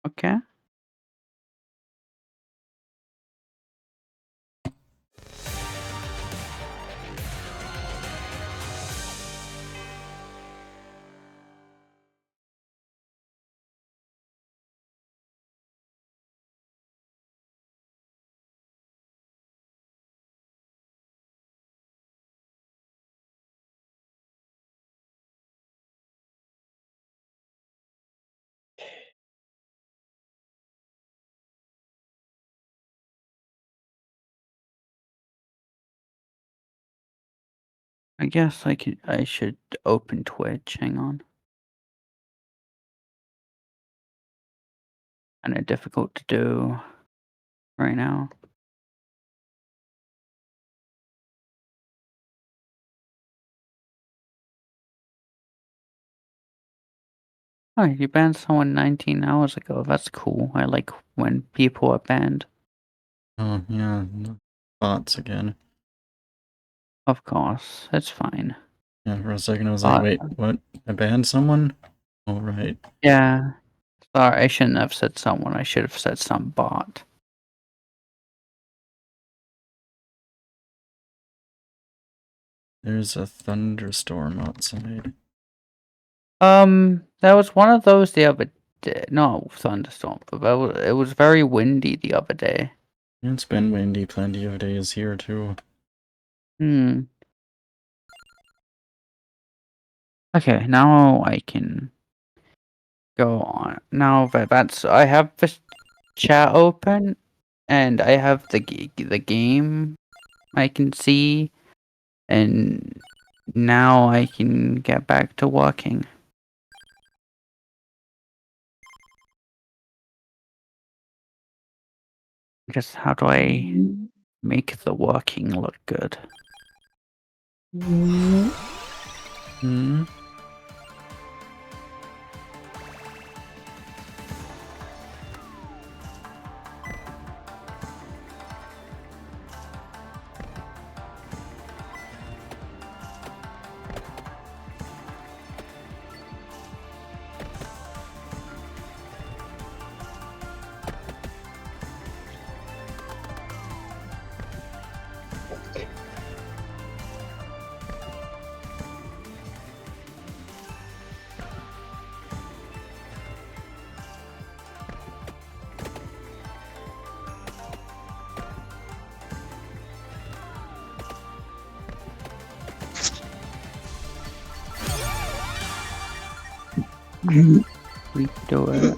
Okay. I guess I should open Twitch. Hang on. Kinda difficult to do right now. Oh, you banned someone 19 hours ago. That's cool. I like when people are banned. Oh, yeah. No. Bots again. Of course. It's fine. Yeah, for a second I was like, Bot. wait, what? I banned someone? Oh, right. Yeah. Sorry, I shouldn't have said someone. I should have said some bot. There's a thunderstorm outside. There was one of those the other day. No, thunderstorm. But it was very windy the other day. It's been windy plenty of days here, too. Hmm. Okay, now I can go on. Now that's I have the chat open, and I have the game I can see, and now I can get back to working. Just how do I make the working look good? Hmm? We do it.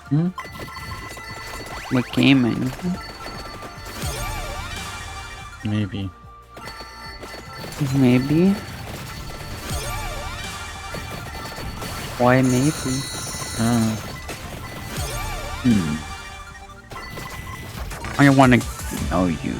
Hmm? With gaming. Maybe. Maybe. Why maybe? Ah. I want to know you.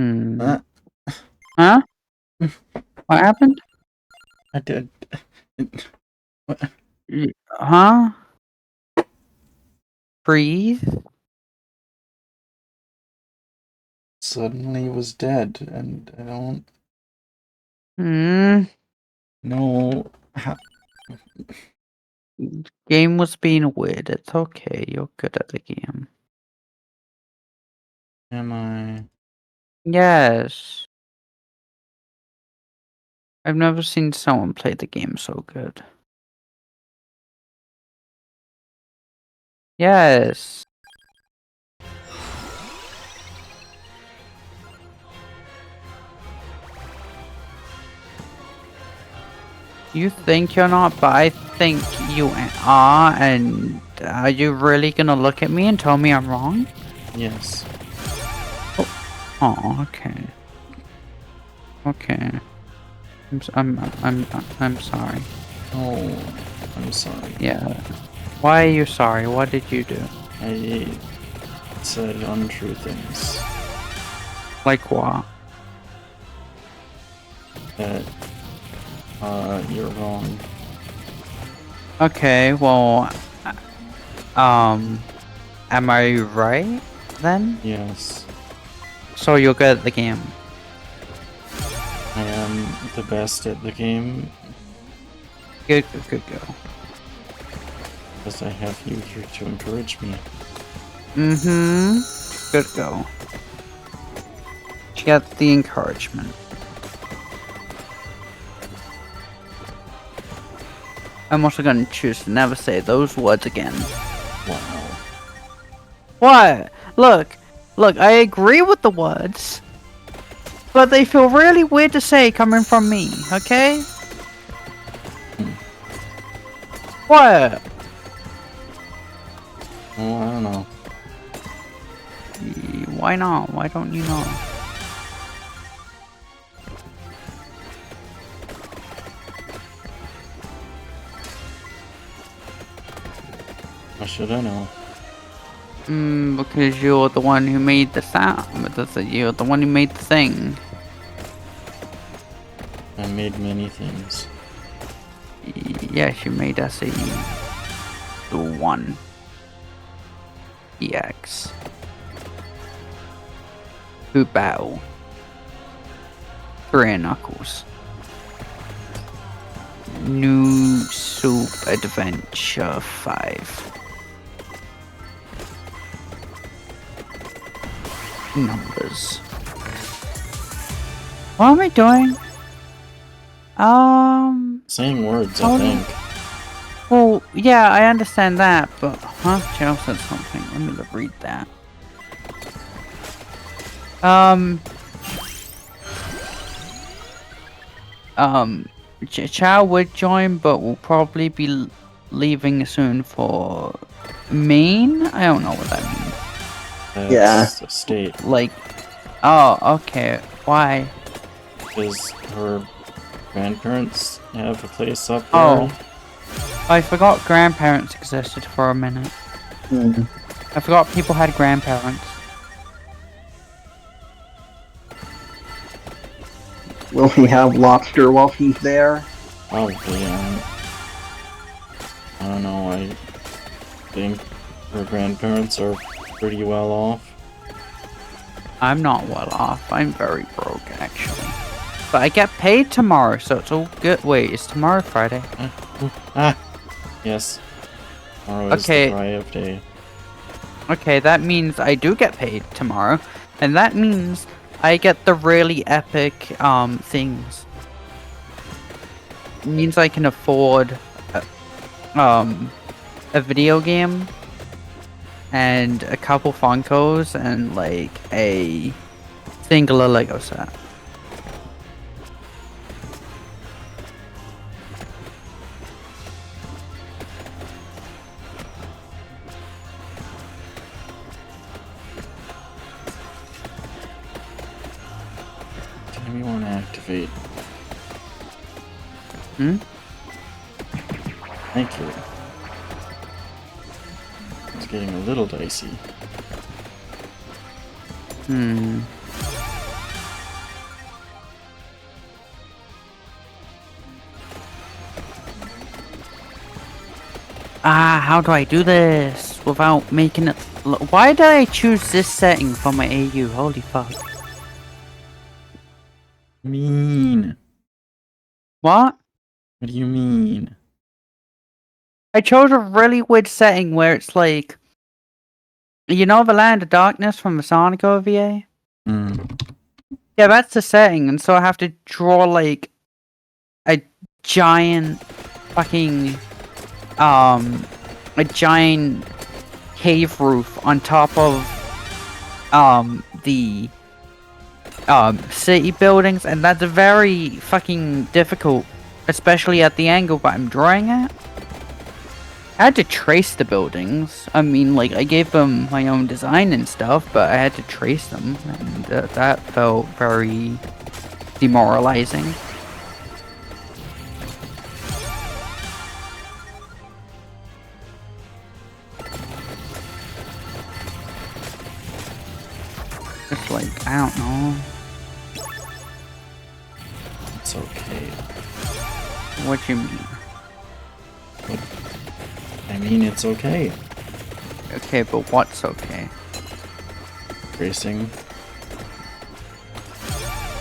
Hmm. Uh, Huh? What happened? I did. What? Huh? Freeze? Suddenly was dead, and I don't Hmm. know how. Game was being weird. It's okay. You're good at the game. Am I? Yes. I've never seen someone play the game so good. Yes. You think you're not, but I think you are, and are you really gonna look at me and tell me I'm wrong? Yes. Oh, okay. Okay. I'm sorry. Oh, I'm sorry. Yeah. Why are you sorry? What did you do? I said untrue things. Like what? That you're wrong. Okay, well, am I right then? Yes. So you're good at the game. I am the best at the game Good, good, go. because I have you here to encourage me. Mm-hmm. Good go. You got the encouragement. I'm also gonna choose to never say those words again. Wow. What? Look, I agree with the words, but they feel really weird to say coming from me, okay? What? Oh, I don't know. Why not? Why don't you know? How should I know? Because you're the one who made the sound. You're the one who made the thing. I made many things. Yes, you made us a one EX who battle Three Knuckles. New Soup Adventure 5. Numbers. What am I doing? Saying words, I think. Well, yeah, I understand that, but Jill said something. Let me read that. Chow would join, but will probably be leaving soon for Maine. I don't know what that means. That's a state. Like, oh, okay. Why? Because her grandparents have a place up there. Oh, I forgot grandparents existed for a minute. I forgot people had grandparents. Will he have lobster while he's there? Probably, I don't know, I think her grandparents are pretty well off. I'm not well off. I'm very broke, actually. But I get paid tomorrow, so it's all good. Wait, is tomorrow Friday? Yes. Tomorrow is the Okay. dry-up day. Okay, that means I do get paid tomorrow, and that means I get the really epic things. It means I can afford a video game and a couple Funkos and like a singular Lego set. Okay, we want to activate. Hmm? Thank you. It's getting a little dicey. Hmm. Ah, how do I do this without making it... Why did I choose this setting for my AU? Holy fuck. Mean. What? What do you mean? I chose a really weird setting where it's like... You know the Land of Darkness from the Sonic OVA? Hmm. Yeah, that's the setting, and so I have to draw like a giant fucking a giant cave roof on top of the city buildings, and that's very fucking difficult, especially at the angle that I'm drawing at. I had to trace the buildings. I mean, like, I gave them my own design and stuff, but I had to trace them, and that felt very demoralizing. Just like, I don't know. It's okay. What you mean? I mean, it's okay. Okay, but what's okay? Racing.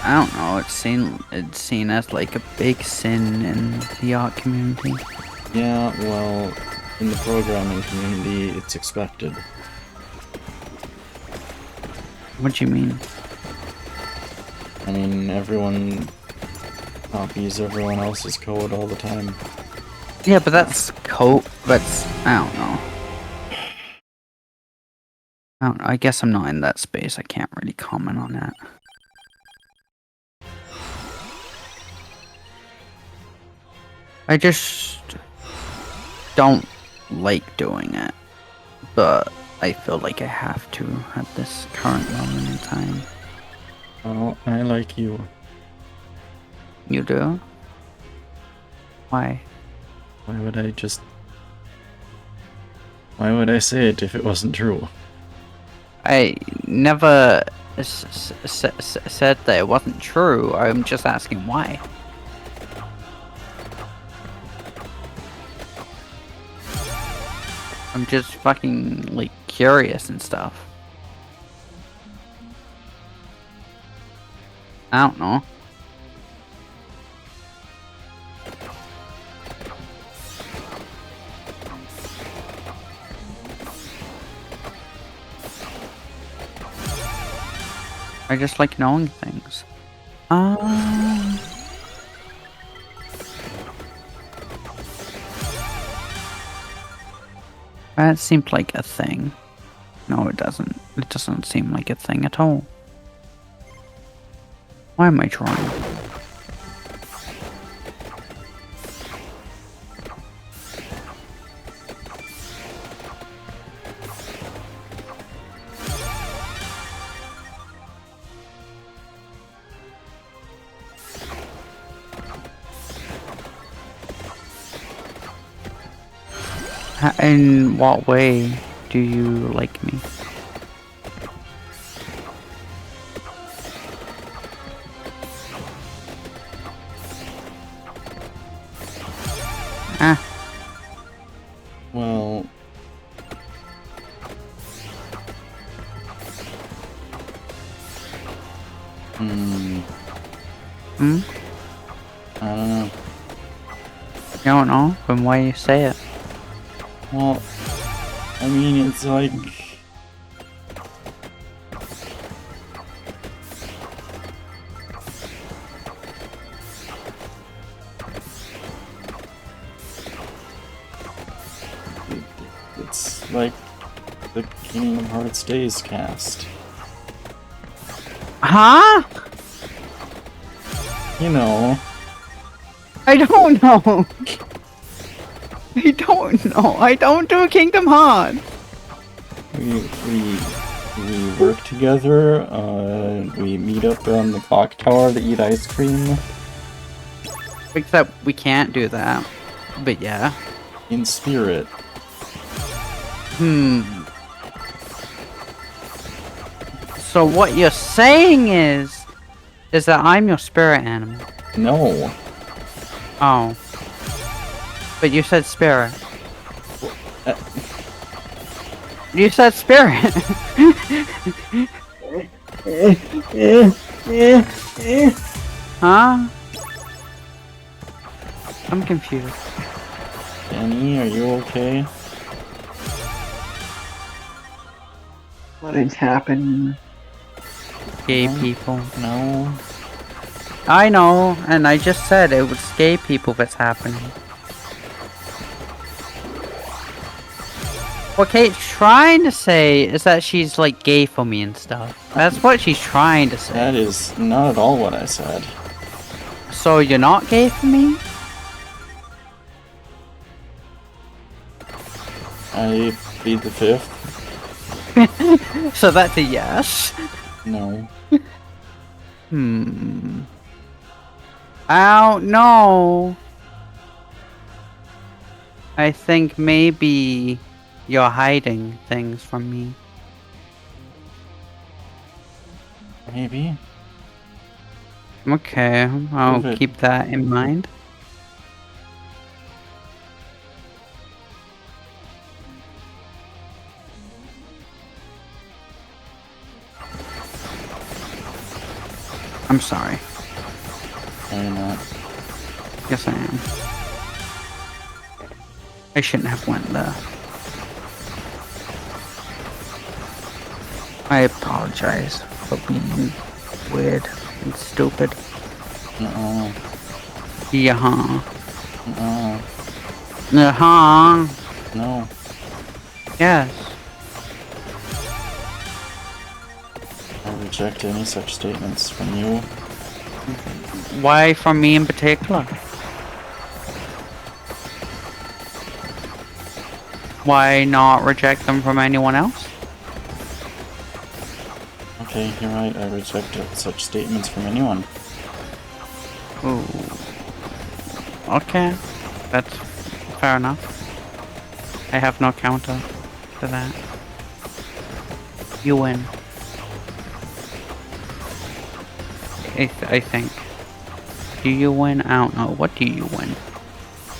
I don't know. It's seen as like a big sin in the art community. Yeah, well, in the programming community, it's expected. What do you mean? I mean, everyone copies everyone else's code all the time. Yeah, but that's code. That's I don't know. I don't know. I guess I'm not in that space. I can't really comment on that. I just don't like doing it, but I feel like I have to at this current moment in time. Oh, I like you. You do? Why? Why would I just... Why would I say it if it wasn't true? I never said that it wasn't true. I'm just asking why. I'm just fucking, like, curious and stuff. I don't know. I just like knowing things. That seemed like a thing. No, it doesn't. It doesn't seem like a thing at all. Why am I drawing? In what way do you like me? Ah, Well... Hmm... hmm? I don't know. You don't know? Then why you say it? Well, I mean, it's like... like the Kingdom Hearts Days cast. Huh? You know. I don't know. I don't know. I don't do Kingdom Hearts. We work together, we meet up on the clock tower to eat ice cream. Except we can't do that. But yeah. In spirit. So what you're saying is that I'm your spirit animal. No. Oh. But you said spirit. You said spirit. Huh? I'm confused. Danny, are you okay? What is happening? Gay people. No. I know, and I just said it was gay people that's happening. What Kate's trying to say is that she's like gay for me and stuff. That's what she's trying to say. That is not at all what I said. So you're not gay for me? I plead the fifth. So that's a yes. No. I don't know. I think maybe you're hiding things from me. Maybe. Okay, I'll Prove it. keep that in mind. I'm sorry. No, you're not. Yes, I am. I shouldn't have went there. I apologize for being weird and stupid. Uh-uh. Yeah. Uh-uh. Uh-huh. No. Yes. I reject any such statements from you. Why from me in particular? Why not reject them from anyone else? Okay, you're right. I reject such statements from anyone. Ooh. Okay. That's fair enough. I have no counter to that. You win. I think. Do you win? I don't know. What do you win?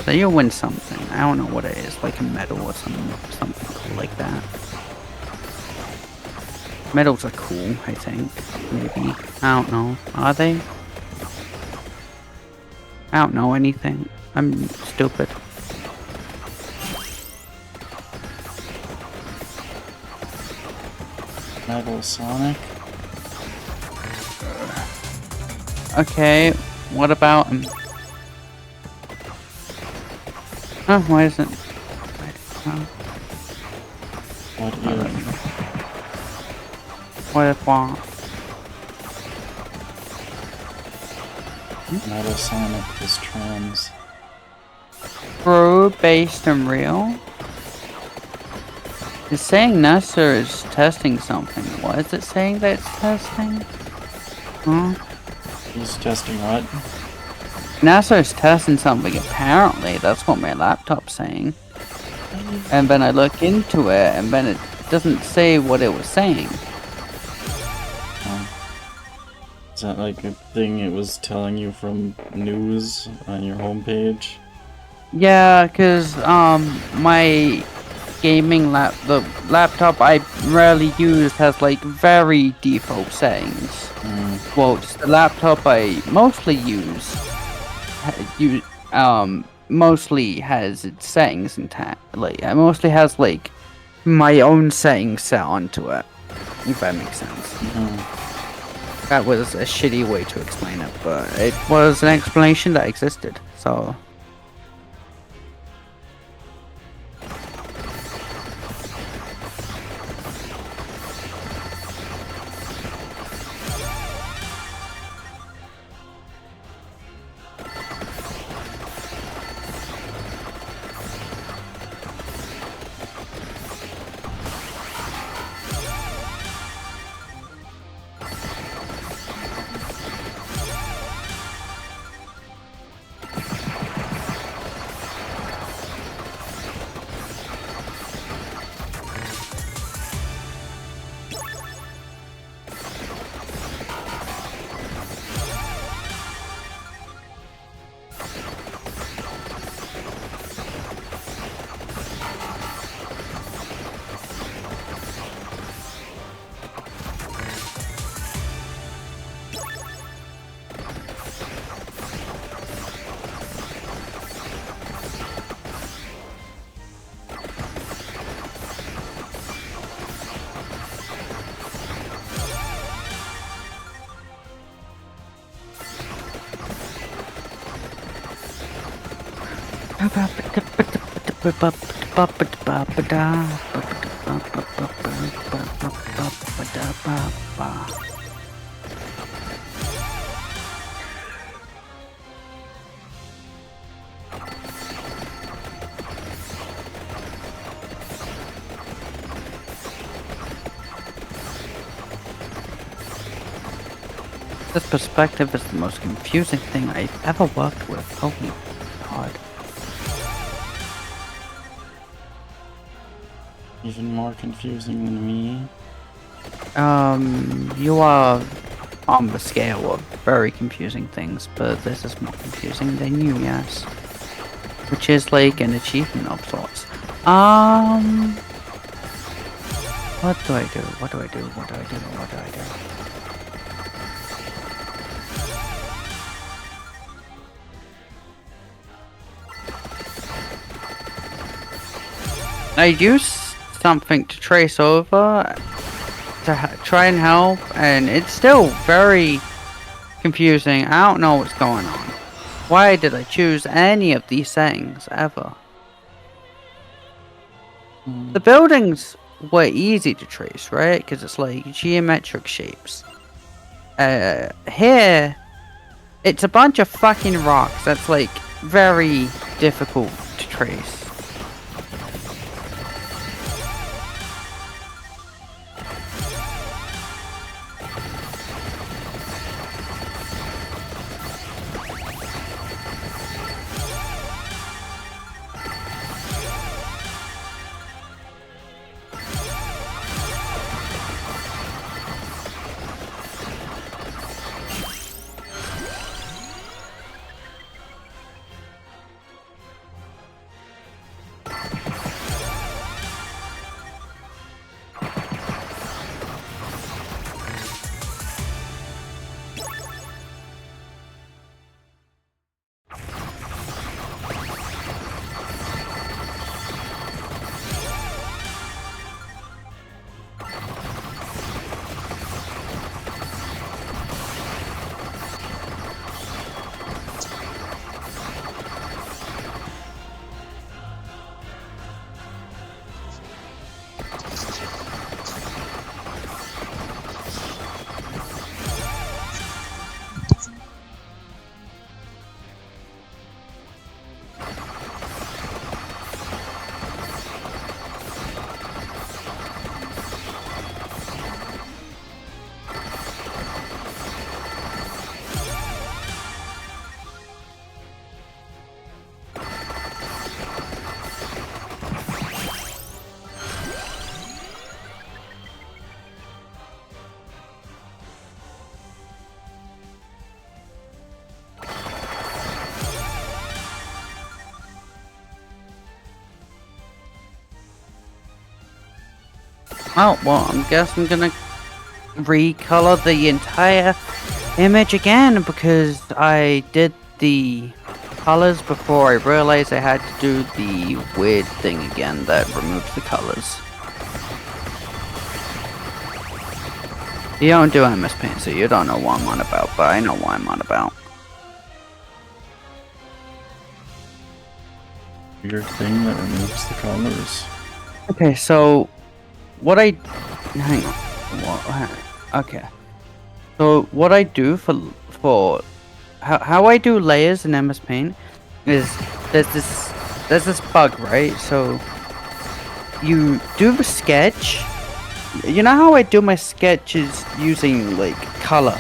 So you win something. I don't know what it is. Like a medal or something cool like that. Medals are cool, I think. Maybe. I don't know. Are they? I don't know anything. I'm stupid. Metal Sonic? Okay, what about him? Oh, why isn't... What ear? What if what? Metal Sonic is trans. True, based and real? It's saying Nasser is testing something. What is it saying that it's testing? Huh? He's testing what? NASA is testing something apparently, that's what my laptop's saying. And then I look into it and then it doesn't say what it was saying. Is that like a thing it was telling you from news on your homepage? Yeah, cause my gaming the laptop I rarely use has like very default settings. Well, just the laptop I mostly use mostly has its settings intact. Like, I mostly has like my own settings set onto it. If that makes sense. That was a shitty way to explain it, but it was an explanation that existed. So. This perspective is the most confusing thing I've ever worked with. Holy God. Even more confusing than me. You are on the scale of very confusing things, but this is more confusing than you, yes. Which is like an achievement of sorts. What do I do? What do I do? What do I do? What do I do? I used something to trace over to try and help, and it's still very confusing. I don't know what's going on. Why did I choose any of these settings ever? The buildings were easy to trace, right? Because it's like geometric shapes. Here, it's a bunch of fucking rocks that's like very difficult to trace. Oh, well, I guess I'm gonna recolor the entire image again because I did the colors before I realized I had to do the weird thing again that removes the colors. You don't do MS Paint, so you don't know what I'm on about, but I know what I'm on about. Weird thing that removes the colors. Okay, so what I hang on. What, okay. So what I do for how I do layers in MS Paint is there's this bug, right? So you do the sketch. You know how I do my sketches using like color,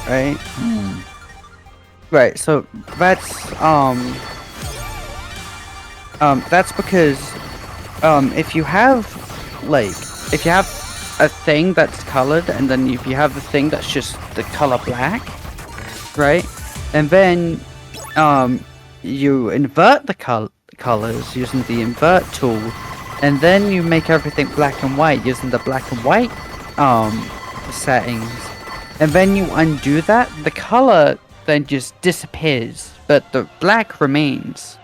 right? Right. So that's because if you have a thing that's colored and then if you have the thing that's just the color black, right? And then you invert the colors using the invert tool, and then you make everything black and white using the black and white settings, and then you undo that, the color then just disappears but the black remains.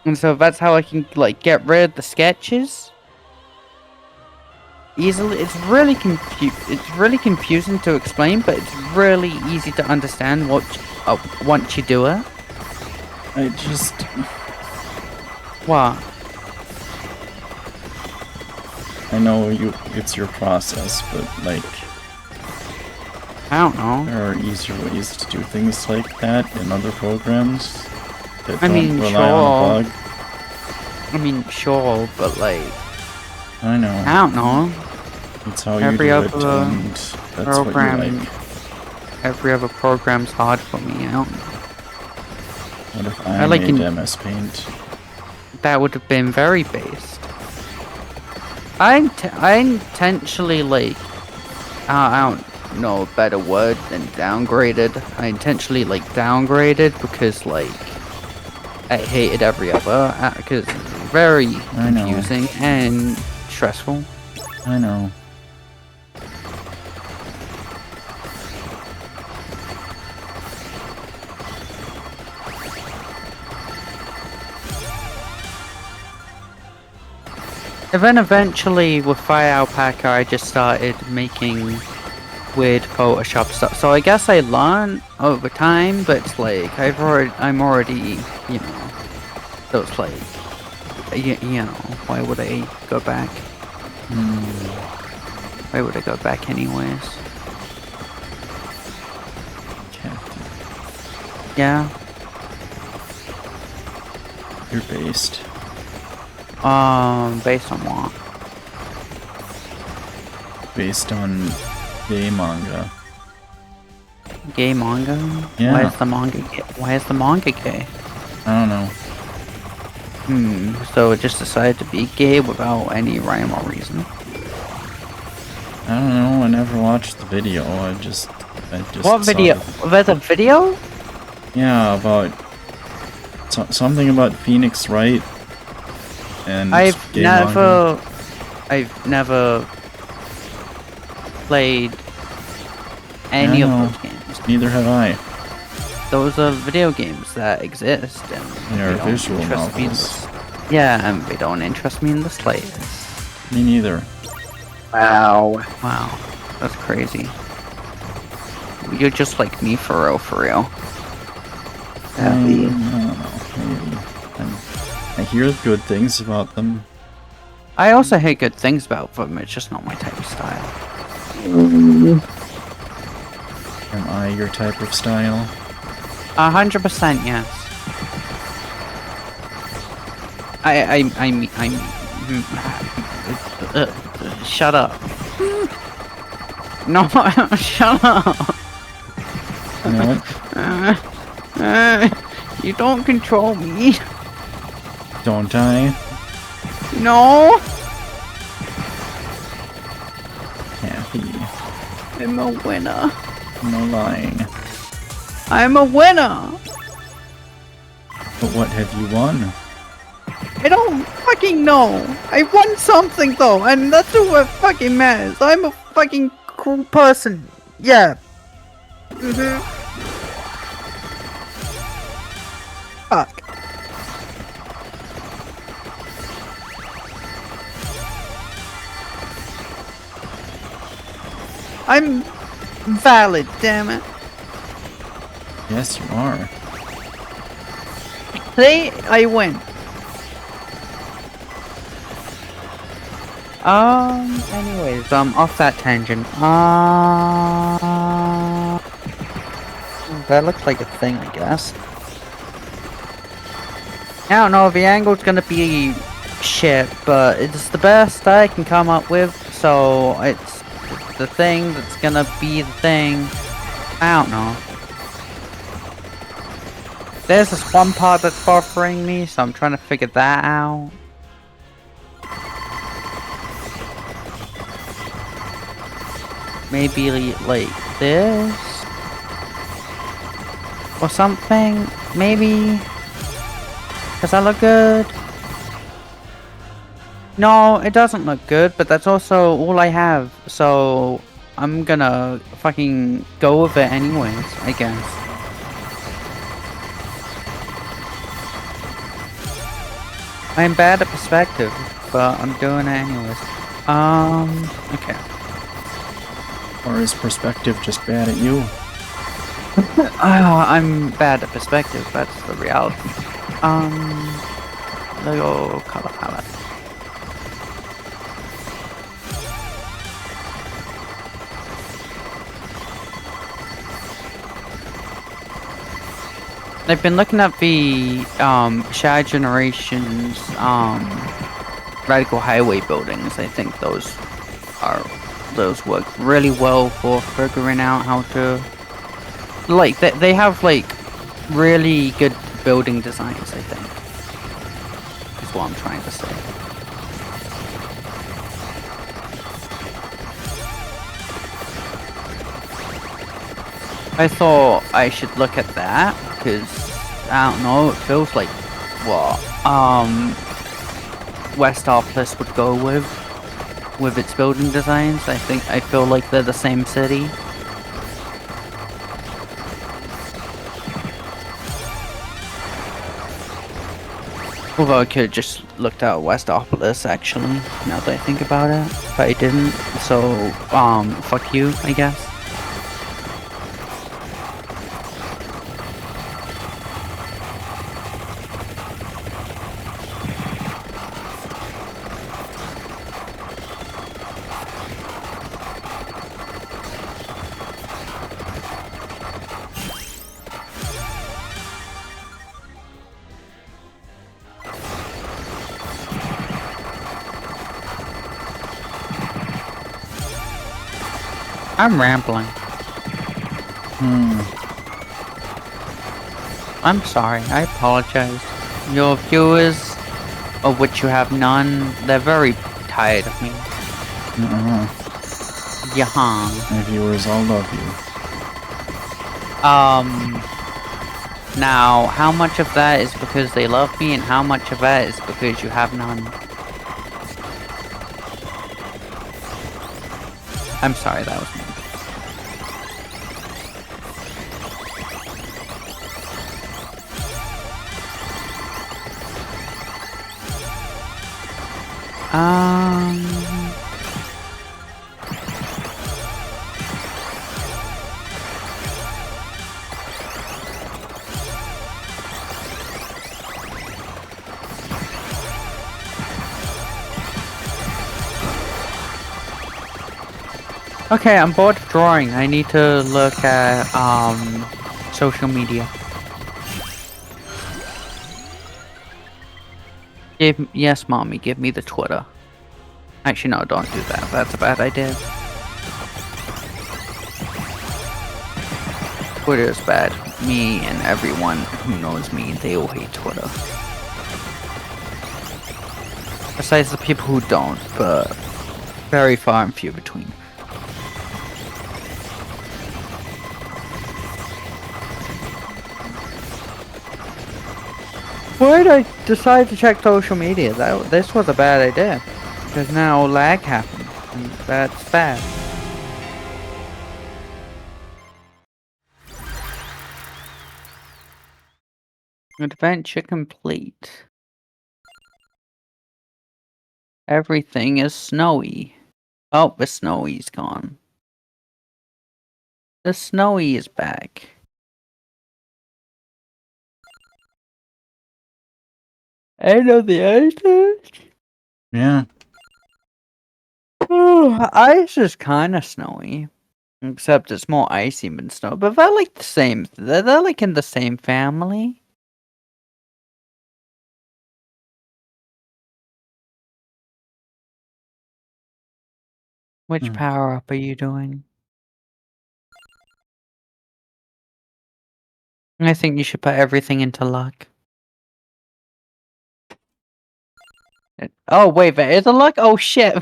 And so that's how I can like get rid of the sketches easily. It's really confusing to explain, but it's really easy to understand once you do it. I just... What? I know it's your process, but like... I don't know. There are easier ways to do things like that in other programs that I don't mean, rely on a bug. I mean, sure, but like, I know. I don't know. It's how you Every do it, other and that's program- what you like. Every other program's hard for me. I don't know. What if I I like made in- MS Paint? That would have been very based. I intentionally like, I don't know a better word than downgraded. I intentionally like downgraded because like I hated every other because very I know. confusing and stressful. I know. And then eventually with Fire Alpaca I just started making weird Photoshop stuff. So I guess I learned over time, but it's like I'm already, you know, so it's like, you know, why would I go back? Why would I go back anyways? Kathy, Yeah. you're based. Based on what? Based on gay manga. Gay manga? Yeah. Why is the manga gay? Why is the manga gay? I don't know. So it just decided to be gay without any rhyme or reason. I don't know. I never watched the video. I just What saw video? the- There's a video? Yeah, about something about Phoenix Wright and I've gay manga. never played any I of know. those games. Neither have I. Those are video games that exist, and They are don't visual interest me in novels. the- Yeah, and they don't interest me in the slightest. Me neither. Wow. Wow, that's crazy. You're just like me for real, for real. Happy. I don't know. Maybe. I hear good things about them. I also hear good things about them, it's just not my type of style. Am I your type of style? 100% yes. Shut up. No, shut up. No? You don't control me. Don't I? No, Kathy. I'm a winner. No lying. I'm a winner. But what have you won? I don't fucking know. I won something though, and that's what fucking matters. I'm a fucking cool person. Yeah. Fuck. I'm valid, damn it. Yes, you are. Today I win. Anyways, off that tangent. That looks like a thing, I guess. I don't know, the angle's gonna be shit, but it's the best I can come up with, so it's the thing that's gonna be the thing. I don't know. There's this one part that's bothering me, so I'm trying to figure that out. Maybe like this? Or something? Maybe? Does that look good? No, it doesn't look good, but that's also all I have, so I'm gonna fucking go with it anyways, I guess. I'm bad at perspective, but I'm doing it anyways. Okay. Or is perspective just bad at you? I'm bad at perspective. That's the reality. Lego color palette. I've been looking at the Shadow Generations Radical Highway buildings. I think those work really well for figuring out how to they have like really good building designs, I think. Is what I'm trying to say. I thought I should look at that because I don't know, it feels like what Westopolis would go with its building designs. I feel like they're the same city. Although I could have just looked at Westopolis actually, now that I think about it. But I didn't, so fuck you, I guess. I'm rambling. I'm sorry, I apologize. Your viewers, of which you have none, they're very tired of me. Yahan. My viewers all love you. Now, how much of that is because they love me, and how much of that is because you have none? I'm sorry, that was me. Okay, I'm bored of drawing. I need to look at, social media. Yes, mommy, give me the Twitter. Actually, no, don't do that. That's a bad idea. Twitter is bad. Me and everyone who knows me, they all hate Twitter. Besides the people who don't, but very far and few between. Why did I decide to check social media? This was a bad idea. Because now lag happened, and that's bad. Adventure complete. Everything is snowy. Oh, the snowy's gone. The snowy is back. I know the answers. Yeah. Ice is kind of snowy. Except it's more icy than snow. But they're like the same. They're like in the same family. Which power up are you doing? I think you should put everything into luck. Oh wait, there is a luck? Oh shit!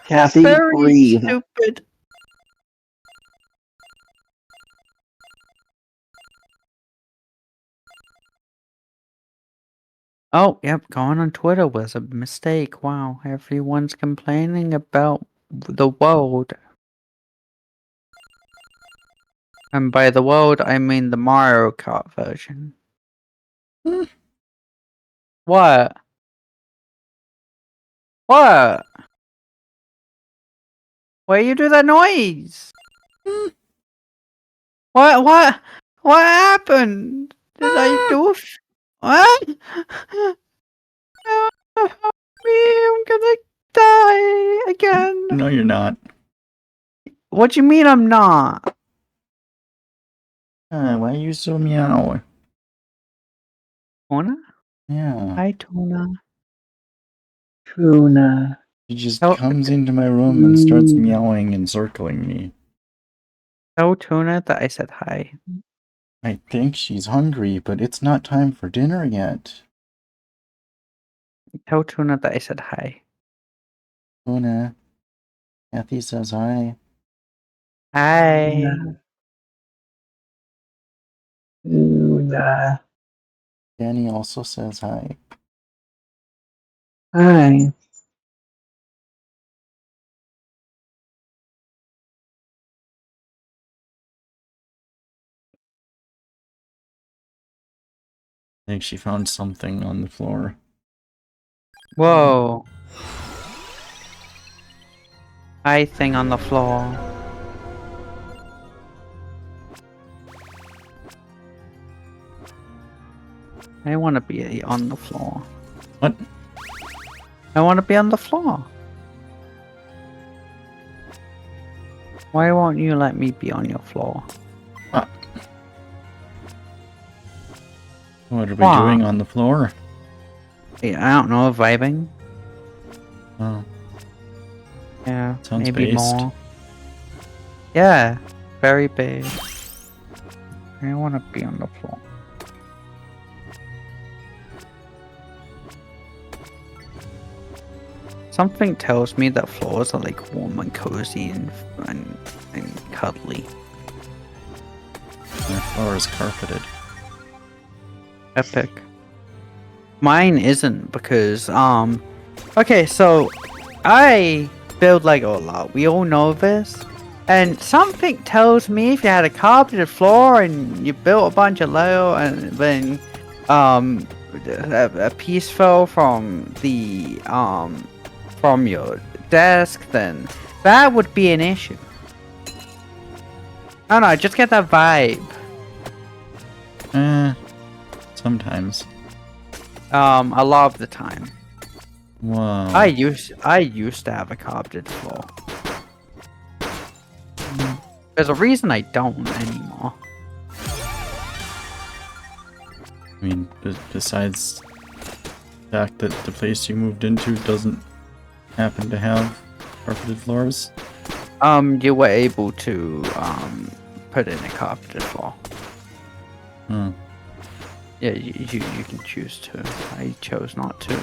Kathy, Very breathe. stupid. Oh, yep, going on Twitter was a mistake. Wow, everyone's complaining about the world. And by the world, I mean the Mario Kart version. What? What? Why you do that noise? Hmm. What happened? Did I do what? Help me, I'm gonna die again. No, you're not. What do you mean I'm not? Why are you so meow? Tuna? Yeah. Hi, Tuna. Tuna. She just Oh, comes into my room and starts meowing and circling me. tell Tuna that I said hi. I think she's hungry, but it's not time for dinner yet. Tell Tuna that I said hi. Tuna. Kathy says hi. Hi. Tuna. Danny also says hi. Hi. I think she found something on the floor. Whoa. Hi thing on the floor. I want to be on the floor. What? I want to be on the floor. Why won't you let me be on your floor? What are we What? doing on the floor? I don't know, vibing? Oh, Yeah, sounds maybe based. more. Yeah, very big. I want to be on the floor. Something tells me that floors are like warm and cozy and cuddly. My floor is carpeted. Epic. Mine isn't because okay, so I build Lego a lot. We all know this. And something tells me if you had a carpeted floor and you built a bunch of Lego and then a piece fell from the from your desk, then that would be an issue. I don't know, I just get that vibe. Sometimes. A lot of the time. Whoa. I used to have a carpeted floor. There's a reason I don't anymore. I mean, besides the fact that the place you moved into doesn't happen to have carpeted floors. You were able to put in a carpeted floor. Hmm. Yeah, you can choose to. I chose not to.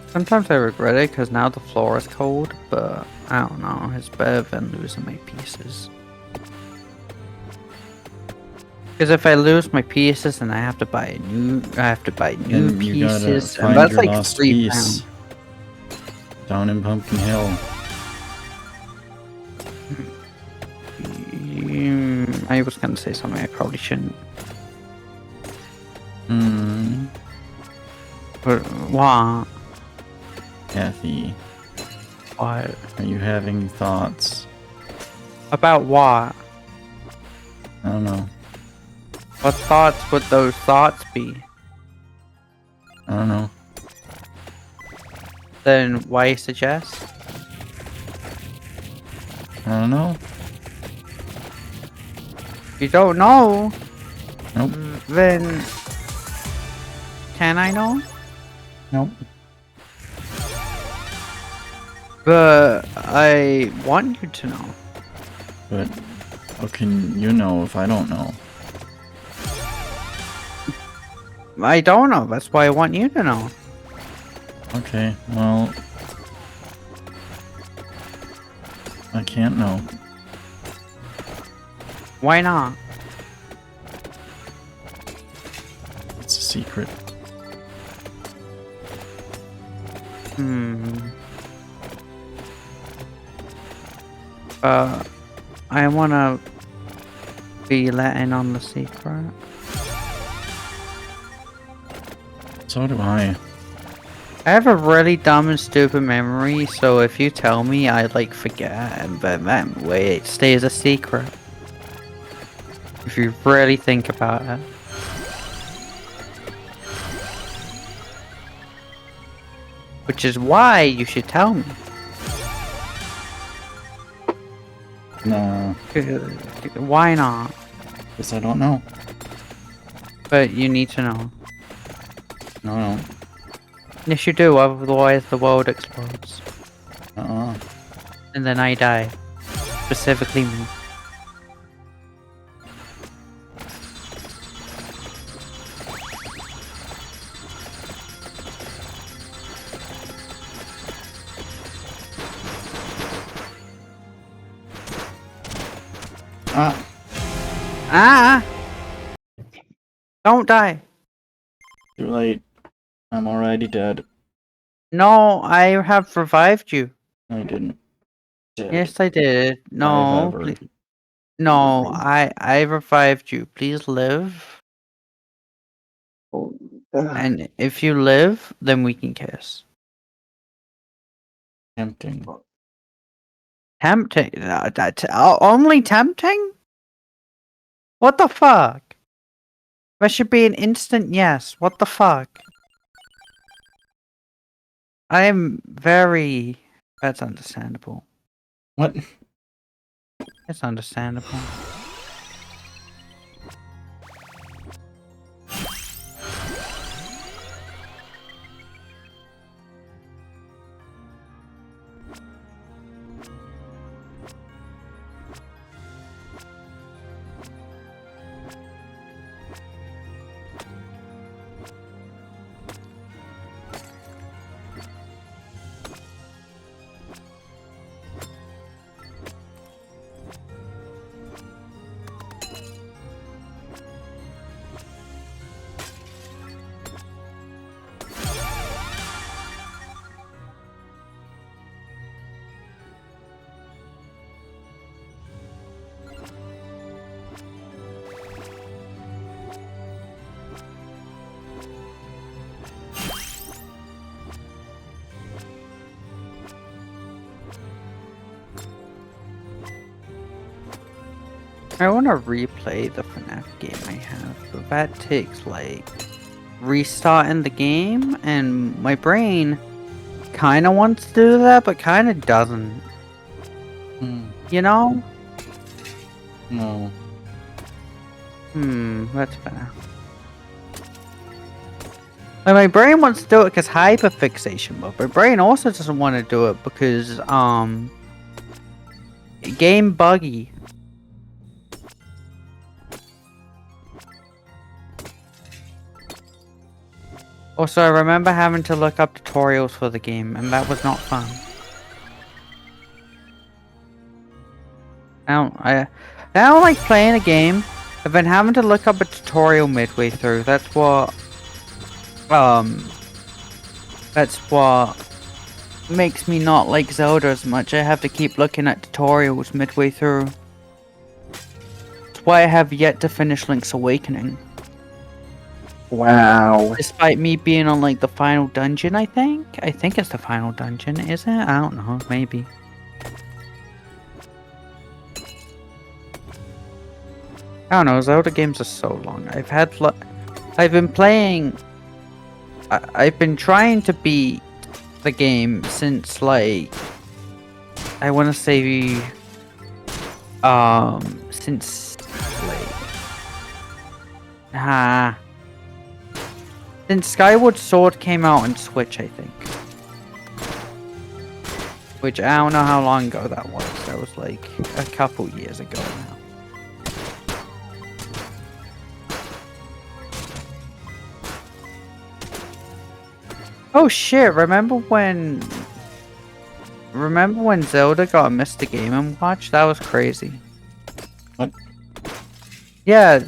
Sometimes I regret it because now the floor is cold, but I don't know. It's better than losing my pieces. Because if I lose my pieces, then I have to buy new And you gotta pieces, and find that's your like lost £3. piece down in Pumpkin Hill. I was gonna say something I probably shouldn't. Hmm. But what? Kathy, What? are you having thoughts? About what? I don't know. What thoughts would those thoughts be? I don't know. Then why suggest? I don't know. You don't know? Nope. Then can I know? Nope. But I want you to know. But how can you know if I don't know? I don't know. That's why I want you to know. Okay, well... I can't know. Why not? It's a secret. I wanna be letting on the secret. So do I. I have a really dumb and stupid memory, so if you tell me, I like forget, but that way it stays a secret. If you really think about it. Which is why you should tell me. No, Why not? because I don't know. But you need to know. No. Yes, you do, otherwise the world explodes. Uh-uh. And then I die. Specifically me. Ah! Ah! Don't die! Too late. I'm already dead. No, I have revived you. I didn't. Dead. Yes, I did. No, I've ever- no, I revived you. Please live. And if you live, then we can kiss. Tempting. Tempting? Only tempting? What the fuck? That should be an instant yes. What the fuck? I am very... That's understandable. What? It's understandable. I want to replay the FNAF game I have, but that takes like restarting the game, and my brain kind of wants to do that, but kind of doesn't. You know? No. That's better. Like, my brain wants to do it because hyperfixation, but my brain also doesn't want to do it because, game buggy. Also, I remember having to look up tutorials for the game, and that was not fun. I don't like playing a game, and then having to look up a tutorial midway through. That's what makes me not like Zelda as much. I have to keep looking at tutorials midway through. That's why I have yet to finish Link's Awakening. Wow. Despite me being on like the final dungeon, I think it's the final dungeon, is it? I don't know, maybe. I don't know, Zelda games are so long. I've been playing... I've been trying to beat the game since like... I want to say... since like... Since Skyward Sword came out on Switch, I think. Which, I don't know how long ago that was. That was like a couple years ago now. Oh shit, remember when Zelda got a Mr. Game & Watch? That was crazy. What? Yeah,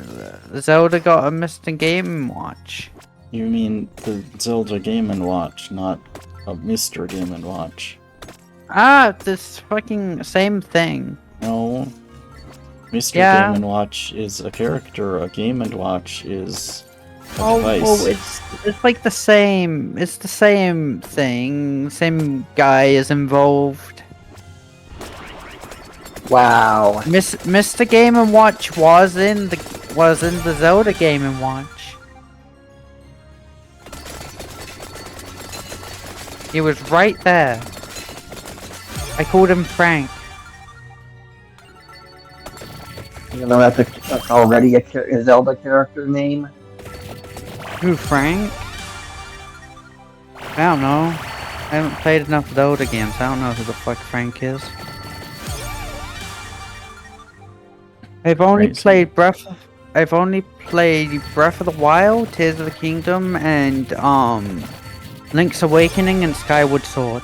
Zelda got a Mr. Game & Watch. You mean the Zelda Game & Watch, not Mr. Game and Watch. Ah, this fucking same thing. No. Mr. Yeah. Game and Watch is a character. A Game and Watch is a Oh, device. well, it's like the same. It's the same thing. Same guy is involved. Wow. Mr. Game and Watch was in the Zelda Game and Watch. He was right there. I called him Frank. You know that's already a Zelda character name. Who, Frank? I don't know. I haven't played enough Zelda games. I don't know who the fuck Frank is. I've only Crazy. played Breath of the Wild, Tears of the Kingdom, and Link's Awakening and Skyward Sword.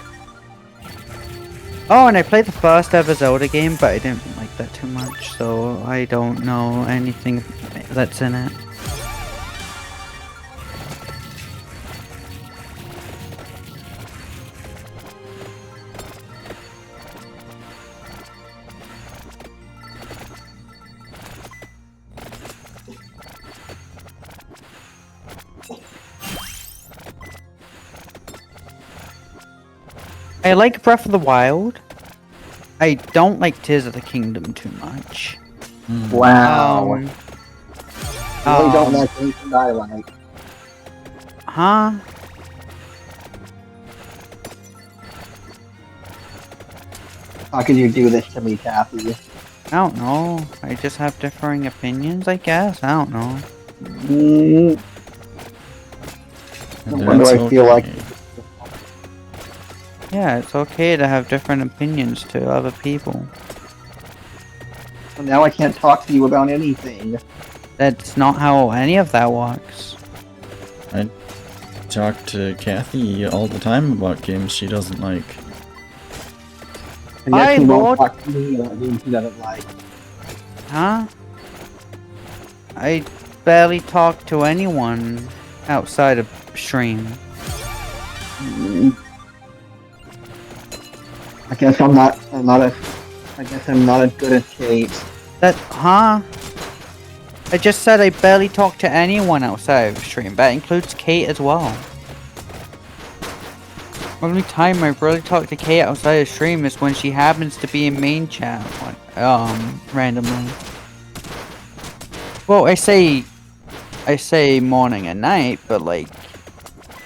Oh, and I played the first ever Zelda game, but I didn't like that too much, so I don't know anything that's in it. I like Breath of the Wild. I don't like Tears of the Kingdom too much. Wow. Um, I really don't like anything I like. Huh? How can you do this to me, Kathy? I don't know. I just have differing opinions, I guess. I don't know. Mm, And Why do that's I feel like- okay. Yeah, it's okay to have different opinions to other people. well, now I can't talk to you about anything. That's not how any of that works. Talk to Kathy all the time about games she doesn't like. And yet Hi, she Lord. won't talk to me about games she doesn't like. Huh? I barely talk to anyone outside of stream. Mm. I guess I'm not as good as Kate. Huh? I just said I barely talk to anyone outside of stream. That includes Kate as well. Only time I really talk to Kate outside of stream is when she happens to be in main chat, randomly. Well, I say morning and night, but like,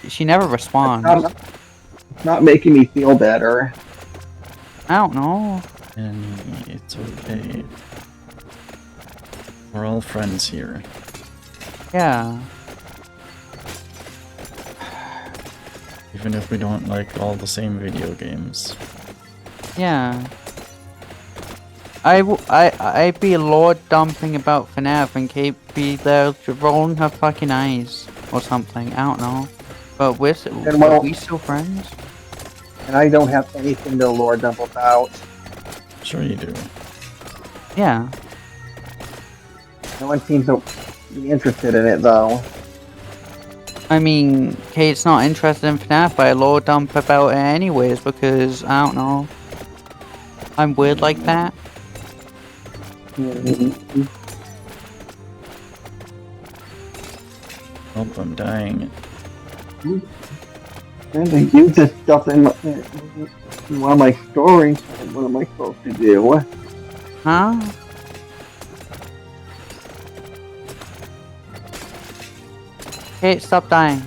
she never responds. It's not making me feel better. I don't know. And it's okay. We're all friends here. Yeah. Even if we don't like all the same video games. Yeah. I'd be lord dumping about FNAF and Kate be there rolling her fucking eyes or something. I don't know. But we're well- are we still friends? And I don't have anything to lord dump about. Sure you do. Yeah. No one seems to be interested in it, though. I mean, Kate's not interested in FNAF, but I lord dump about it anyways because I don't know. I'm weird like that. Oh, I'm dying. And they use this stuff in one of my stories. What am I supposed to do? Huh? Kate, stop dying.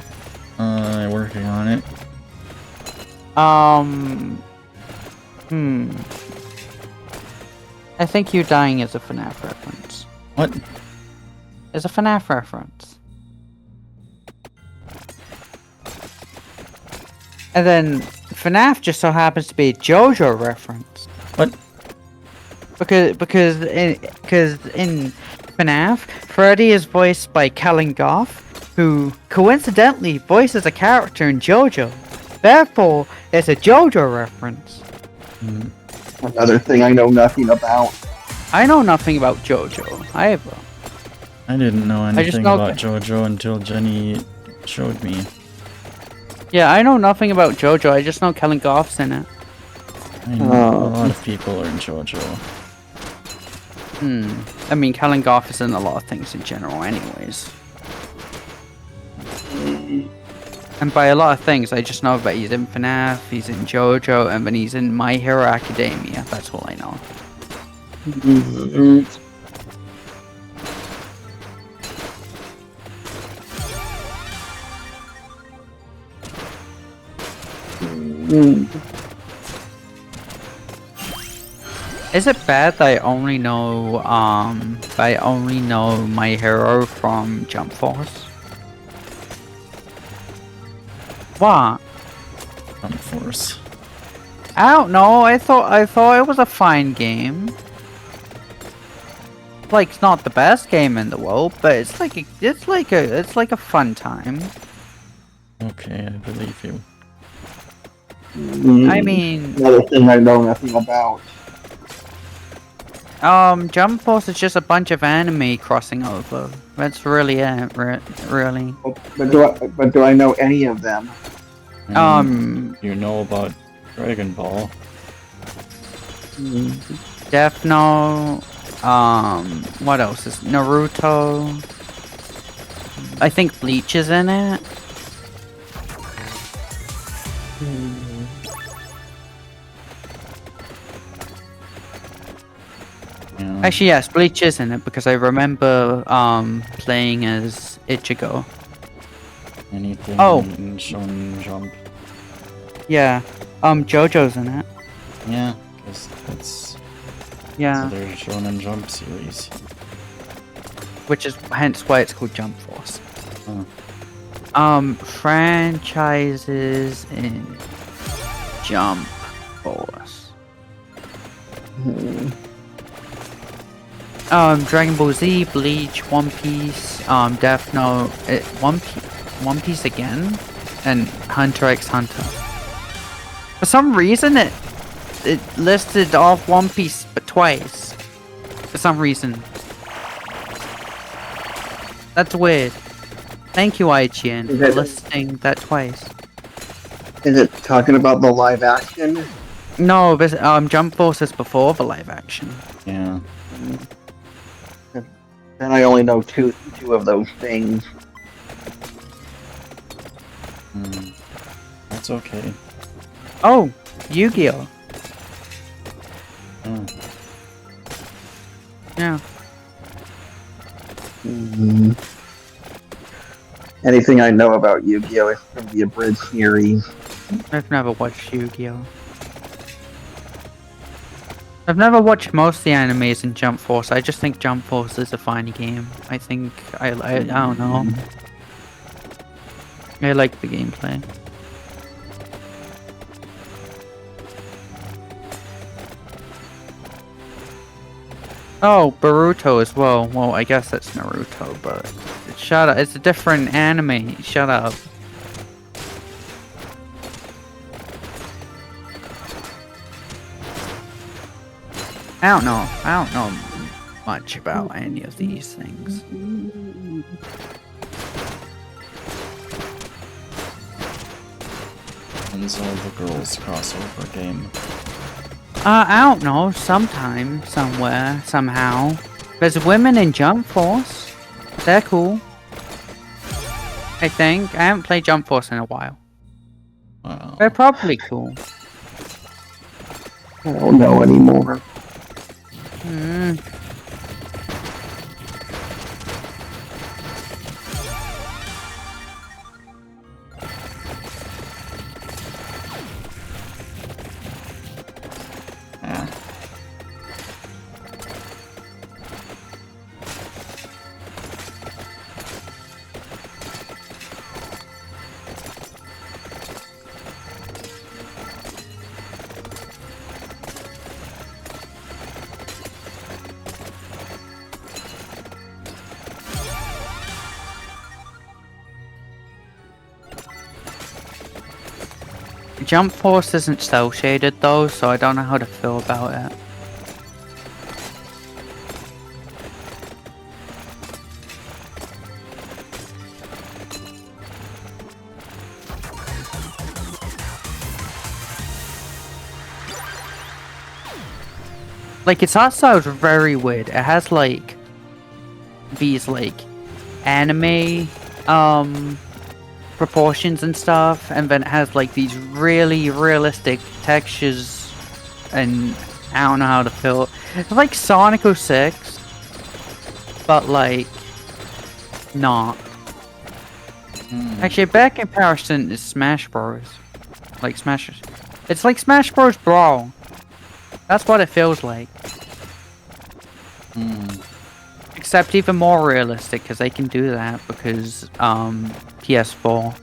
Working on it. I think you dying is a FNAF reference. What? It's a FNAF reference. And then FNAF just so happens to be a JoJo reference. What? Because in FNAF, Freddy is voiced by Kellen Goff, who coincidentally voices a character in JoJo. Therefore, it's a JoJo reference. Mm, Another thing I know nothing about. I know nothing about JoJo either. I didn't know just anything know about JoJo until Jenny showed me. Yeah, I know nothing about JoJo. I just know Kellen Goff's in it. I mean, a lot of people are in JoJo. I mean, Kellen Goff is in a lot of things in general, anyways. And by a lot of things, I just know that he's in FNAF, he's in JoJo, and then he's in My Hero Academia. That's all I know. Is it bad that I only know My Hero from Jump Force? What? Jump Force. I don't know. I thought it was a fine game. Like, it's not the best game in the world, but it's like a fun time. Okay, I believe you. I mean, Another thing I know nothing about. Jump Force is just a bunch of anime crossing over. That's really it, really. But do I know any of them? You know about Dragon Ball. Death Note, what else is Naruto? I think Bleach is in it. Yeah. Actually, yes, Bleach is in it because I remember playing as Ichigo. Anything Oh. in Shonen Jump. Yeah, JoJo's in it. Yeah, because that's Yeah, their Shonen Jump series. which is hence why it's called Jump Force. Huh. Franchises in Jump Force. Dragon Ball Z, Bleach, One Piece, Death Note, One Piece again, and Hunter x Hunter. For some reason, it listed off One Piece but twice. For some reason. That's weird. Thank you, IGN, Is for it- listing that twice. Is it talking about the live action? No, this, Jump Force is before the live action. Yeah. Then I only know two of those things. That's okay. Oh, Yu-Gi-Oh! Oh. Yeah. Anything I know about Yu-Gi-Oh! Is from the abridged series. I've never watched Yu-Gi-Oh! I've never watched most of the animes in Jump Force. I just think Jump Force is a fine game. I think I don't know. I like the gameplay. Oh, Boruto as well. Well, I guess that's Naruto, but shut up. It's a different anime. Shut up. I don't know much about any of these things. When's all the girls crossover game? I don't know. Sometime, somewhere, somehow. There's women in Jump Force. They're cool. I think. I haven't played Jump Force in a while. Wow. They're probably cool. I don't know anymore. Hmm. Ah. Jump Force isn't cel shaded though, so I don't know how to feel about it. Like its art style is very weird. It has like these like anime proportions and stuff, and then it has like these really realistic textures, and I don't know how to feel it. It's like Sonic 06, but like not. Actually, a bad comparison is Smash Bros. Like Smash. It's like Smash Bros. Brawl. That's what it feels like. Except even more realistic, because they can do that because PS4.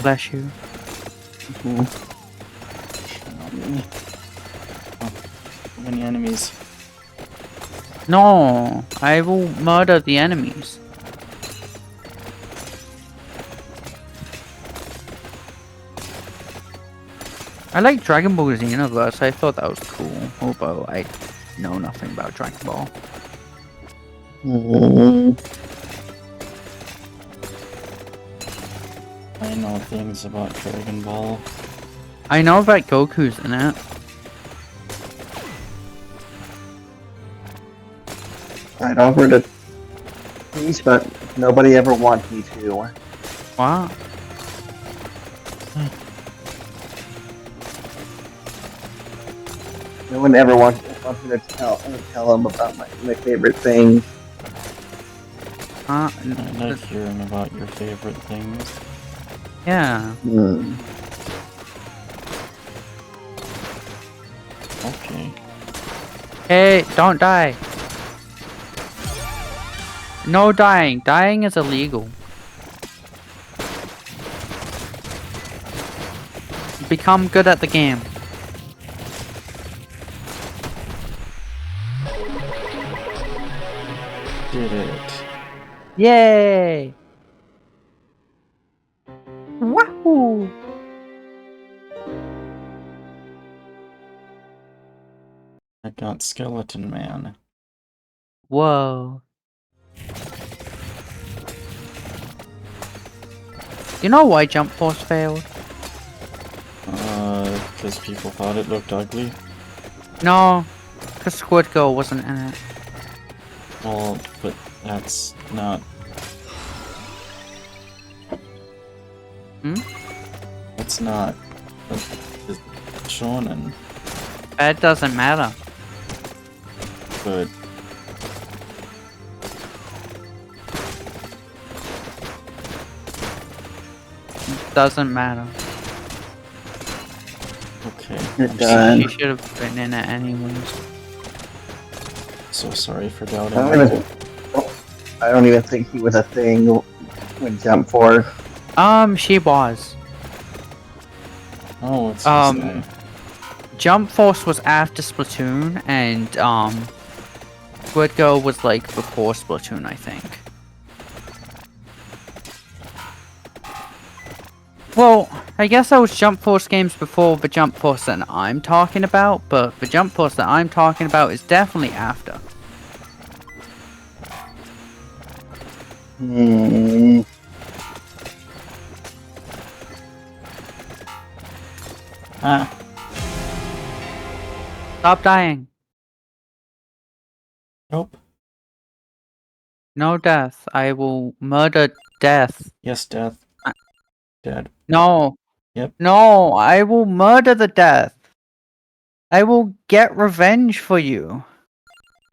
Bless you. Many enemies. No, I will murder the enemies. I like Dragon Ball Xenoverse. I thought that was cool, although I know nothing about Dragon Ball. I know things about Dragon Ball. I know that Goku's in it. I'd offer to please, but nobody ever wants me to. What? No one ever wants me to tell them about my favorite things. I like hearing about your favorite things. Yeah. Okay. Hey, don't die. No dying. Dying is illegal. Become good at the game. Did it. Yay! Wahoo! I got Skeleton Man. Whoa. You know why Jump Force failed? Because people thought it looked ugly. No, because Squid Girl wasn't in it. Well, but that's not... That's not... It's shonen. That doesn't matter. But... Doesn't matter. Okay. You're I'm done. She should have been in it anyways. so sorry for doubting. I don't even think he was a thing when Jump Force. She was. Oh, what's his name? Jump Force was after Splatoon, and Squid Girl was like before Splatoon, I think. Well, I guess there was Jump Force games before the Jump Force that I'm talking about, but the Jump Force that I'm talking about is definitely after. Stop dying. Nope. No death. I will murder death. Yes, death. Dead. No. Yep. No, I will murder the death. I will get revenge for you.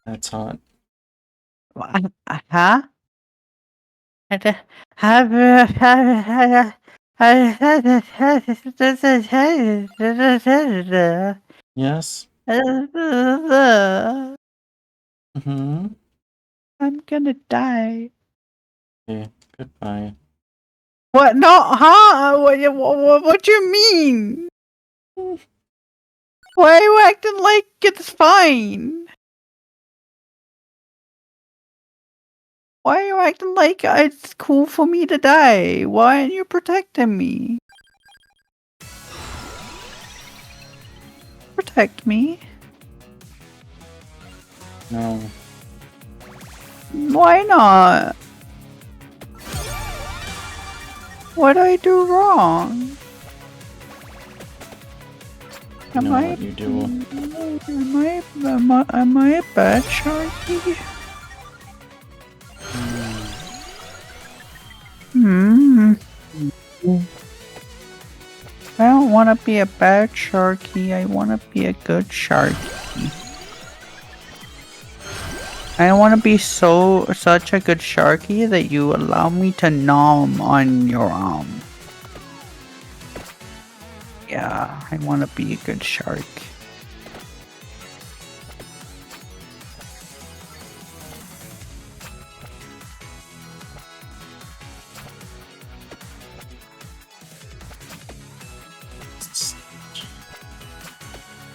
That's hot. Huh? Yes? Mm-hmm. I'm gonna die. Okay, goodbye. What? No, huh? What do you mean? Why are you acting like it's fine? Why are you acting like it's cool for me to die? Why aren't you protecting me? Protect me. No. Why not? What'd I do wrong? You know what you do. Am I a bad Sharky? Hmm. I don't want to be a bad Sharky. I want to be a good Sharky. I want to be such a good Sharky that you allow me to nom on your arm. Yeah, I want to be a good shark.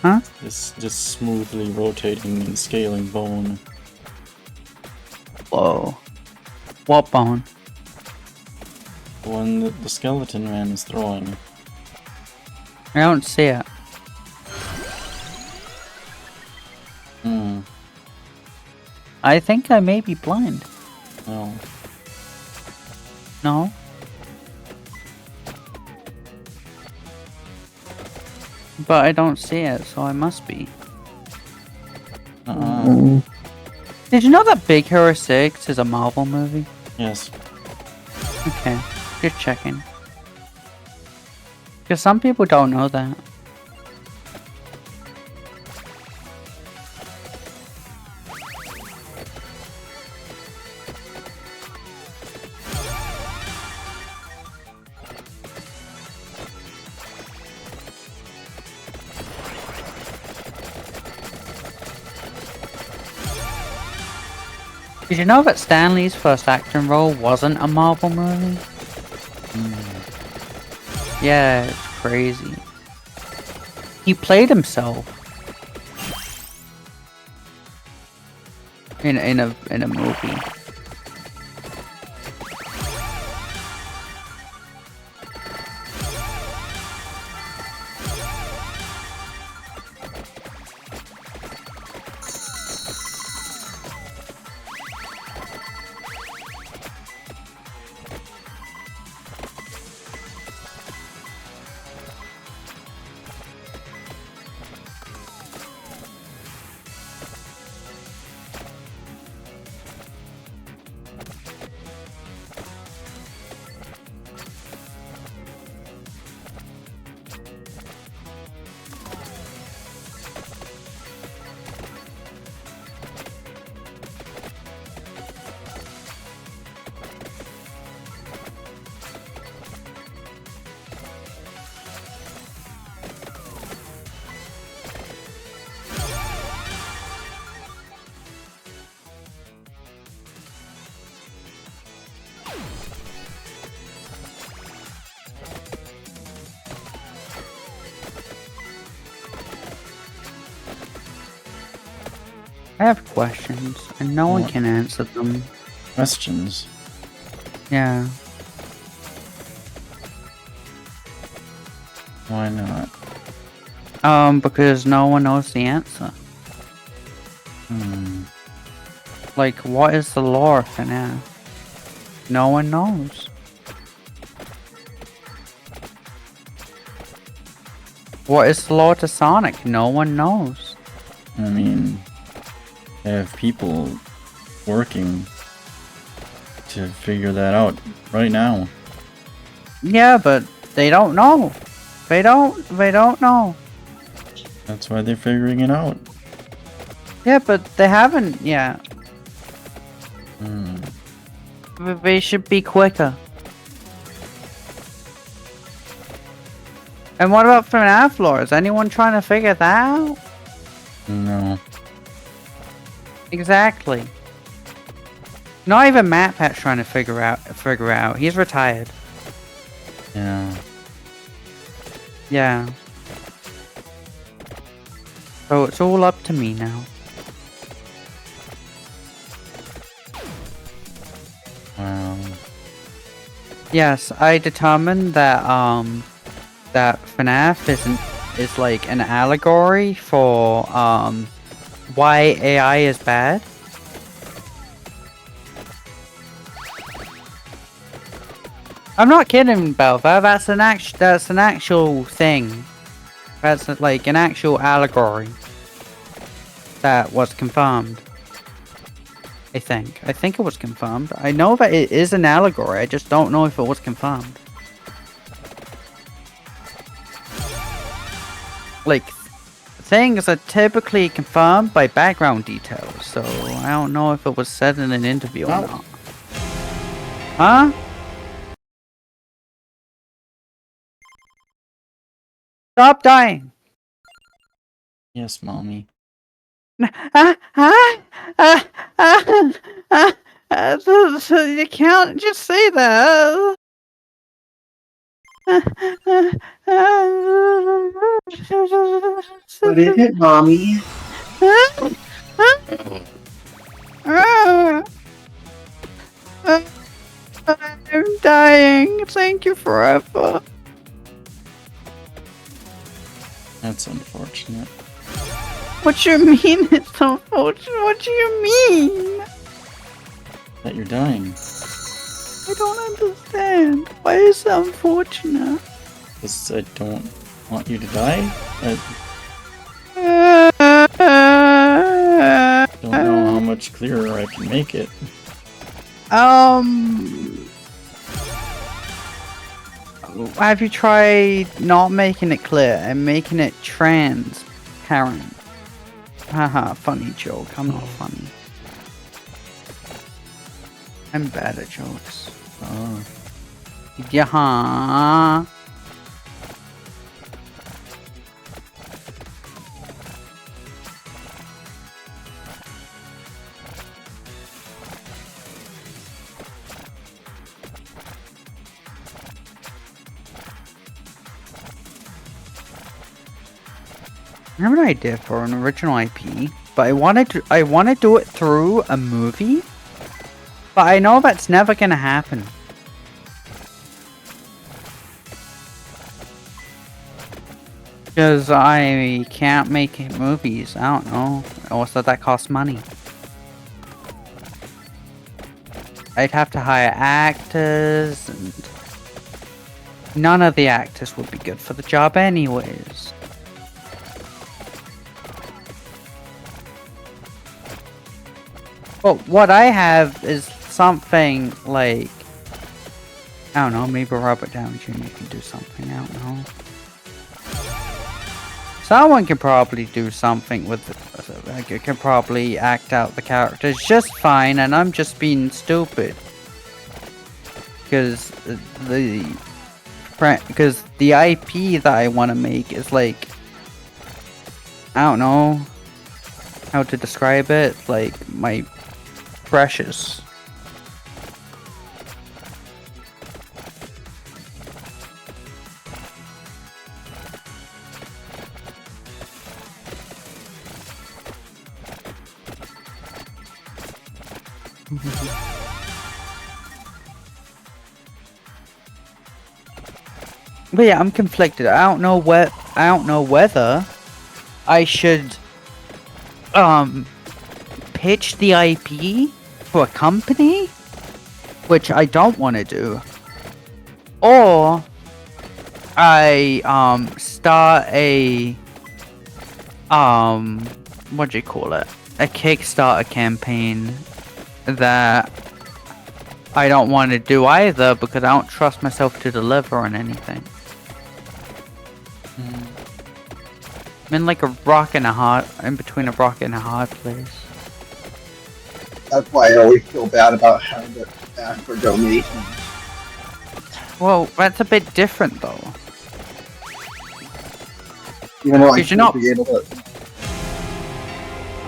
Huh? This just smoothly rotating and scaling bone. Whoa. What bone? The one that the skeleton man is throwing. I don't see it. Hmm. I think I may be blind. No. No? But I don't see it, so I must be. Did you know that Big Hero 6 is a Marvel movie? Yes. Okay, just checking. Because some people don't know that. Did you know that Stan Lee's first acting role wasn't a Marvel movie? Yeah, it's crazy. He played himself in a movie. I have questions, and no one can answer them. Questions? Yeah. Why not? Because no one knows the answer. Like, what is the lore of FNAF? No one knows. What is the lore to Sonic? No one knows. I mean, they have people working to figure that out right now. Yeah, but they don't know. They don't know. That's why they're figuring it out. Yeah, but they haven't yet. Hmm. They should be quicker. And what about FNAF lore? Is anyone trying to figure that out? No. Exactly. Not even MatPat's trying to figure out. He's retired. Yeah. Yeah. So it's all up to me now. Wow. Yes, I determined that that FNAF is like an allegory for why AI is bad. I'm not kidding, Belva. That's an actual thing. That's like an actual allegory that was confirmed. I think it was confirmed. I know that it is an allegory. I just don't know if it was confirmed. Like, things are typically confirmed by background details, so I don't know if it was said in an interview or not. Huh? Stop dying! Yes, mommy. You can't just say that. What is it, mommy? I'm dying. Thank you forever. That's unfortunate. What you mean it's unfortunate? What do you mean? That you're dying. I don't understand. Why is it unfortunate? Because I don't want you to die. I don't know how much clearer I can make it. Have you tried not making it clear and making it transparent? Haha, funny joke. I'm not funny. I'm bad at jokes. Oh. Yeah. I have an idea for an original IP, but I want to do it through a movie. But I know that's never gonna happen. Because I can't make movies. I don't know. Also, that costs money. I'd have to hire actors, and none of the actors would be good for the job anyways. But what I have is something like, I don't know, maybe Robert Downey Jr. can do something, I don't know. Someone can probably do something with it. Can probably act out the characters just fine, and I'm just being stupid. Because the IP that I want to make is like, I don't know how to describe it, like my precious. But yeah, I'm conflicted. I don't know whether I should pitch the IP for a company, which I don't want to do, or I start a what do you call it? A Kickstarter campaign that I don't want to do either because I don't trust myself to deliver on anything. I'm in like a rock and a hard, in between a rock and a hard place. That's why I always feel bad about having to ask for donations. Well, that's a bit different though. Even though I Because should you're not- be able to,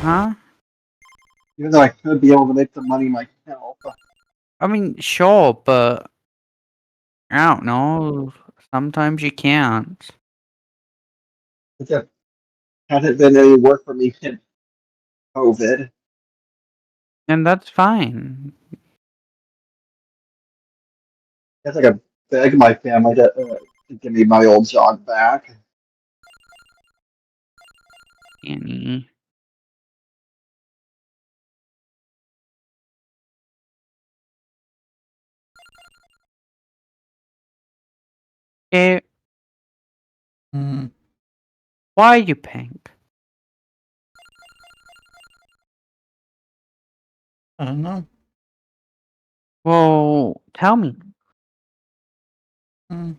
Huh? even though I could be able to make the money myself. I mean, sure, but I don't know. Sometimes you can't. It just hasn't been any work for me since COVID. And that's fine. It's like I beg my family to give me my old job back. Annie. It, Hmm, why are you pink? I don't know. Well, tell me. Hmm.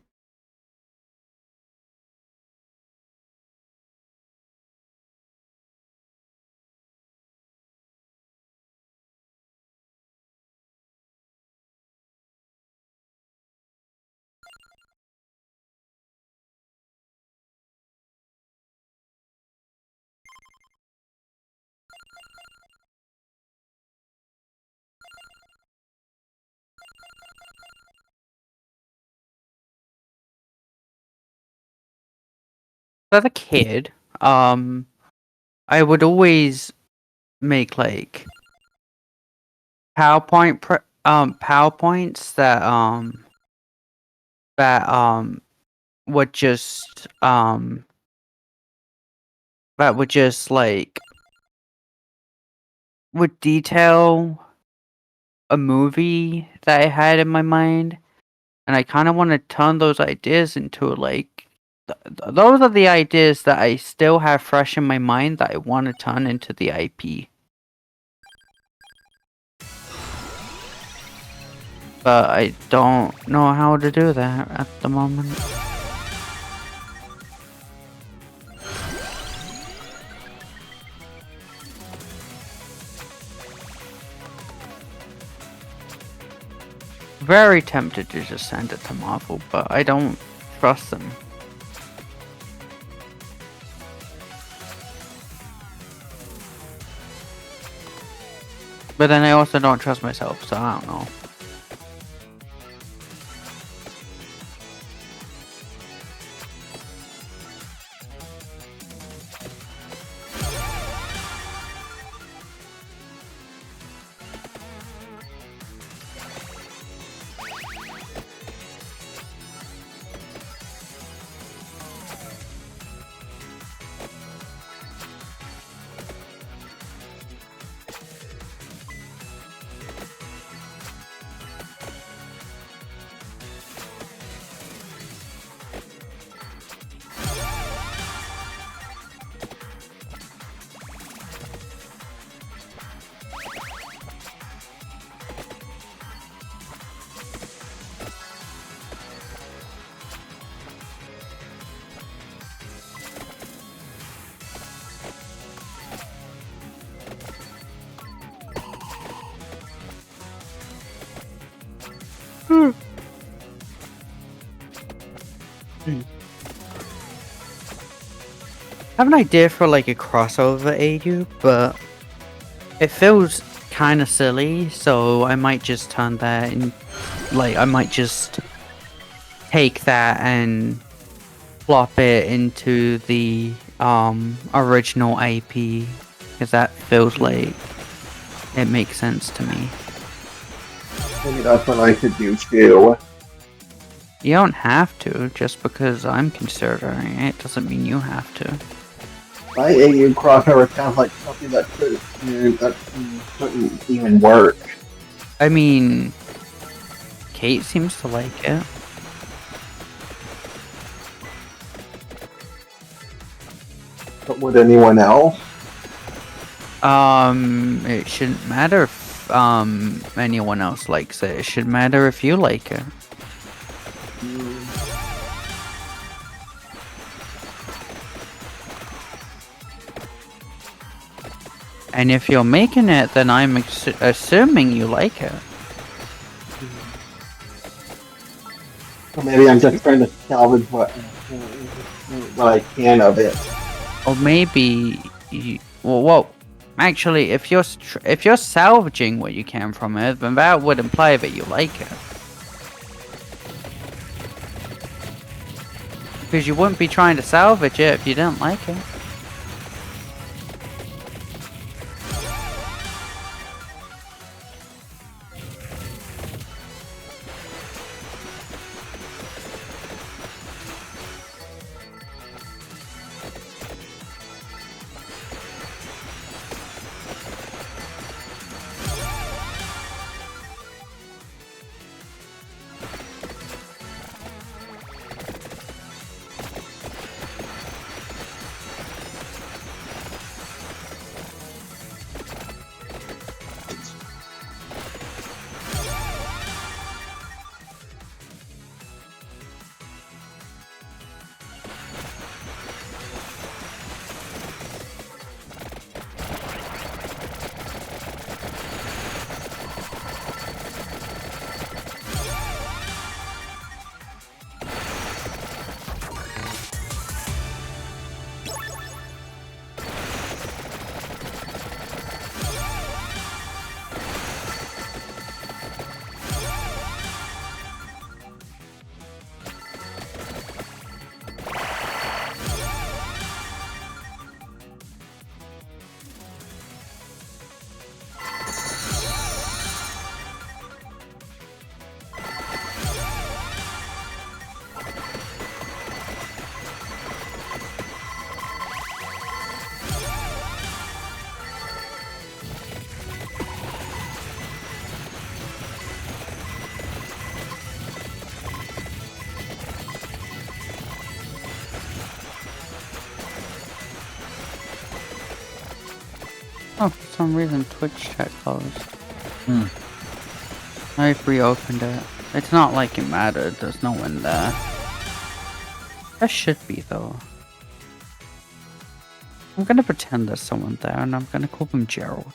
As a kid, I would always make like PowerPoints that would just that would just like would detail a movie that I had in my mind, and I kind of want to turn those ideas into like those are the ideas that I still have fresh in my mind that I want to turn into the IP. But I don't know how to do that at the moment. Very tempted to just send it to Marvel, but I don't trust them. But then I also don't trust myself, so I don't know. I have an idea for like a crossover AU, but it feels kind of silly, so I might just turn that in. Like, I might just take that and flop it into the original IP, because that feels like it makes sense to me. Maybe that's what I could do too. You don't have to, just because I'm considering it doesn't mean you have to. My AU crossover sounds like something that couldn't even work. I mean, Kate seems to like it. But would anyone else? It shouldn't matter if anyone else likes it. It should matter if you like it. And if you're making it, then I'm assuming you like it. Or maybe I'm just trying to salvage what I can of it. Or maybe you, well, actually, if you're salvaging what you can from it, then that would imply that you like it. Because you wouldn't be trying to salvage it if you didn't like it. Oh, for some reason Twitch chat closed. Hmm. I've reopened it. It's not like it mattered, there's no one there. There should be though. I'm gonna pretend there's someone there and I'm gonna call him Gerald.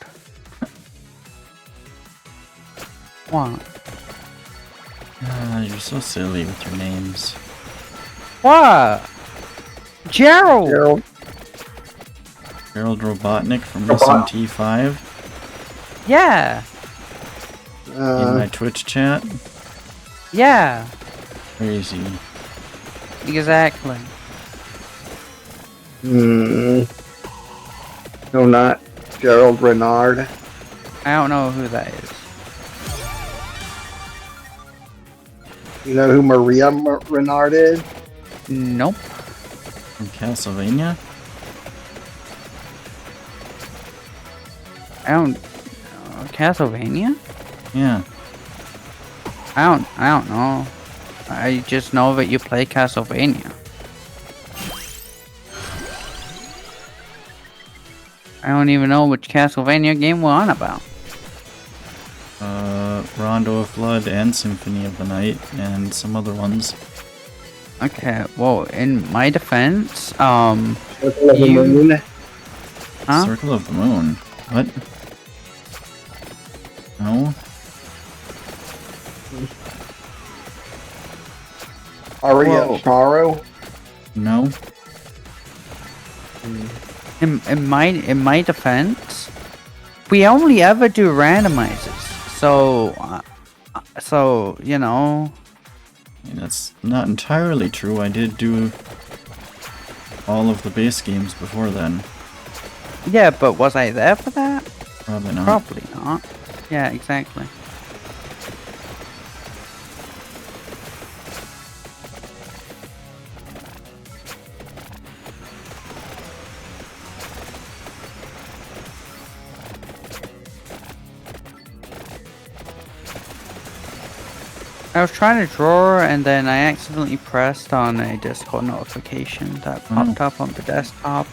What? You're so silly with your names. What? Gerald! Gerald. Gerald Robotnik from Robot- SMT5 Yeah! in my Twitch chat. Yeah! Crazy. Exactly. No, not Gerald Renard. I don't know who that is. You know who Maria Renard is? Nope. From Castlevania? I don't... Castlevania? Yeah. I don't know. I just know that you play Castlevania. I don't even know which Castlevania game we're on about. Rondo of Blood and Symphony of the Night and some other ones. Okay, well, in my defense, Circle of the You- Moon. huh? Circle of the Moon. What? No? Aria Whoa. Charo. No? In my defense, we only ever do randomizers. So you know, I mean, that's not entirely true. I did do all of the base games before then. yeah. But was I there for that? Probably not. Probably not. Yeah, exactly. I was trying to draw and then I accidentally pressed on a Discord notification that popped up on the desktop.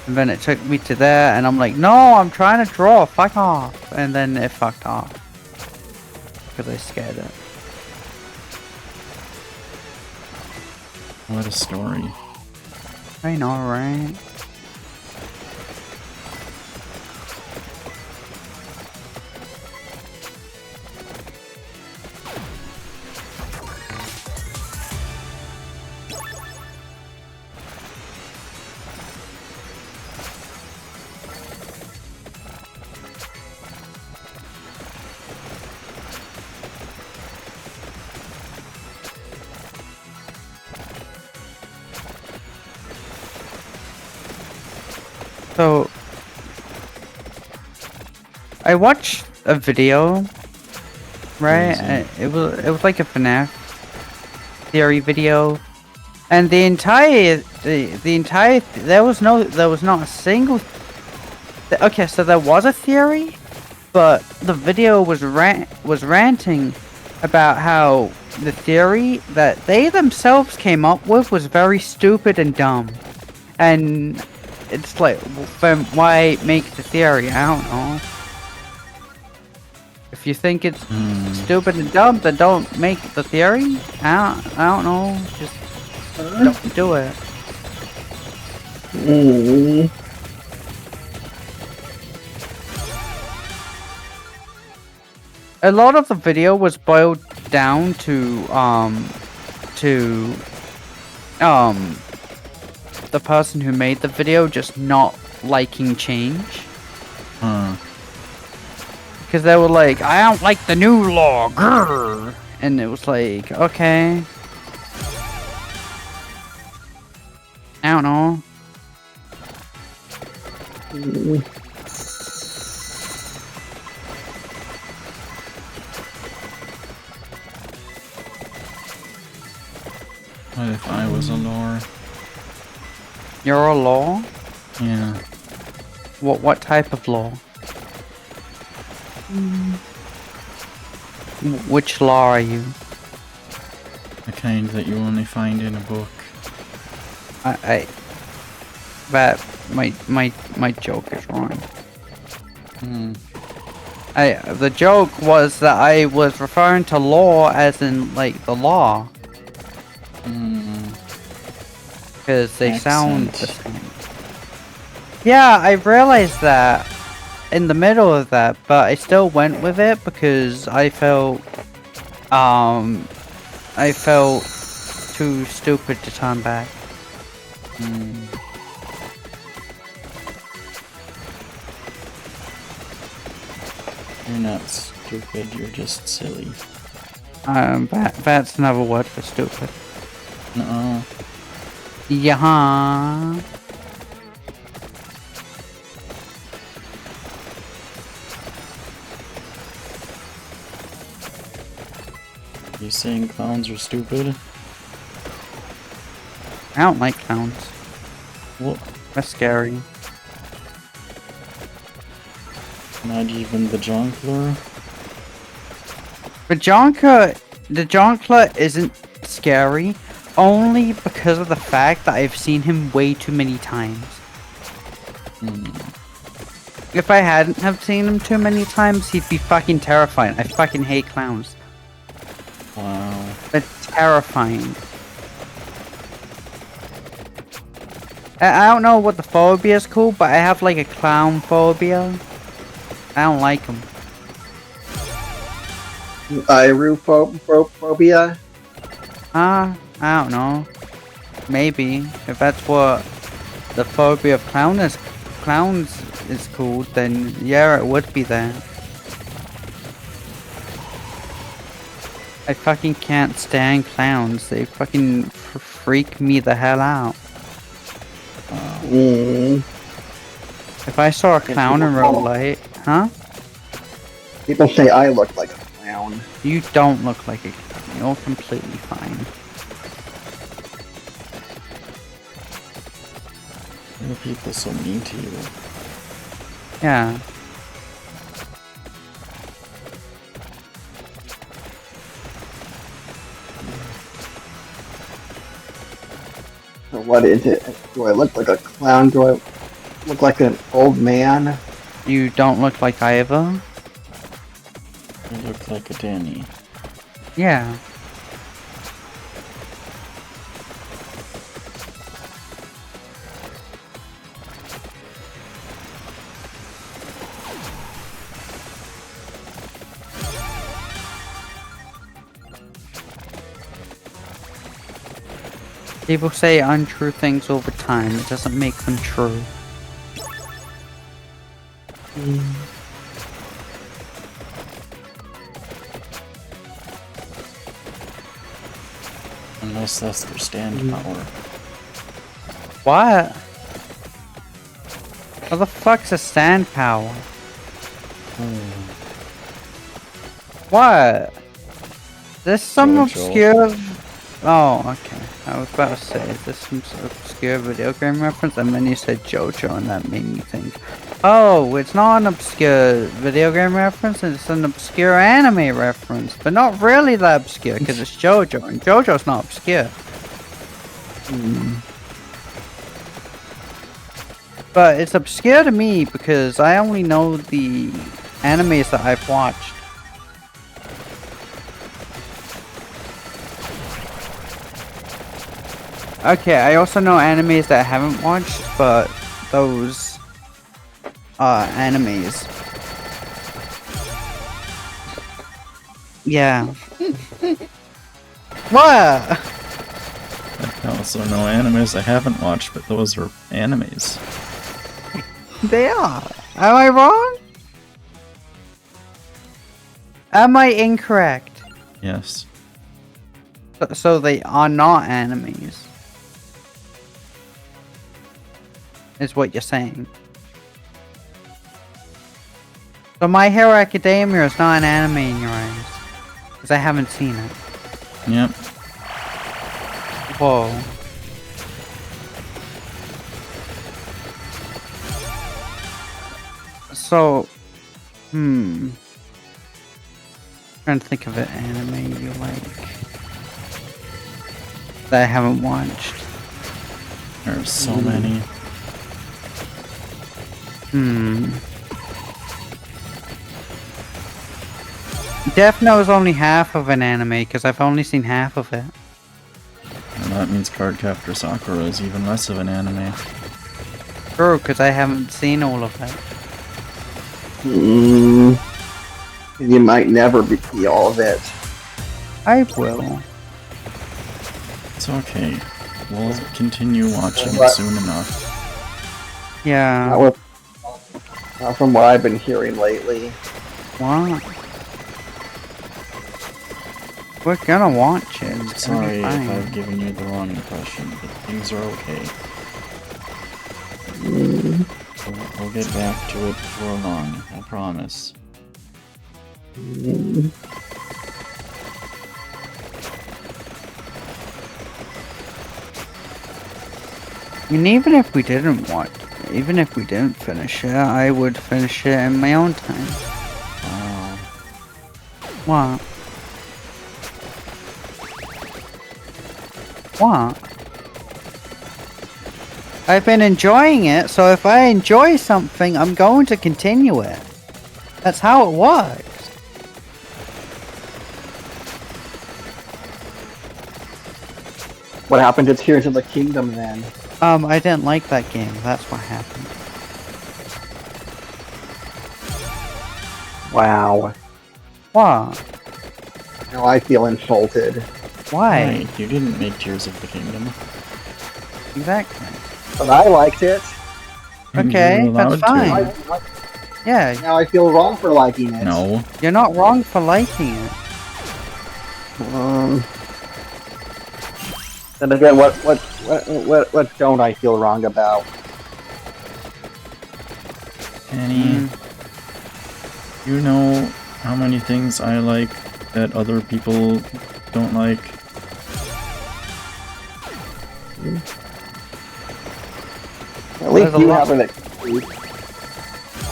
And then it took me to there and I'm like, no, I'm trying to draw, fuck off. And then it fucked off. Because I scared it. What a story. I know, right? So, I watched a video, right? Crazy. It was like a FNAF theory video, and the entire there was not a single. Okay, so there was a theory, but the video was ranting about how the theory that they themselves came up with was very stupid and dumb, and it's like, then why make the theory? I don't know. If you think it's stupid and dumb, then don't make the theory. I don't know. Just don't do it. A lot of the video was boiled down to the person who made the video just not liking change. Huh. Because they were like, I don't like the new law. Grr. And it was like, okay. I don't know. What if I was a lore? You're a law? Yeah. What type of law? Which law are you? The kind that you only find in a book. That my joke is wrong. Hmm. The joke was that I was referring to law as in like the law. Because they sound the Accent. same. Yeah, I realized that in the middle of that, but I still went with it because I felt too stupid to turn back. You're not stupid, you're just silly. That's another word for stupid. Nuh-uh. Yeah. You saying clowns are stupid? I don't like clowns. What? They're scary. Not even the Jonkler? The Jonkler isn't scary only because of the fact that I've seen him way too many times. If I hadn't have seen him too many times, he'd be fucking terrifying. I fucking hate clowns. Wow. They're terrifying. I don't know what the phobia is called, but I have like a clown phobia. I don't like them. Iruphobia? I don't know. Maybe. If that's what the phobia of clowns is called, then yeah, it would be there. I fucking can't stand clowns. They fucking freak me the hell out. If I saw a clown in real life, huh? People say I look like a clown. You don't look like a clown. You're completely fine. Why are people so mean to you? Yeah. So what is it? Do I look like a clown? Do I look like an old man? You don't look like either. You look like a Danny. Yeah. People say untrue things all the time. It doesn't make them true. Unless that's their stand power. What? What the fuck's a stand power? What? There's some Jojo. obscure... Oh, okay. I was about to say, is this some obscure video game reference? And then you said JoJo, and that made me think, oh, it's not an obscure video game reference, it's an obscure anime reference. But not really that obscure, because it's JoJo, and JoJo's not obscure. But it's obscure to me, because I only know the animes that I've watched. Okay, I also know animes that I haven't watched, but those animes. Yeah. What? I also know animes I haven't watched, but those are animes. They are. Am I wrong? Am I incorrect? Yes. So they are not animes. Is what you're saying. So My Hero Academia is not an anime in your eyes. Because I haven't seen it. Yep. Whoa. So, trying to think of an anime you like that I haven't watched. There's so many. Death Note is only half of an anime because I've only seen half of it. And that means Cardcaptor Sakura is even less of an anime. True, because I haven't seen all of it. You might never see all of it. I will. It's okay. We'll continue watching it soon enough. Yeah. Not from what I've been hearing lately. What? We're gonna watch it. I'm It's gonna sorry be if fine. I've given you the wrong impression, but things are okay. We'll get back to it before long, I promise. And even if we didn't finish it, I would finish it in my own time. Wow. What? What? I've been enjoying it, so if I enjoy something, I'm going to continue it. That's how it works. What happened to Tears of the Kingdom then? I didn't like that game. That's what happened. Wow. What? Now I feel insulted. Why? Right, you didn't make Tears of the Kingdom. Exactly. But I liked it. Okay, You're that's allowed to. fine. Yeah, Now I feel wrong for liking it. No. you're not wrong for liking it. Then again, what don't I feel wrong about? Penny, you know how many things I like that other people don't like? At least There's a you lot. have an excuse.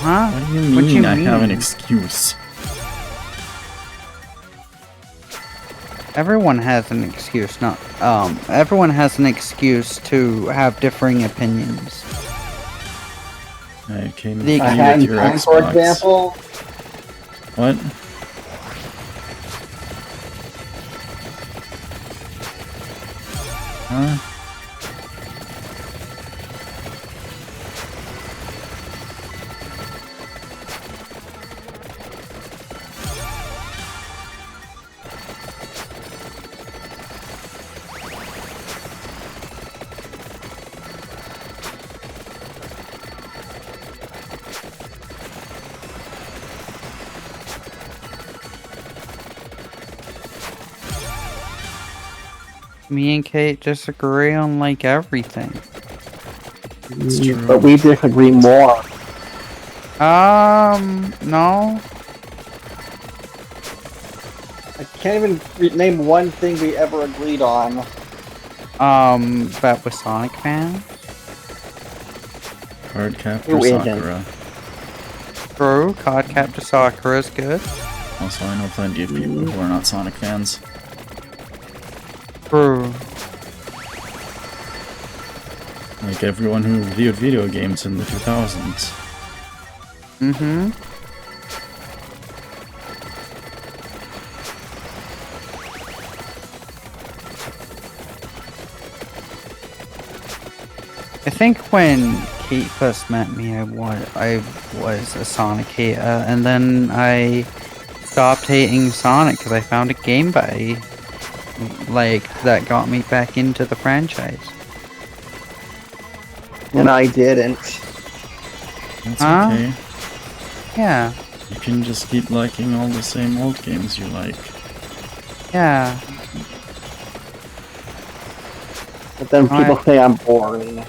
Huh? What do you mean What do you I have an mean? excuse? Everyone has an excuse, not everyone has an excuse to have differing opinions. I came The- to A you hand with your time, Xbox. for example. What? Huh? Me and Kate disagree on like everything. It's true. But we disagree more. No. I can't even name one thing we ever agreed on. That was Sonic fans. Cardcaptor Who isn't? Sakura. True, Cardcaptor Sakura is good. Also, I know plenty of people who are not Sonic fans. True. Like everyone who reviewed video games in the 2000s. Mm-hmm. I think when Kate first met me, I was a Sonic hater, and then I stopped hating Sonic because I found a Game Boy, like, that got me back into the franchise. And I didn't. That's Huh? okay. Yeah, You can just keep liking all the same old games you like. yeah. But then people say I'm boring.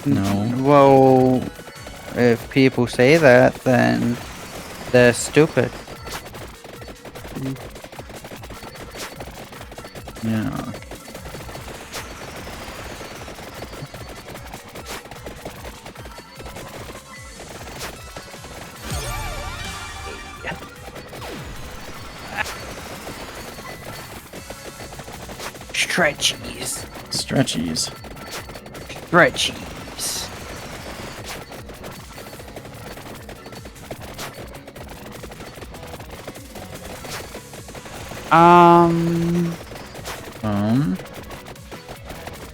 No. Well, if people say that, then they're stupid. Yeah. Stretchies. Stretchies. Stretchies.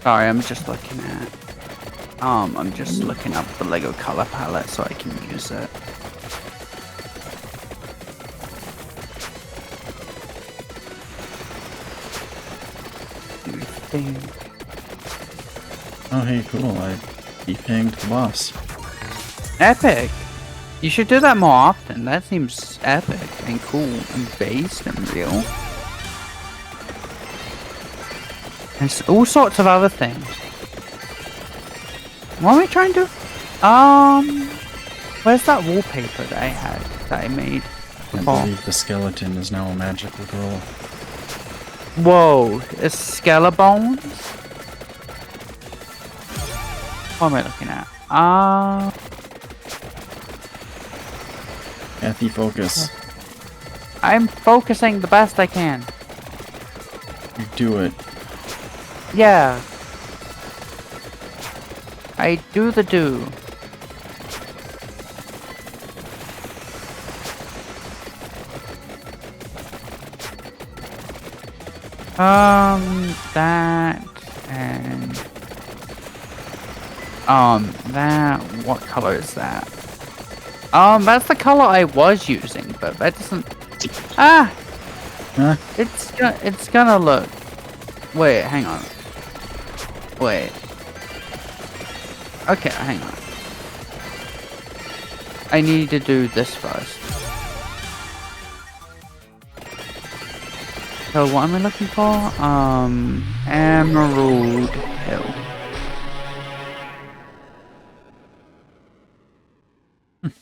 Sorry, I'm just looking at. I'm just looking up the Lego color palette so I can use it. Oh, hey, cool. I defanged the boss. Epic! You should do that more often. That seems epic and cool and based and real. There's all sorts of other things. What are we trying to do? Where's that wallpaper that I had, that I made? I believe the skeleton is now a magical girl. Whoa, it's Skellebones? What am I looking at? Kathy, focus. I'm focusing the best I can. You do it. Yeah. I do the do. That and that, what color is that? That's the color I was using, but that doesn't. Ah, Huh? it's gonna look. Wait, hang on. Wait. Okay, hang on. I need to do this first. So what am I looking for? Emerald Hill.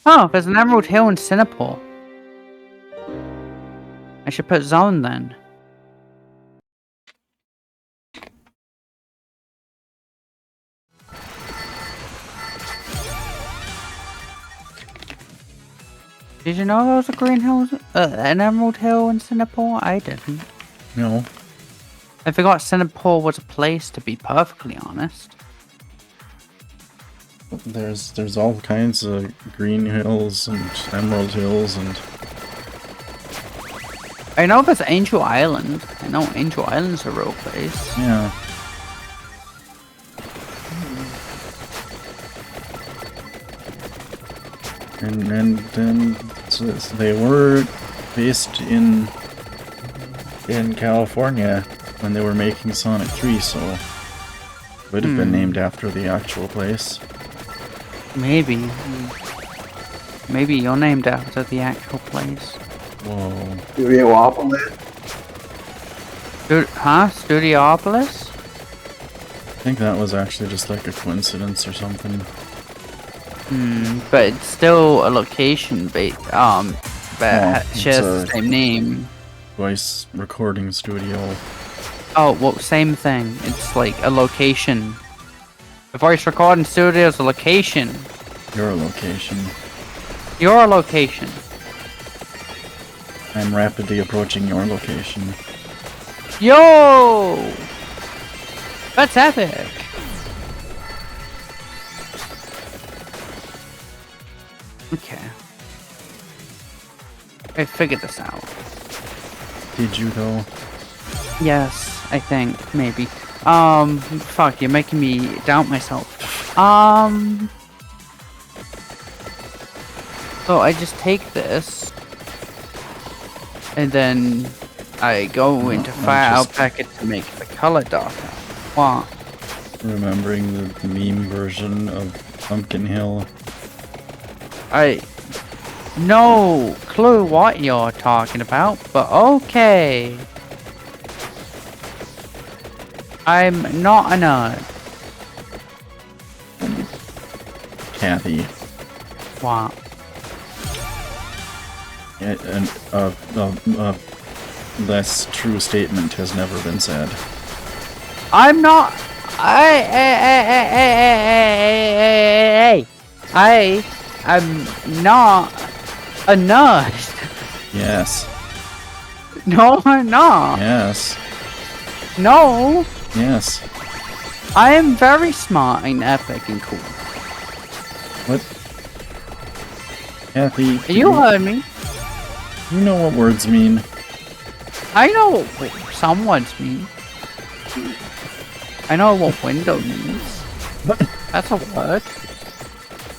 Oh, there's an Emerald Hill in Singapore. I should put zone then. Did you know there was a green hill, an Emerald Hill in Singapore? I didn't. No. I forgot Singapore was a place, to be perfectly honest. There's all kinds of green hills and emerald hills and... I know there's Angel Island. I know Angel Island's a real place. Yeah. And then so they were based in California when they were making Sonic 3, so would have been named after the actual place. Maybe. Maybe you're named after the actual place. Whoa. Studiopolis? Studiopolis? I think that was actually just like a coincidence or something. But it's still a location that shares the it's same name. Voice recording studio. Oh, well, same thing. It's like a location. The voice recording studio is a location. Your location. Your location. I'm rapidly approaching your location. Yo! That's epic. Okay. I figured this out. Did you though? Yes, I think, maybe. Fuck, you're making me doubt myself. So I just take this, and then I go into File Packet to make the color darker. What? Remembering the meme version of Pumpkin Hill. No clue what you're talking about, but okay. I'm not a nerd. Kathy. What? And less true statement has never been said. I'm not. I'm not a nerd. Yes. No, I'm not. Yes. No. Yes. I am very smart and epic and cool. What? Kathy. You heard me. You know what words mean. I know what some words mean. I know what window means. That's a word.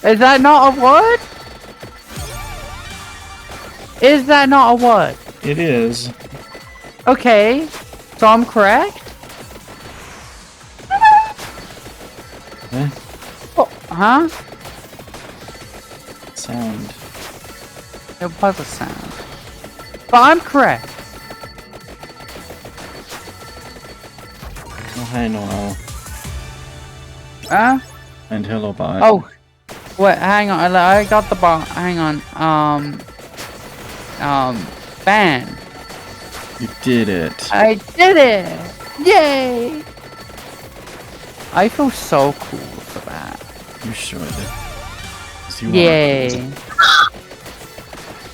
Is that not a word? Is that not a word? It is. Okay, so I'm correct? Eh? Oh, huh? Sound. It was a sound. But I'm correct. Oh, hi, Noel. Huh? And hello, bot. Oh, wait, hang on. I got the ball. Hang on. Ban. You did it. I did it! Yay! I feel so cool for that. You should. 'Cause you are Yay!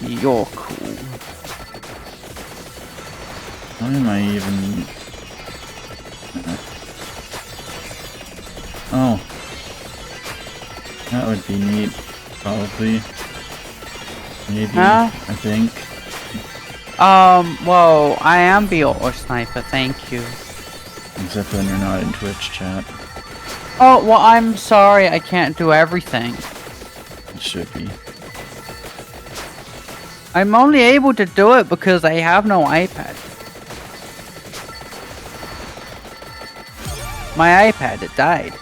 You're cool. Why am I even... Oh. That would be neat. Probably. Maybe. Huh? I think. Well, I am the auto sniper, thank you. Except when you're not in Twitch chat. Oh, well, I'm sorry, I can't do everything. It should be. I'm only able to do it because I have no iPad. My iPad, it died.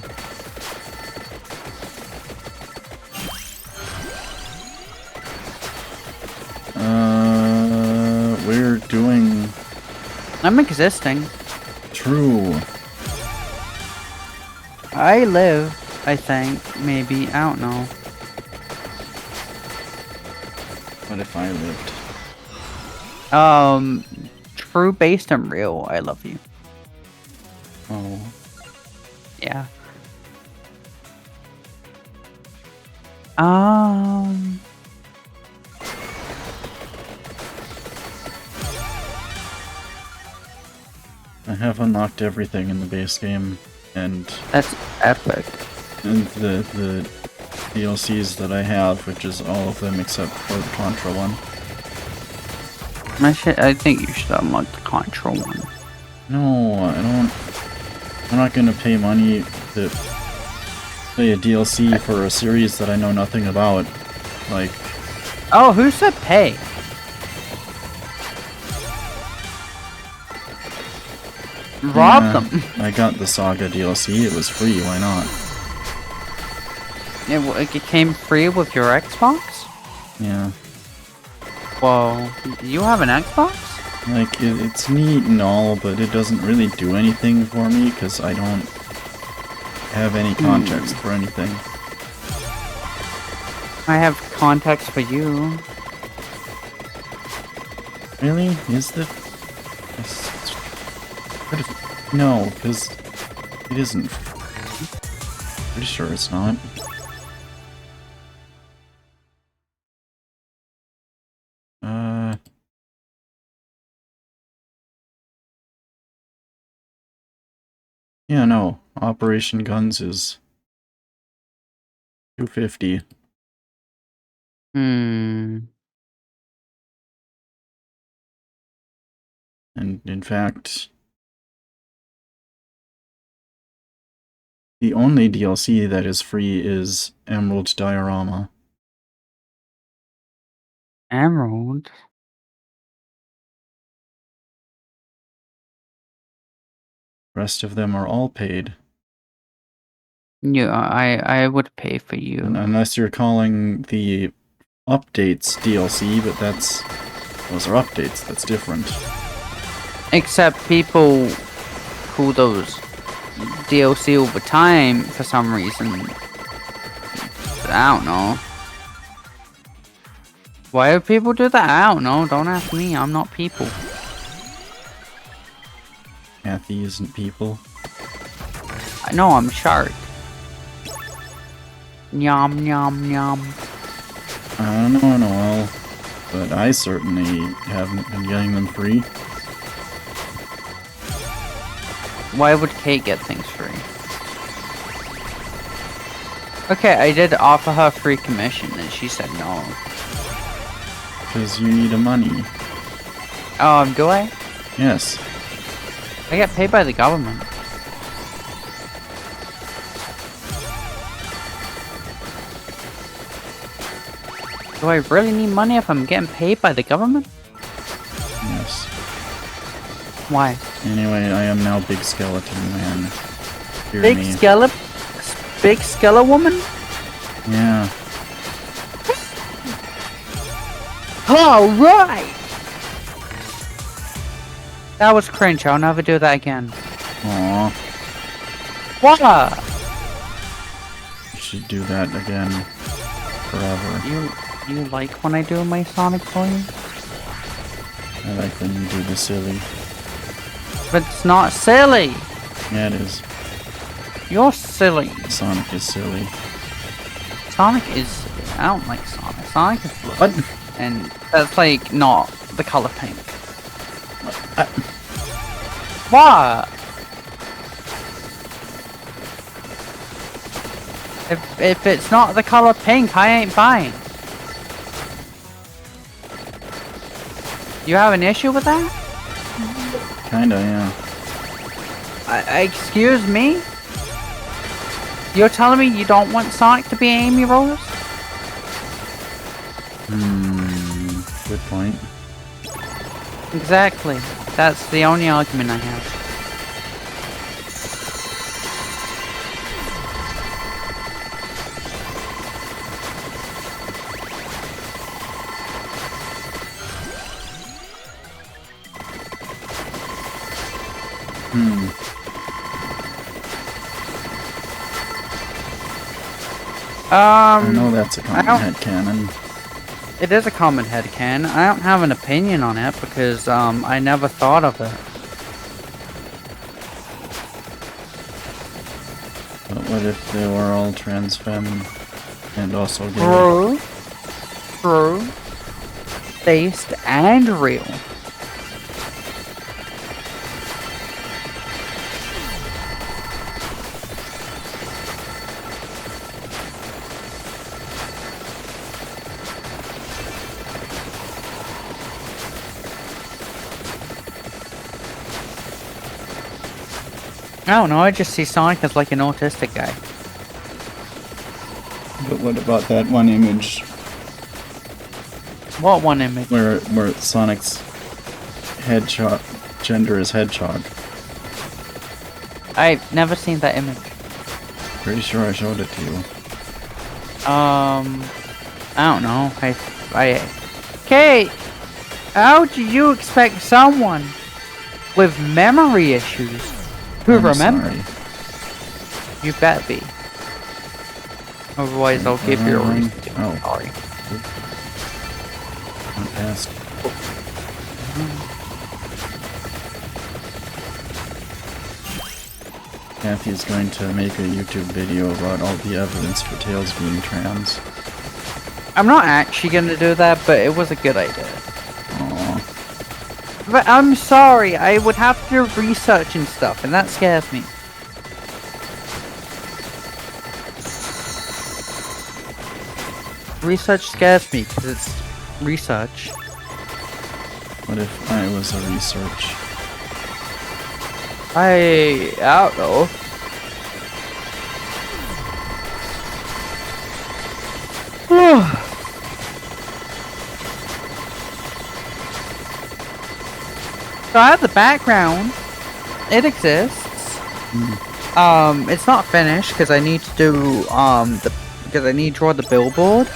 We're doing... I'm existing. True. I live, I think, maybe, I don't know. What if I lived? True, based and real, I love you. Oh. Yeah. I have unlocked everything in the base game, and That's epic. the DLCs that I have, which is all of them except for the Contra one. I think you should unlock the Contra one. No, I don't. I'm not gonna pay money to play a DLC for a series that I know nothing about. Like, Oh, who said pay? Rob yeah, them. I got the Saga DLC, it was free, why not? It came free with your Xbox? Yeah. Whoa. You have an Xbox? Like, it's neat and all, but it doesn't really do anything for me, because I don't have any context for anything. I have contacts for you. Really? Is the... What if... No, because it isn't. Pretty sure it's not. Yeah, no. Operation Guns is $250. Hmm. And in fact, the only DLC that is free is Emerald Diorama. Emerald? Rest of them are all paid. Yeah, I would pay for you. Unless you're calling the updates DLC, but those are updates, that's different. Except people call those DLC all the time for some reason. I don't know. Why do people do that? I don't know. Don't ask me. I'm not people. Kathy isn't people. I know I'm shark. Yum yum yum. I don't know, Noel, but I certainly haven't been getting them free. Why would Kate get things free? Okay, I did offer her free commission and she said no. Because you need a money. Do I? Yes. I get paid by the government. Do I really need money if I'm getting paid by the government? Yes. Why? Anyway, I am now Big Skeleton Man. Hear Big me. Big Skella woman? Yeah. Alright! That was cringe, I'll never do that again. Aw. What? You should do that again. Forever. You like when I do my Sonic voice? I like when you do the silly. But it's not silly! Yeah, it is. You're silly. Sonic is silly. Sonic is... I don't like Sonic. Sonic is blue. What? And that's like not the color pink. What? If it's not the color pink, I ain't buying. You have an issue with that? Kinda, yeah. Excuse me? You're telling me you don't want Sonic to be Amy Rose? Good point. Exactly. That's the only argument I have. I know that's a common headcanon. It is a common headcanon. I don't have an opinion on it because I never thought of it. But what if they were all trans femme and also gay? True. True. Based and real. I don't know, I just see Sonic as like an autistic guy. But what about that one image What one image? where Sonic's hedgehog gender is hedgehog? I've never seen that image. Pretty sure I showed it to you. I don't know. Kate! How do you expect someone with memory issues to I'm remember? sorry. You better be. Otherwise, I'll give you a Wrong. reason. Oh. Sorry. Not past. Kathy is going to make a YouTube video about all the evidence for Tails being trans. I'm not actually gonna do that, but it was a good idea. Aww. But I'm sorry, I would have to do research and stuff, and that scares me. Research scares me, because it's research. What if I was a research? I don't know. So I have the background. It exists. It's not finished because I need to do because I need to draw the billboard.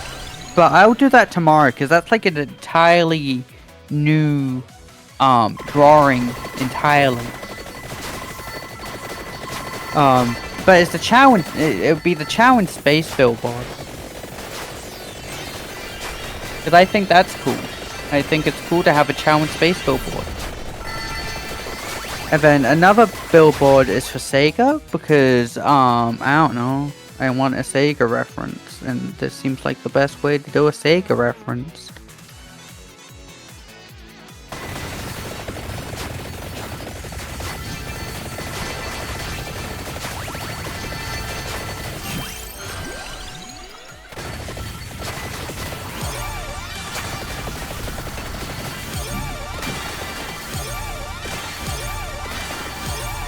But I'll do that tomorrow because that's like an entirely new drawing entirely. But it's the Chow and it would be the Chow and Space billboard. Because I think that's cool. I think it's cool to have a Chow and Space billboard. And then another billboard is for Sega because I don't know. I want a Sega reference, and this seems like the best way to do a Sega reference.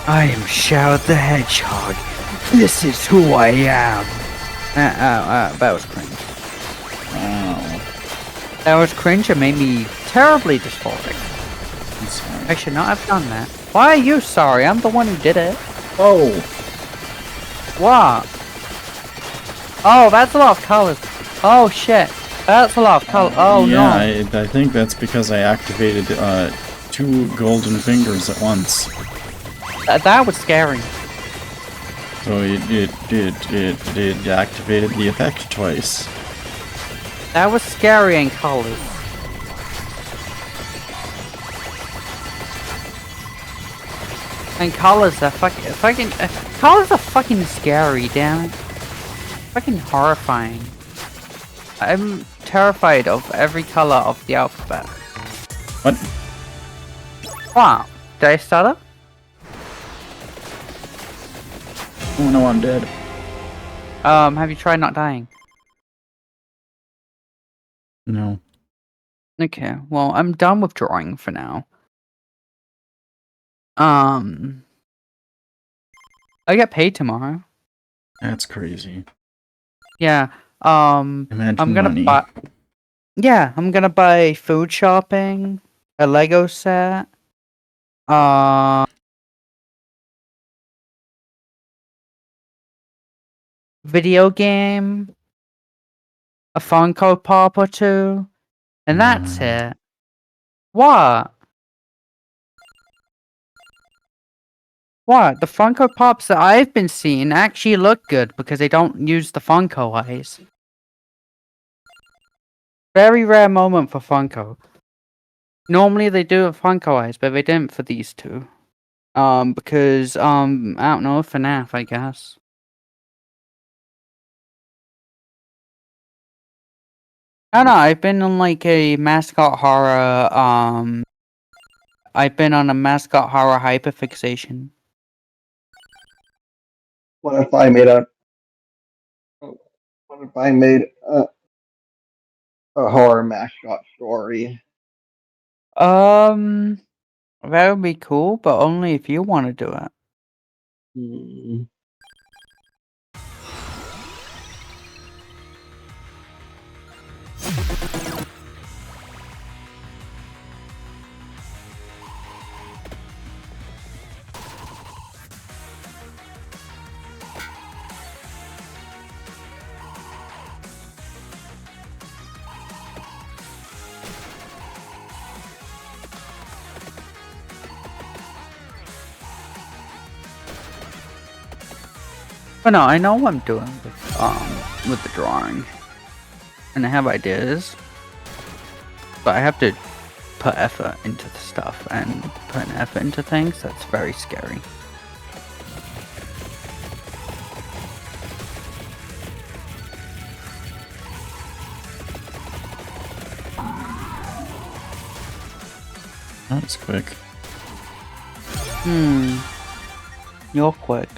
I am Shadow the Hedgehog. This is who I am. That was cringe. Wow. That was cringe and made me terribly dysphoric. I'm sorry. I should not have done that. Why are you sorry? I'm the one who did it. Oh! What? Oh, that's a lot of colors. Oh shit. That's a lot of color. Oh yeah, no. I think that's because I activated 2 golden fingers at once. That was scary. So it activated the effect twice. That was scary in colors. And colors are colors are fucking scary, damn it. Fucking horrifying. I'm terrified of every color of the alphabet. What? Wow. Did I stutter? Oh no, I'm dead. Have you tried not dying? No. Okay, well, I'm done with drawing for now. I get paid tomorrow. That's crazy. Yeah. Imagine I'm gonna money. buy. Yeah, I'm gonna buy food shopping, a Lego set. Video game, a Funko Pop or two, and that's it. What? What? The Funko Pops that I've been seeing actually look good because they don't use the Funko eyes. Very rare moment for Funko. Normally they do have Funko eyes, but they didn't for these two. Because, I don't know, FNAF, I guess. I don't know, I've been on like a mascot horror, I've been on a mascot horror hyperfixation. What if I made a horror mascot story? That would be cool, but only if you want to do it. Hmm. But no, I know what I'm doing with the drawing. And I have ideas. But I have to put effort into the stuff, and putting effort into things, that's very scary. That's quick. You're quick.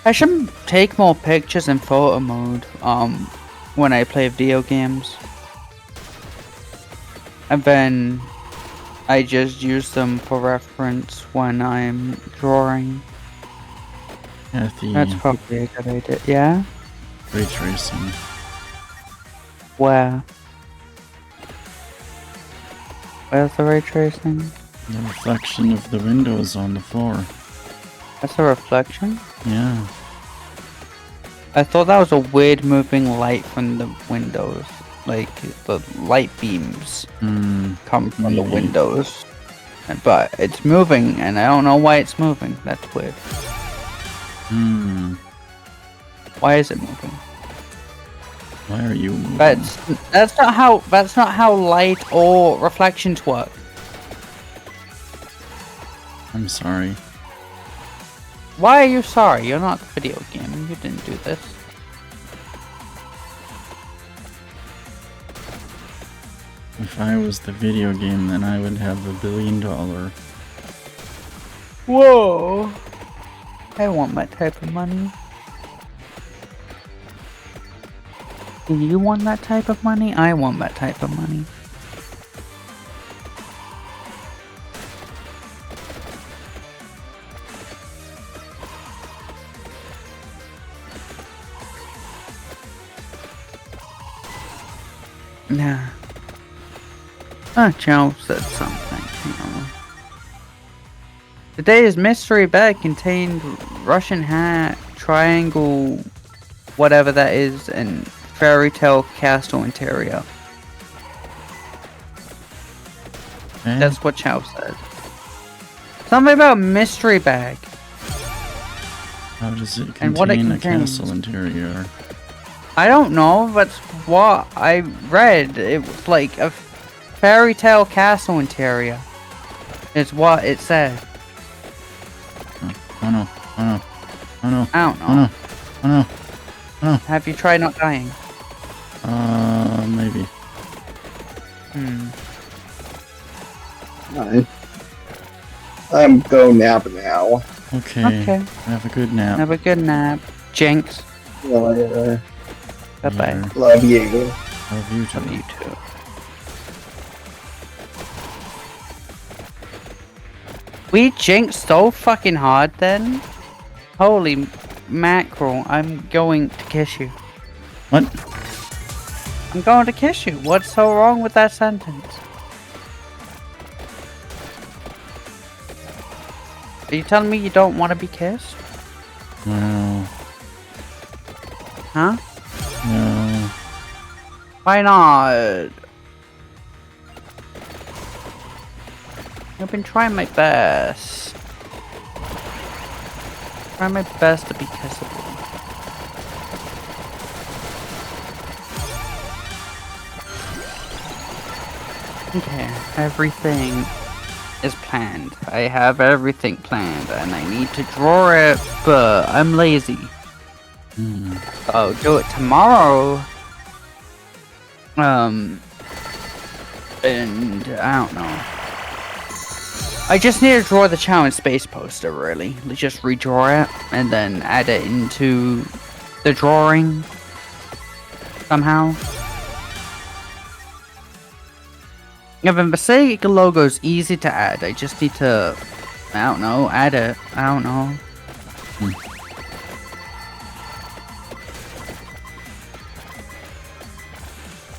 I should take more pictures in photo mode, when I play video games. And then I just use them for reference when I'm drawing. Yeah, That's probably a good idea. Yeah? ray tracing. Where? Where's the ray tracing? The reflection of the windows on the floor. That's a reflection? Yeah. I thought that was a weird moving light from the windows. Like, the light beams come from the maybe. windows. But it's moving, and I don't know why it's moving. That's weird. Why is it moving? Why are you moving? That's not how light or reflections work. I'm sorry. Why are you sorry? You're not the video game. You didn't do this. If I was the video game, then I would have $1 billion. Whoa! I want that type of money. Do you want that type of money? I want that type of money. Nah. Ah, Joe said something. Hang on. Today's mystery bag contained Russian hat, triangle, whatever that is, and fairy tale castle interior. Eh? That's what Chow said. Something about mystery bag. How does it And what it contain a contains. castle interior? I don't know. That's what I read. It was like a fairy tale castle interior. Is what it said. Oh no! Oh no! Oh no! I don't know. Oh no! Oh no! Oh Have you tried not dying? no! Maybe. Fine. I'm go nap now. Okay. Okay. Have a good nap. Have a good nap. Jinx. See you later. Bye bye. Later. Love you. Love you too. Love you too. We jinxed so fucking hard then. Holy mackerel, I'm going to kiss you. What? I'm going to kiss you. What's so wrong with that sentence? Are you telling me you don't want to be kissed? No. Huh? No. Why not? I've been trying my best. Trying my best to be kissable. Okay, everything is planned. I have everything planned and I need to draw it, but I'm lazy. I'll do it tomorrow. And I don't know. I just need to draw the challenge space poster, really. Just redraw it and then add it into the drawing somehow. Yeah, the Sega logo's easy to add. I just need to, I don't know, add it. I don't know.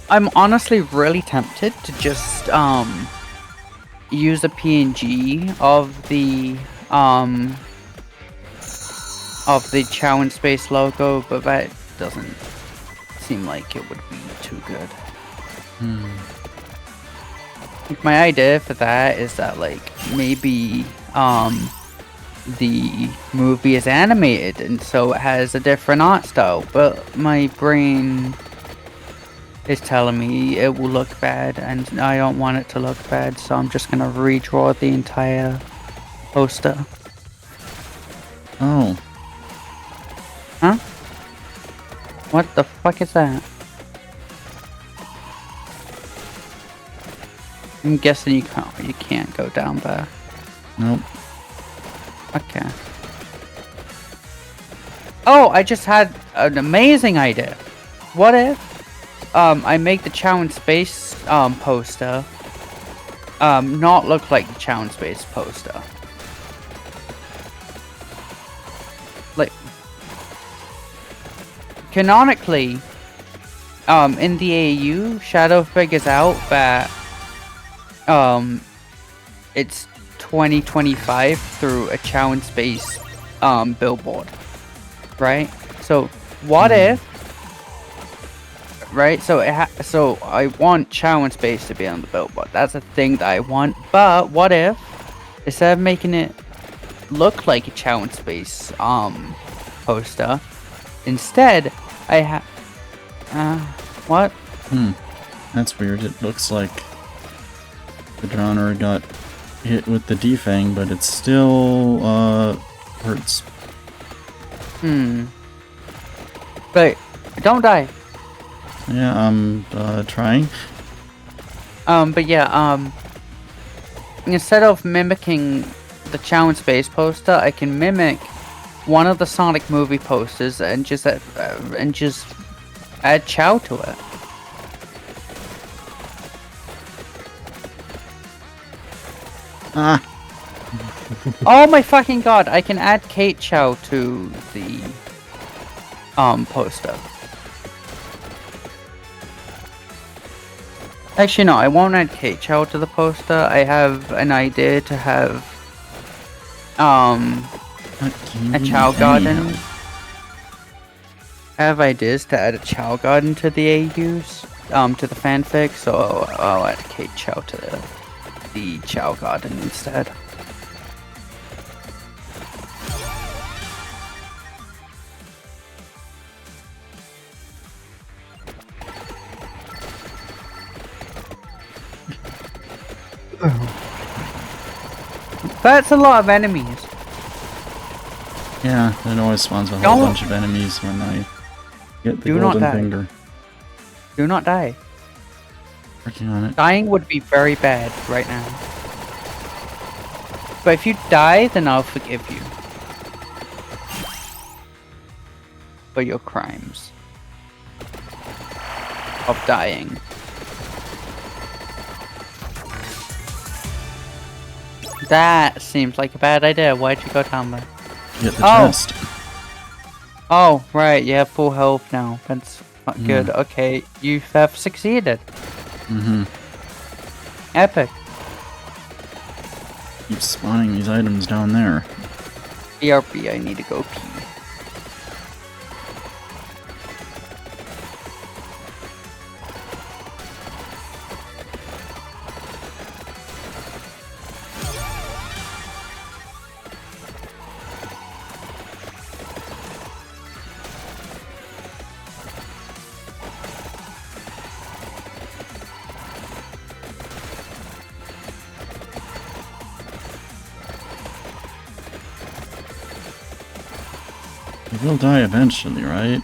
I'm honestly really tempted to just use a PNG of the Challenge Space logo, but that doesn't seem like it would be too good. Like, my idea for that is that like maybe the movie is animated and so it has a different art style, but my brain is telling me it will look bad and I don't want it to look bad, so I'm just gonna redraw the entire poster. Oh. Huh? What the fuck is that? I'm guessing you can't go down there. Nope. Okay. Oh, I just had an amazing idea. What if I make the Challenge Space poster not look like the Challenge Space poster? Like, canonically, in the AU, Shadow figures out that it's 2025 through a Challenge Space billboard, right? So what if, right? So so I want Challenge Space to be on the billboard. That's a thing that I want. But what if instead of making it look like a Challenge Space poster, instead I have what? That's weird. It looks like the Drowner got hit with the defang, but it still hurts. But don't die. Yeah, I'm trying. But yeah, instead of mimicking the Chow in Space poster, I can mimic one of the Sonic movie posters and just add Chow to it. Ah, Oh my fucking god! I can add Kate Chow to the poster. Actually, no, I won't add Kate Chow to the poster. I have an idea to have what can a you Chow do Garden. anyhow? I have ideas to add a Chow Garden to the AUs, to the fanfic, so I'll add Kate Chow to the Chow Garden instead. That's a lot of enemies. Yeah, it always spawns a whole Don't- bunch of enemies when I get the Do not golden die. finger. Do not die. Working on it. Dying would be very bad right now. But if you die, then I'll forgive you. For your crimes. Of dying. That seems like a bad idea. Why'd you go down there? Get the Oh. chest. Oh, right, you have full health now. That's not good. Okay, you have succeeded. Mm-hmm. Epic. Keep spawning these items down there. BRB, I need to go pee. You will die eventually, right?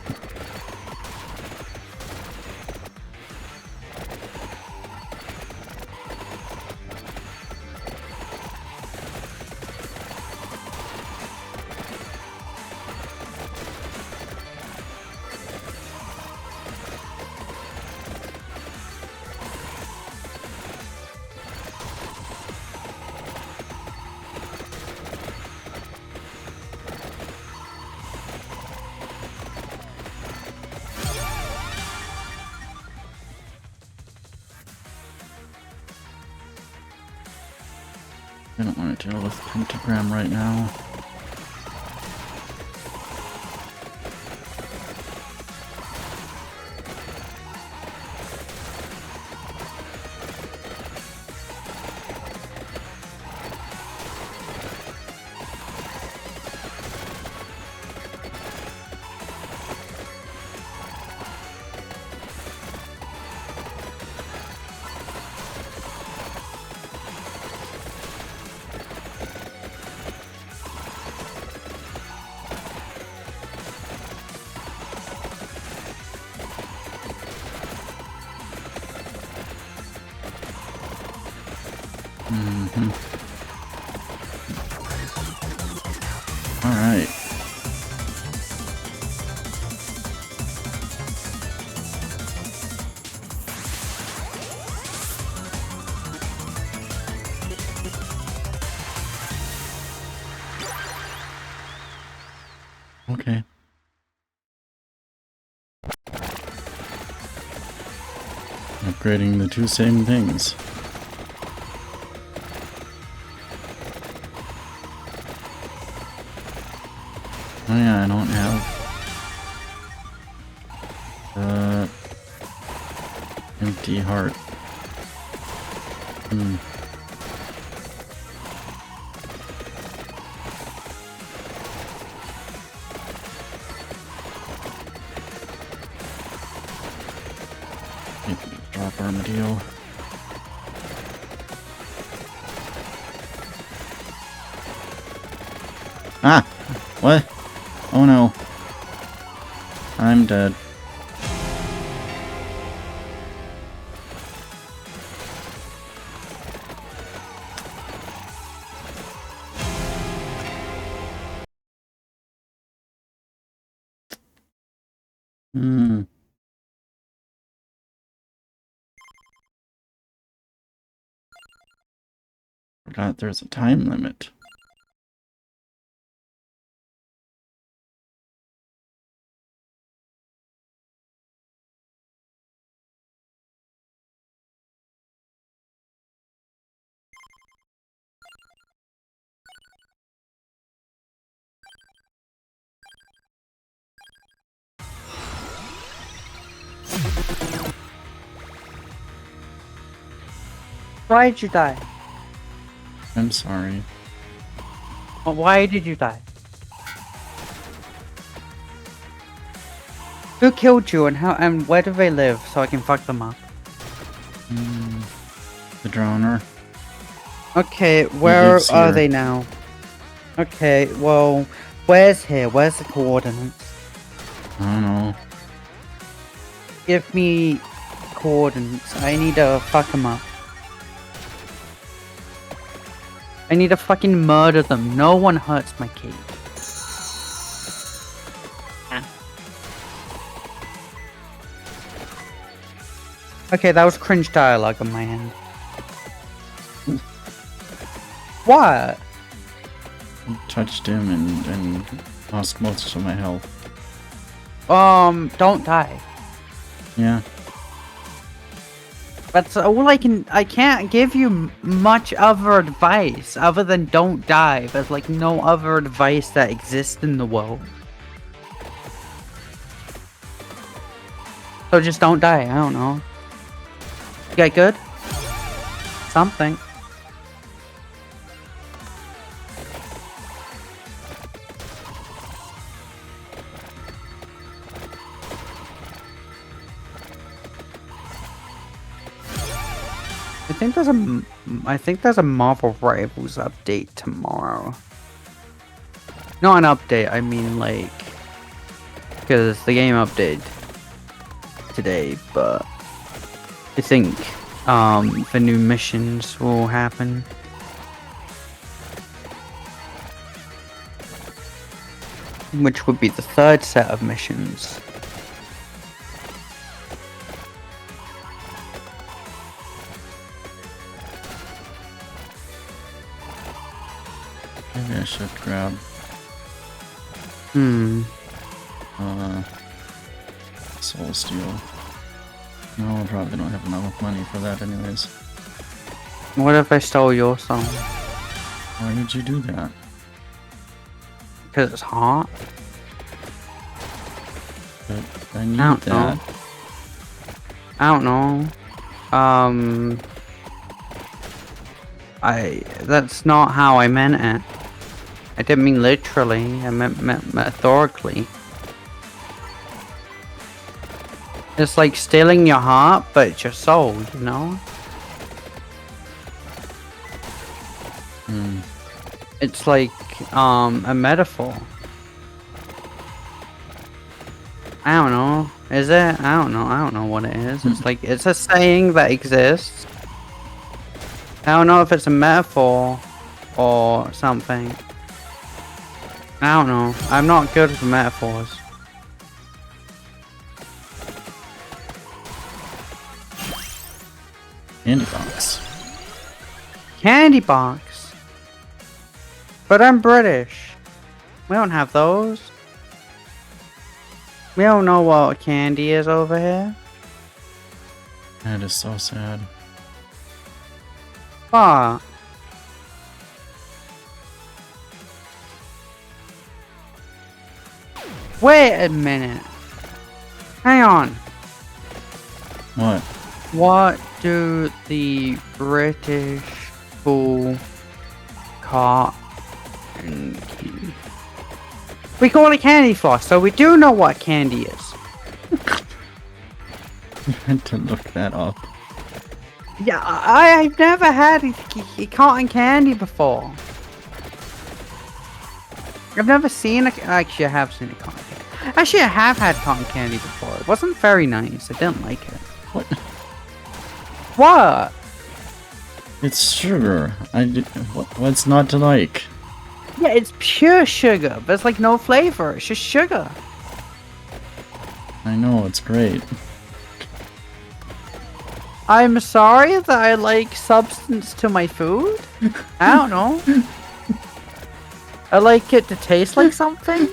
I don't want to deal with Pentagram right now. Mm-hmm. Alright. Okay. Upgrading the two same things. Oh yeah, I don't have empty heart. Maybe drop Armadillo. Ah! What? Oh no. I'm dead. Hmm. Forgot there's a time limit. Why did you die? I'm sorry. Well, why did you die? Who killed you and how and where do they live so I can fuck them up? The droner. Okay, where lives are here. they now? Okay, well, where's here? Where's the coordinates? I don't know. Give me coordinates. I need to fuck them up. I need to fucking murder them. No one hurts my kid. Okay, that was cringe dialogue on my end. What? I touched him and lost most of my health. Don't die. Yeah. That's all I can. I can't give you much other advice other than don't die. There's like no other advice that exists in the world. So just don't die. I don't know. You get good? Something. I think there's a Marvel Rivals update tomorrow. Not an update, I mean like, because the game updated today, but I think the new missions will happen. Which would be the third set of missions. Maybe I should grab Soul Steel. No, I probably don't have enough money for that anyways. What if I stole your song? Why would you do that? Because it's hot? But I need I don't that. know. I don't know. That's not how I meant it. I didn't mean literally, I meant metaphorically. It's like stealing your heart, but it's your soul, you know? It's like, a metaphor. I don't know. Is it? I don't know. I don't know what it is. It's like, it's a saying that exists. I don't know if it's a metaphor or something. I don't know. I'm not good with metaphors. Candy box. Candy box. But I'm British. We don't have those. We don't know what candy is over here. That is so sad. What? Wait a minute. Hang on. What? What do the British call cotton candy? We call it candy floss, so we do know what candy is. You had to look that up. Yeah, I've never had cotton candy before. I've never seen actually I have seen a cotton candy. Actually, I have had cotton candy before. It wasn't very nice. I didn't like it. What? What? It's sugar. What's not to like? Yeah, it's pure sugar. There's like no flavor. It's just sugar. I know, it's great. I'm sorry that I like substance to my food. I don't know. I like it to taste like something.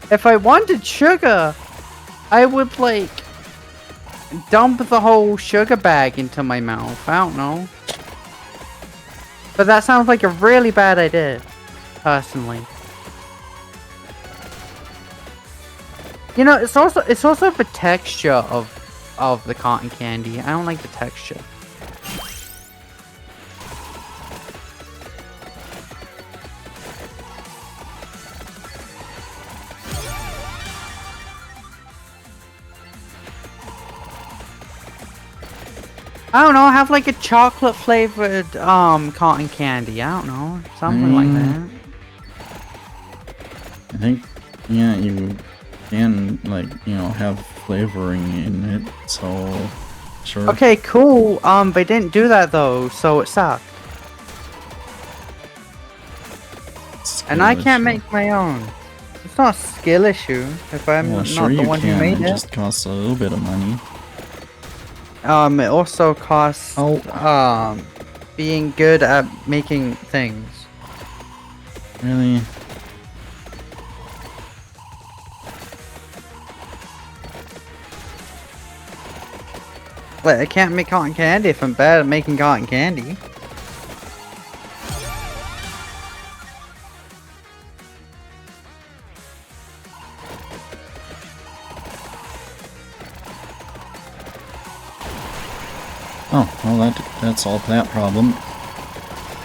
If I wanted sugar, I would like dump the whole sugar bag into my mouth. I don't know. But that sounds like a really bad idea, personally. You know, it's also the texture of the cotton candy. I don't like the texture. I don't know, have like a chocolate flavored cotton candy. I don't know, something like that. I think, yeah, you can, like, you know, have flavoring in it, so sure. Okay, cool. They didn't do that though, so it sucked. And I can't make my own. It's not a skill issue if I'm Well, not sure the you one can. who made It it. just costs a little bit of money. It also costs being good at making things. Really? Like, I can't make cotton candy if I'm bad at making cotton candy. Oh, well, that solved that problem.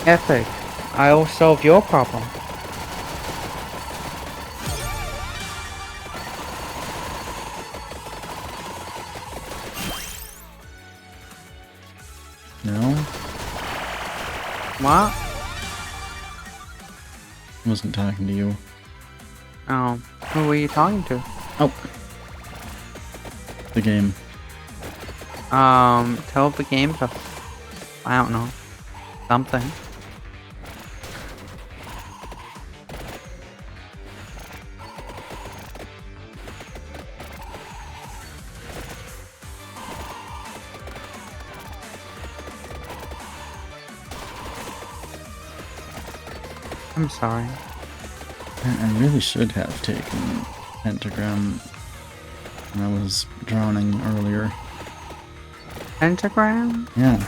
Epic. I'll solve your problem. No? What? I wasn't talking to you. Oh, who were you talking to? Oh. The game. Tell the game to... I don't know. Something. I'm sorry. I really should have taken pentagram when I was drowning earlier. Pentagram? Yeah.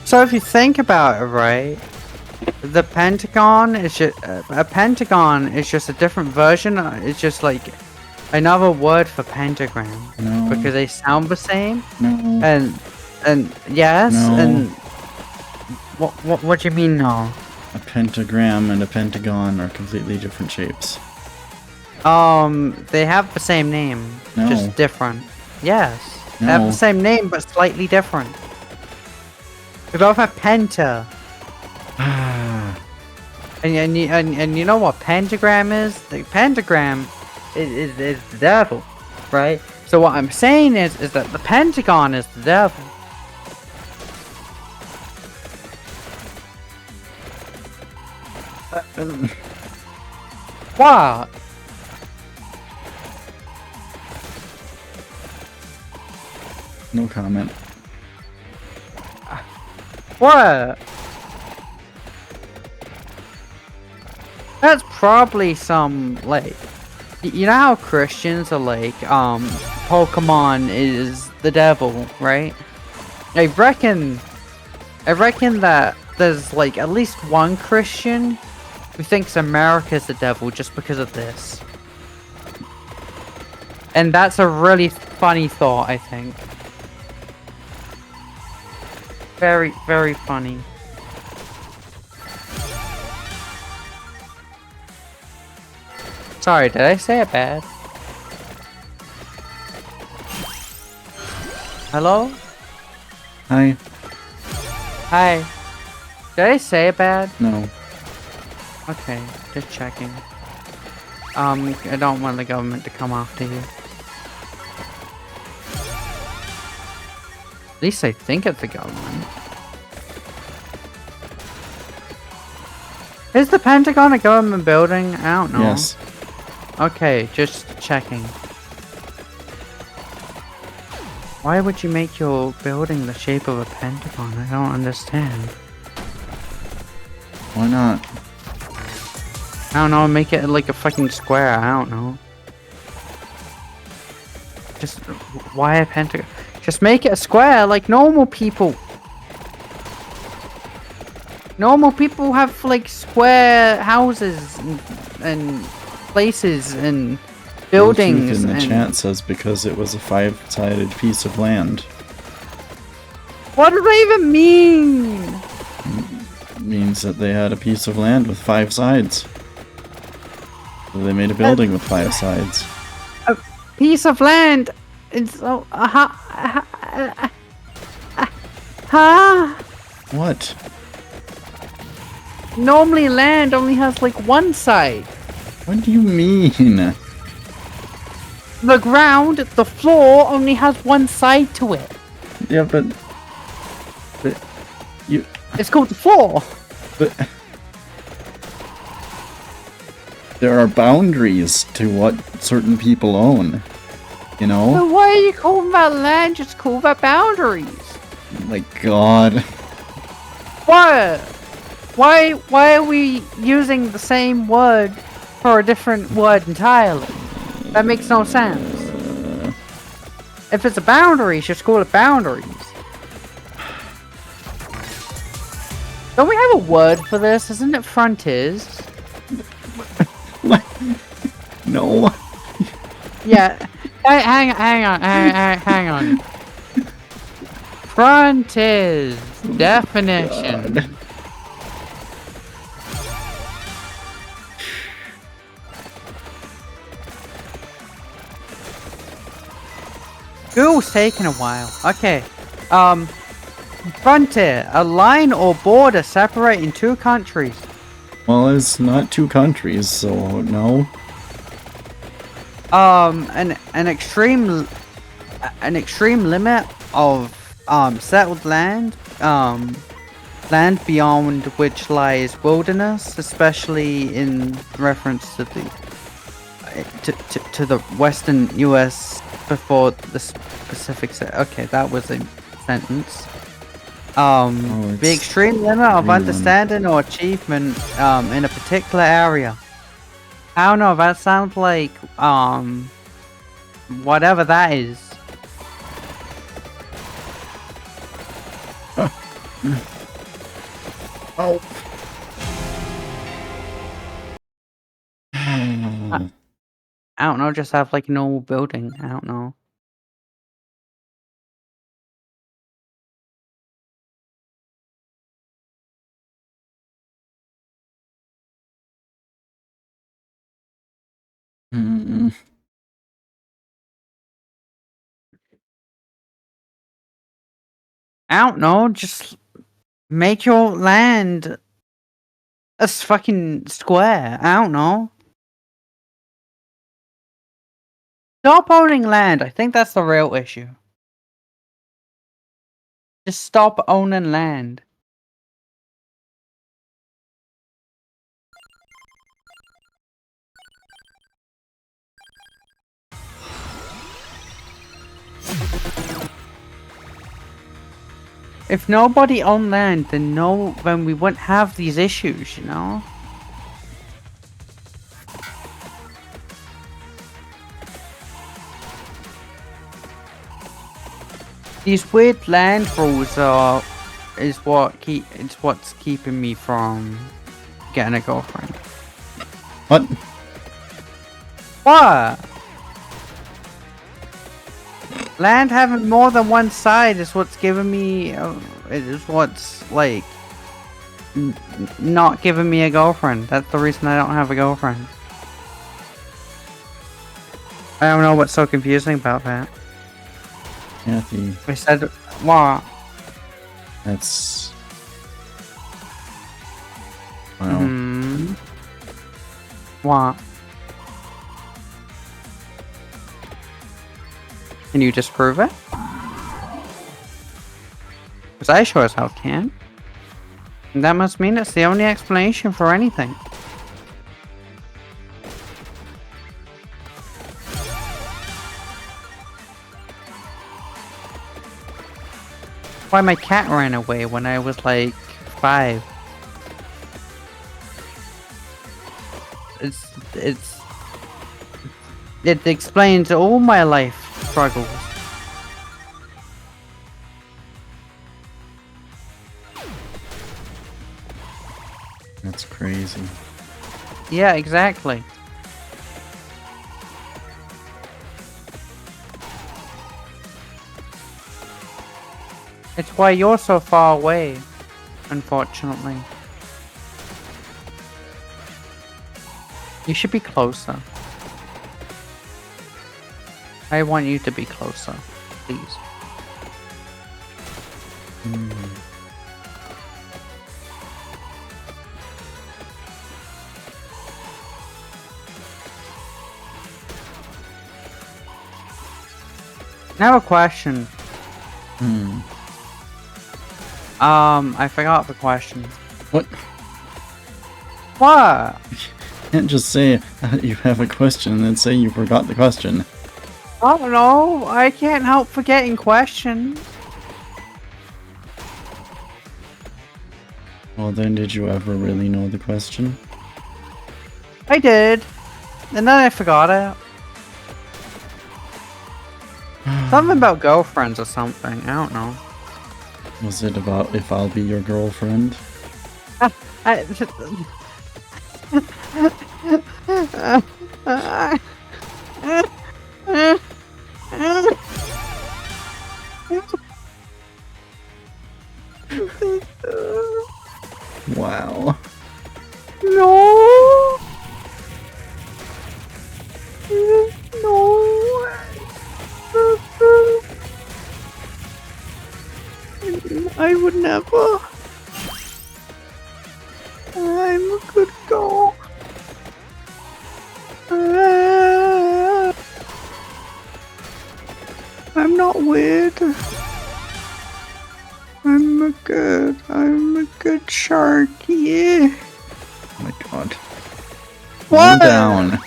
So if you think about it, right, the pentagon is just a pentagon is just a different version. It's just like another word for pentagram No. because they sound the same. No. And yes, No. and what do you mean no? A pentagram and a pentagon are completely different shapes. They have the same name, No. just different. Yes, they have No. the same name but slightly different. We both have penta. And you know what pentagram is? The pentagram is the devil, right? So what I'm saying is that the pentagon is the devil. What? No comment. What? That's probably some, like, you know how Christians are like, Pokemon is the devil, right? I reckon that there's, like, at least one Christian who thinks America's the devil just because of this. And that's a really funny thought, I think. Very, very funny. Sorry, did I say it bad? Hello? Hi. Hi. Did I say it bad? No. Okay, just checking. I don't want the government to come after you. At least I think it's the government. Is the Pentagon a government building? I don't know. Yes. Okay, just checking. Why would you make your building the shape of a pentagon? I don't understand. Why not? I don't know, make it like a fucking square, I don't know. Just, why a pentagon? Just make it a square like normal people. Normal people have like square houses and places and buildings. In the and... chat says because it was a 5-sided piece of land. What does that even mean? It means that they had a piece of land with 5 sides. So they made a building with 5 sides. A piece of land. It's so. What? Normally, land only has like one side. What do you mean? The ground, the floor, only has one side to it. Yeah, but you. It's called the floor. But there are boundaries to what certain people own. You know? So why are you calling that land? Just call that boundaries. My God. What? Why are we using the same word for a different word entirely? That makes no sense. If it's a boundaries, just call it boundaries. Don't we have a word for this? Isn't it frontiers? No. Yeah. Hang on. Frontiers. Definition. God. Google's taking a while. Okay. Frontier. A line or border separating two countries. Well, it's not 2 countries, so no. An extreme limit of settled land, land beyond which lies wilderness, especially in reference to the to the western U.S. before the Pacific. Okay, that was a sentence. The extreme limit of understanding or achievement in a particular area. I don't know, that sounds like whatever that is. Oh. I don't know, just have like a normal building. I don't know. I don't know, just make your land a fucking square. I don't know. Stop owning land. I think that's the real issue. Just stop owning land. If nobody owned land, then we wouldn't have these issues, you know? These weird land rules is what's keeping me from getting a girlfriend. What? What? Land having more than one side is what's giving me, like, not giving me a girlfriend. That's the reason I don't have a girlfriend. I don't know what's so confusing about that. Kathy. I said, what? That's... Wow. What? Can you disprove it? Because I sure as hell can. That must mean it's the only explanation for anything. Why my cat ran away when I was like 5. It explains all my life struggles. That's crazy. Yeah, exactly. It's why you're so far away, unfortunately. You should be closer. I want you to be closer, please. Now a question. I forgot the question. What? What? You can't just say you have a question and then say you forgot the question. I don't know. I can't help forgetting questions. Well then, did you ever really know the question? I did. And then I forgot it. Something about girlfriends or something. I don't know. Was it about if I'll be your girlfriend? Wow. No. No. I would never. I'm a good girl. I'm not weird. I'm a good sharky. Oh my god. What? Calm down.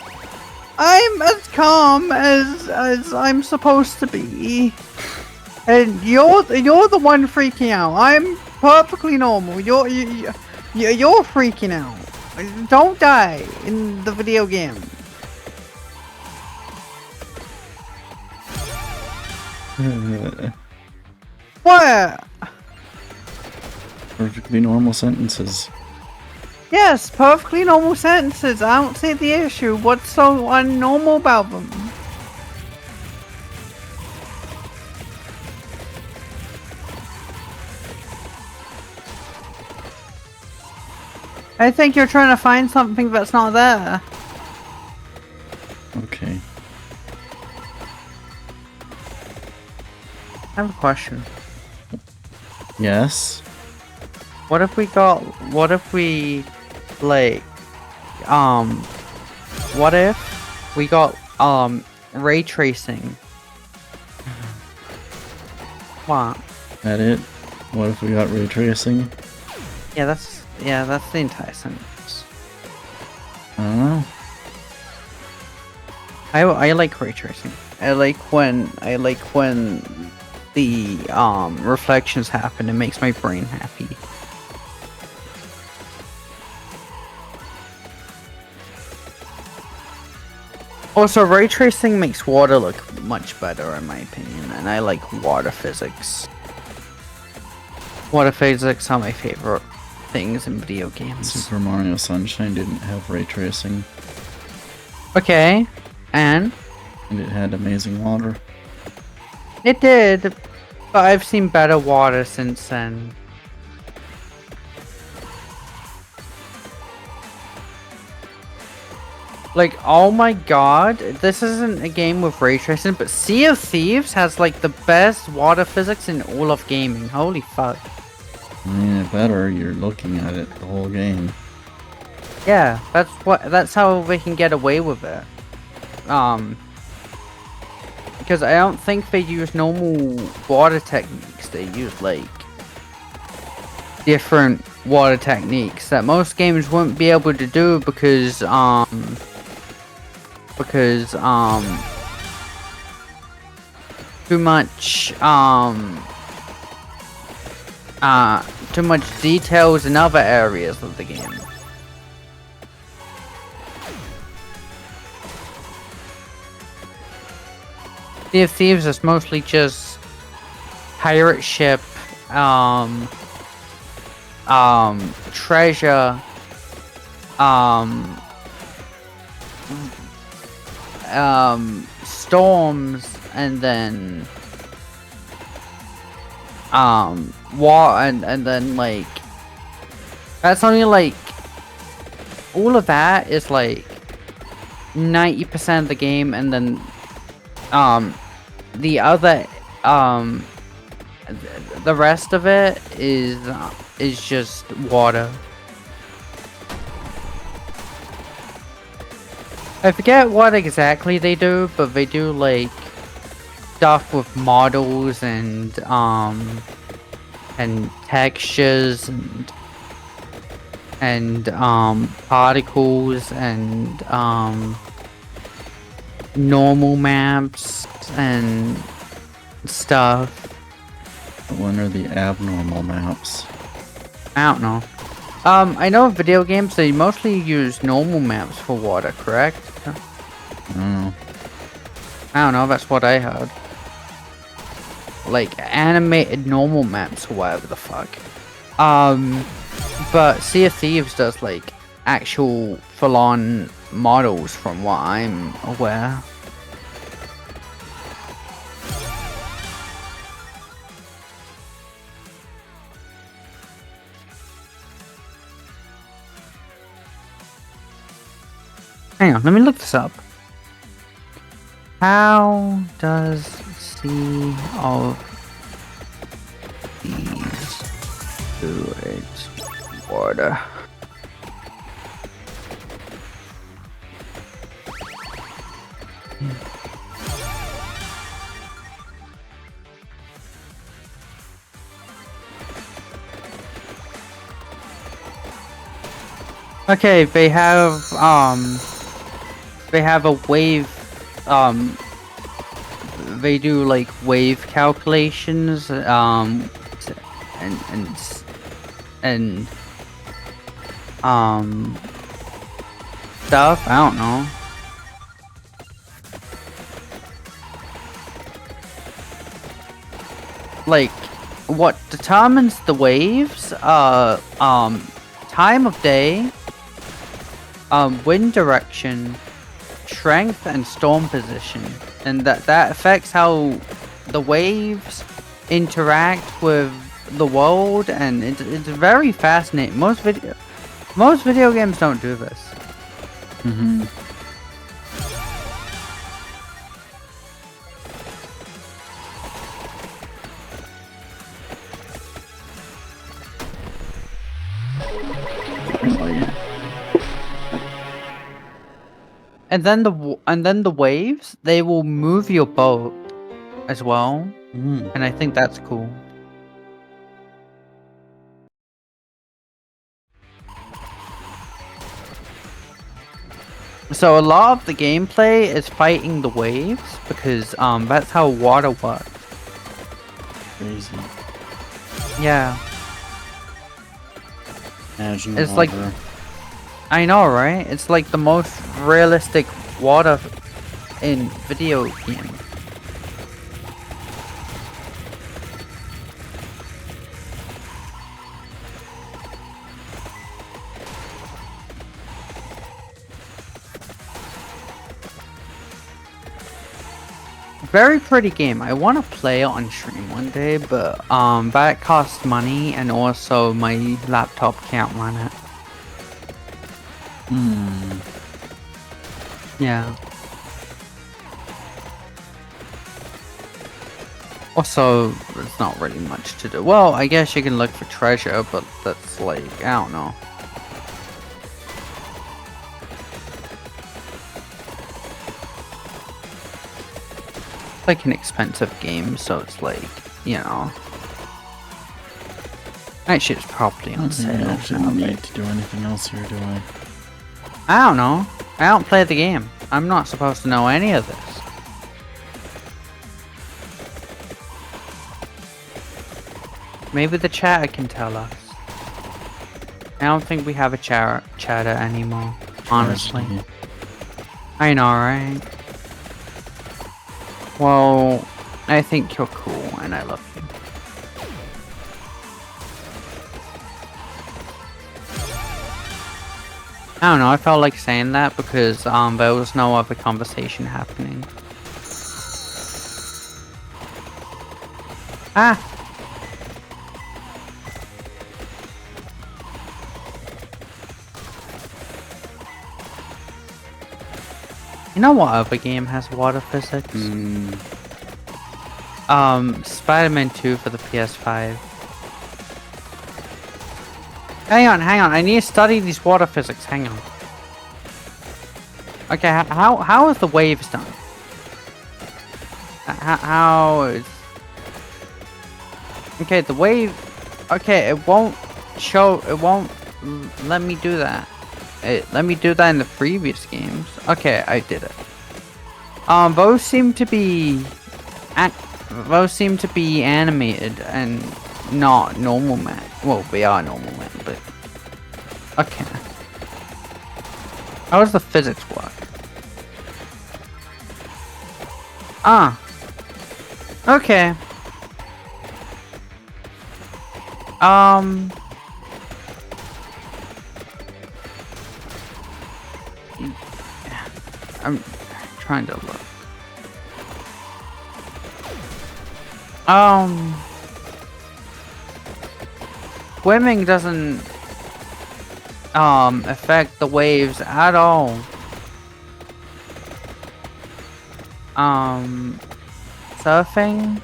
I'm as calm as I'm supposed to be. And you're the one freaking out. I'm perfectly normal. You're freaking out. Don't die in the video game. What? Perfectly normal sentences. Yes, perfectly normal sentences. I don't see the issue. What's so unnormal about them? I think you're trying to find something that's not there. Okay. I have a question. Yes? What if we, like, what if we got, ray tracing? What? That it? What if we got ray tracing? Yeah, that's the entire sentence. I don't know. I like ray tracing. I like when the reflections happen. It makes my brain happy. Also, ray tracing makes water look much better in my opinion, and I like water physics. Water physics are my favorite things in video games. Super Mario Sunshine didn't have ray tracing. Okay, and it had amazing water. It did, but I've seen better water since then. Like, oh my god, this isn't a game with ray tracing, but Sea of Thieves has like the best water physics in all of gaming. Holy fuck. I mean, it better. You're looking at it the whole game. Yeah, that's how they can get away with it. Because I don't think they use normal water techniques. They use like different water techniques that most games wouldn't be able to do because too much details in other areas of the game. Sea of Thieves is mostly just pirate ship, treasure, storms, and then war, and then like that's only like all of that is like 90% of the game, and then the other the rest of it is just water. I forget what exactly they do, but they do like stuff with models and textures and particles and normal maps and stuff. When are the abnormal maps? I don't know. I know in video games they mostly use normal maps for water, correct? I don't know. I don't know, that's what I heard. Like animated normal maps or whatever the fuck. But Sea of Thieves does like actual full-on models from what I'm aware. Hang on, let me look this up. How does Sea of Thieves do its water? Okay, they have a wave, they do like wave calculations, and stuff, I don't know. Like, what determines the waves, time of day, wind direction, strength, and storm position, and that affects how the waves interact with the world, and it's very fascinating. Most video games don't do this. Mm-hmm. And then the waves, they will move your boat as well, and I think that's cool. So a lot of the gameplay is fighting the waves because that's how water works. Crazy. Yeah. Imagine It's water. like, I know, right? It's like the most realistic water in video game. Very pretty game. I want to play it on stream one day, but that costs money, and also my laptop can't run it. Yeah. Also, there's not really much to do. Well, I guess you can look for treasure, but that's like, I don't know. Like an expensive game, so it's like, you know. That shit's probably I on don't think I sale. actually now, need but- to do anything else here, do I? I don't know. I don't play the game. I'm not supposed to know any of this. Maybe the chatter can tell us. I don't think we have a chatter anymore, honestly. Tragedy. I know, right? Well, I think you're cool and I love you. I don't know, I felt like saying that because there was no other conversation happening. Ah! You know what other game has water physics? Hmm. Spider-Man 2 for the PS5. Hang on, I need to study these water physics, hang on. Okay, how is the waves done? How is... Okay, the wave... Okay, it won't show... It won't let me do that. Let me do that in the previous games. Okay, I did it. Those seem to be... Those seem to be animated and not normal men. Well, they are normal men, but... Okay. How does the physics work? Ah. Okay. I'm trying to look. Swimming doesn't affect the waves at all. Surfing?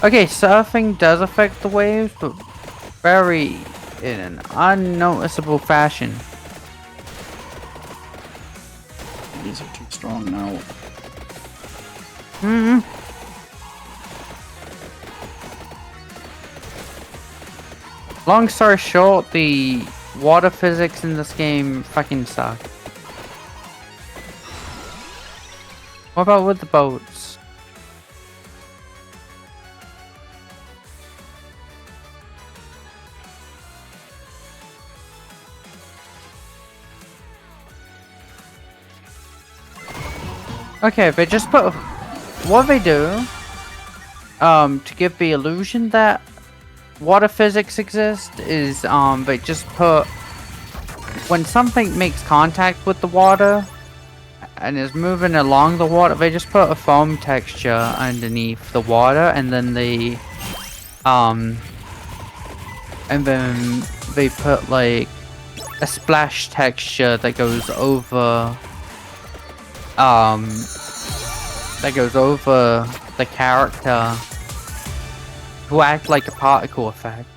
Okay, surfing does affect the waves, but very in an unnoticeable fashion. These are too strong now. Long story short, the water physics in this game fucking suck. What about with the boats? Okay, they just put... What they do, to give the illusion that water physics exist is, they just put... When something makes contact with the water, and is moving along the water, they just put a foam texture underneath the water, and then they... And then they put, like, a splash texture that goes over... that goes over the character to act like a particle effect.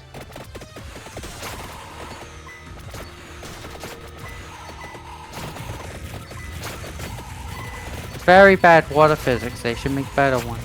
Very bad water physics, they should make better ones.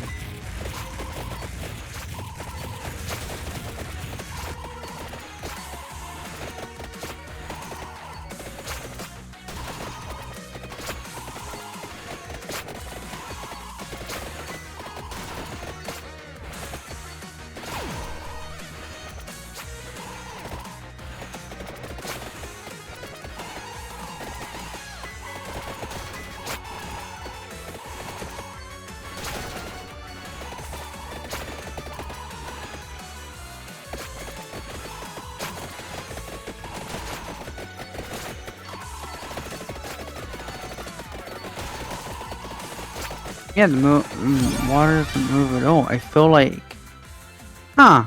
Yeah, the water doesn't move at all. I feel like... Huh.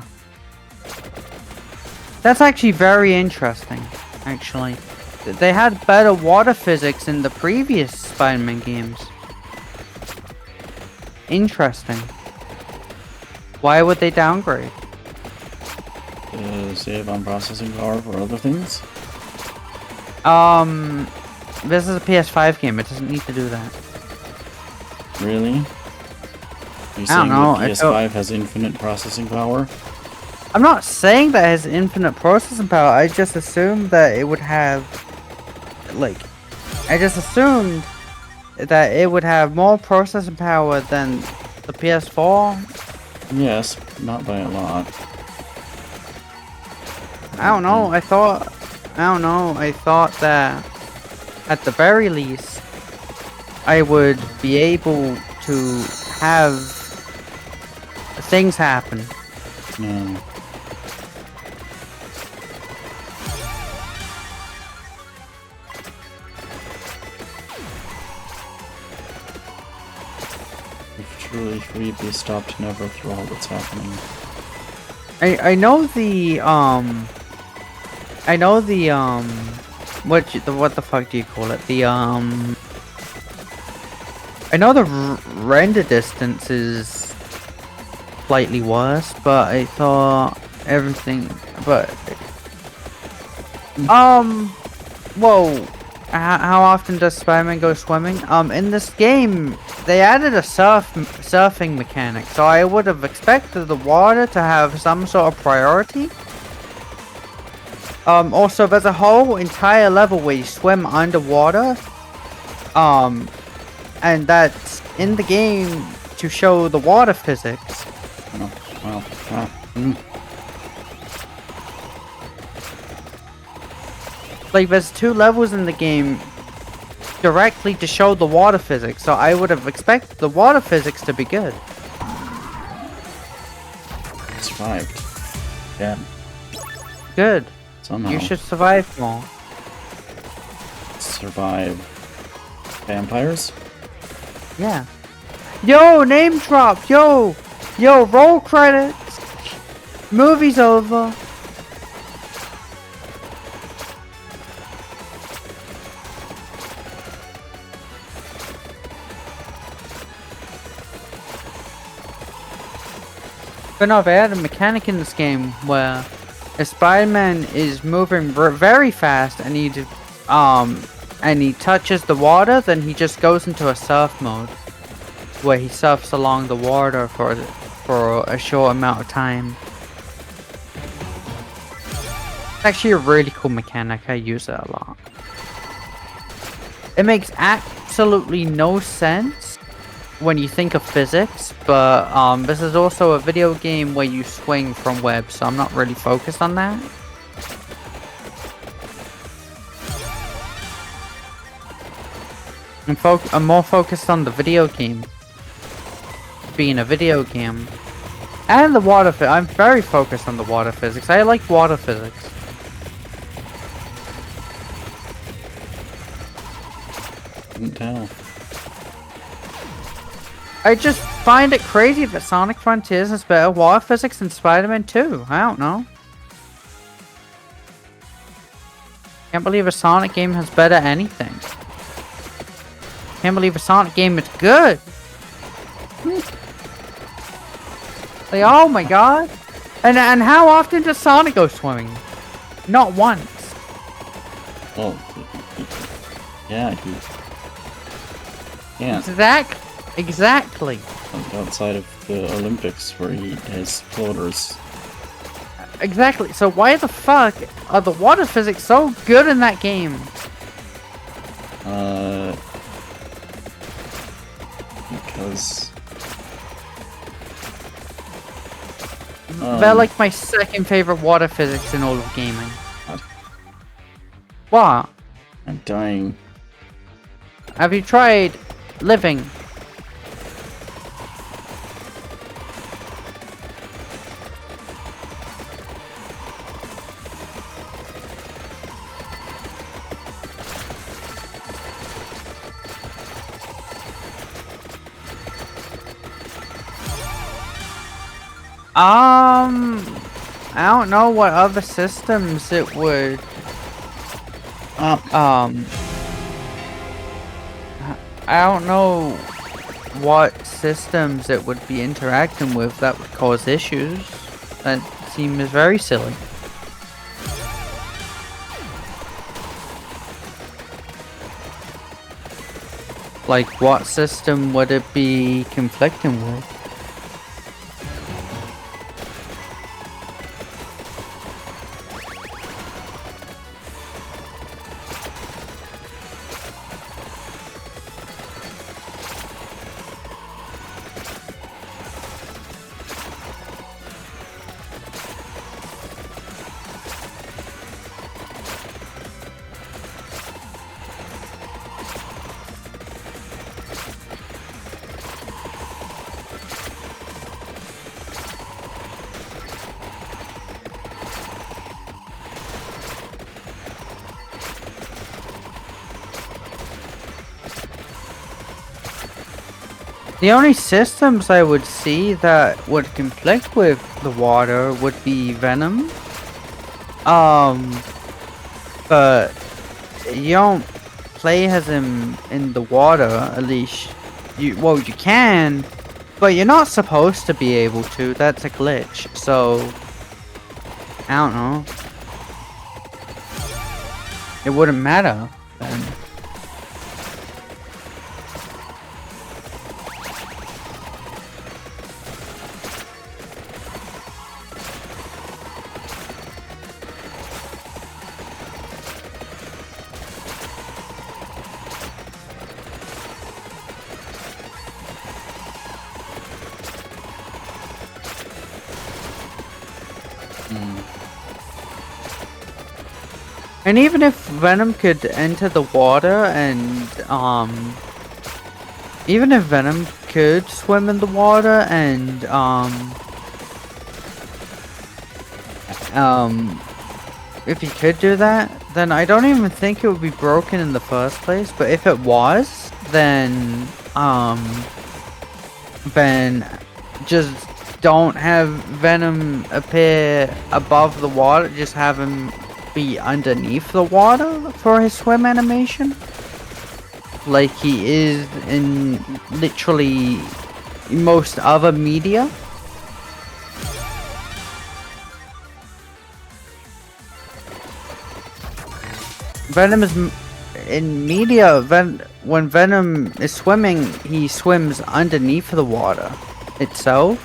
That's actually very interesting, actually. They had better water physics in the previous Spider-Man games. Interesting. Why would they downgrade? Save on processing power for other things? This is a PS5 game. It doesn't need to do that. Really? Are you I don't saying know, the PS5 has infinite processing power? I'm not saying that it has infinite processing power. I just assumed that it would have, like, I just assumed that it would have more processing power than the PS4. Yes, not by a lot. I don't know. I thought that at the very least, I would be able to have things happen. No. If truly free be stopped never through all that's happening. I know the what the fuck do you call it? I know the render distance is slightly worse, but I thought everything, but whoa, how often does Spider-Man go swimming? In this game, they added a surfing mechanic, so I would have expected the water to have some sort of priority. Also, there's a whole entire level where you swim underwater. And that's in the game to show the water physics. Like, there's 2 levels in the game directly to show the water physics, so I would have expected the water physics to be good. Survived. Yeah. Good. Somehow. You should survive more. Survive. Vampires? Yeah. Yo, name drop! Yo! Yo, roll credits! Movie's over. But no, they had a mechanic in this game where if Spider-Man is moving very fast and he touches the water, then he just goes into a surf mode, where he surfs along the water for a short amount of time. It's actually a really cool mechanic. I use it a lot. It makes absolutely no sense when you think of physics, but this is also a video game where you swing from webs, so I'm not really focused on that. I'm more focused on the video game being a video game, and the water. I'm very focused on the water physics. I like water physics. Couldn't tell. I just find it crazy that Sonic Frontiers has better water physics than Spider-Man 2. I don't know. Can't believe a Sonic game has better anything. Can't believe a Sonic game is good. Like, oh my god. And how often does Sonic go swimming? Not once. Well, yeah, he can't. Exactly. Outside of the Olympics where he has floaters. Exactly. So why the fuck are the water physics so good in that game? Because they're like my second favorite water physics in all of gaming. What? I'm dying. Have you tried living? I don't know what other systems it would. I don't know what systems it would be interacting with that would cause issues. That seems very silly. Like, what system would it be conflicting with? The only systems I would see that would conflict with the water would be Venom. But you don't play as him in the water, at least. You can, but you're not supposed to be able to. That's a glitch. So I don't know. It wouldn't matter then. And even if Venom could enter the water and, even if Venom could swim in the water and, if he could do that, then I don't even think it would be broken in the first place. But if it was, then just don't have Venom appear above the water, just have him be underneath the water for his swim animation, like he is in literally most other media. Venom is in media. When Venom is swimming, he swims underneath the water itself,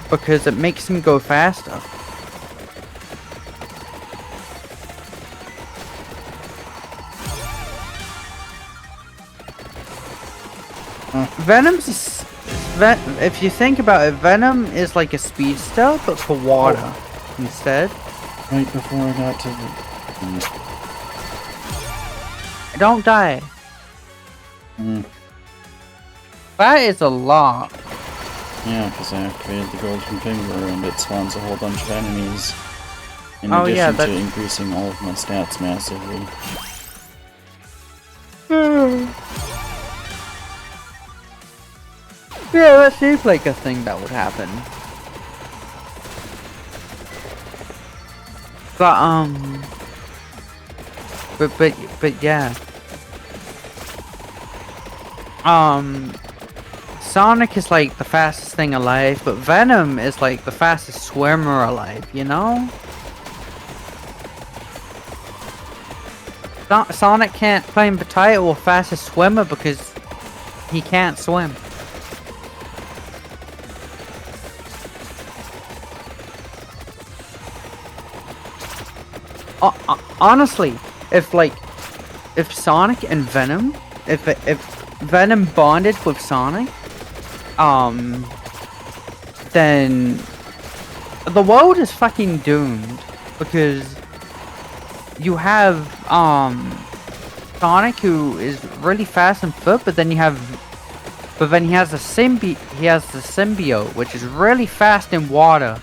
because it makes him go faster. If you think about it, Venom is like a speedster, but for water instead. Right before I got to the... Don't die. That is a lot. Yeah, because I activated the golden finger and it spawns a whole bunch of enemies. In Oh, addition yeah, to that's... increasing all of my stats massively. Yeah, that seems like a thing that would happen. But yeah. Sonic is like the fastest thing alive, but Venom is like the fastest swimmer alive, you know? Sonic can't claim the title of fastest swimmer because he can't swim. Honestly, if Sonic and Venom, if Venom bonded with Sonic, then the world is fucking doomed, because you have Sonic, who is really fast on foot, but then he has the symbiote, which is really fast in water.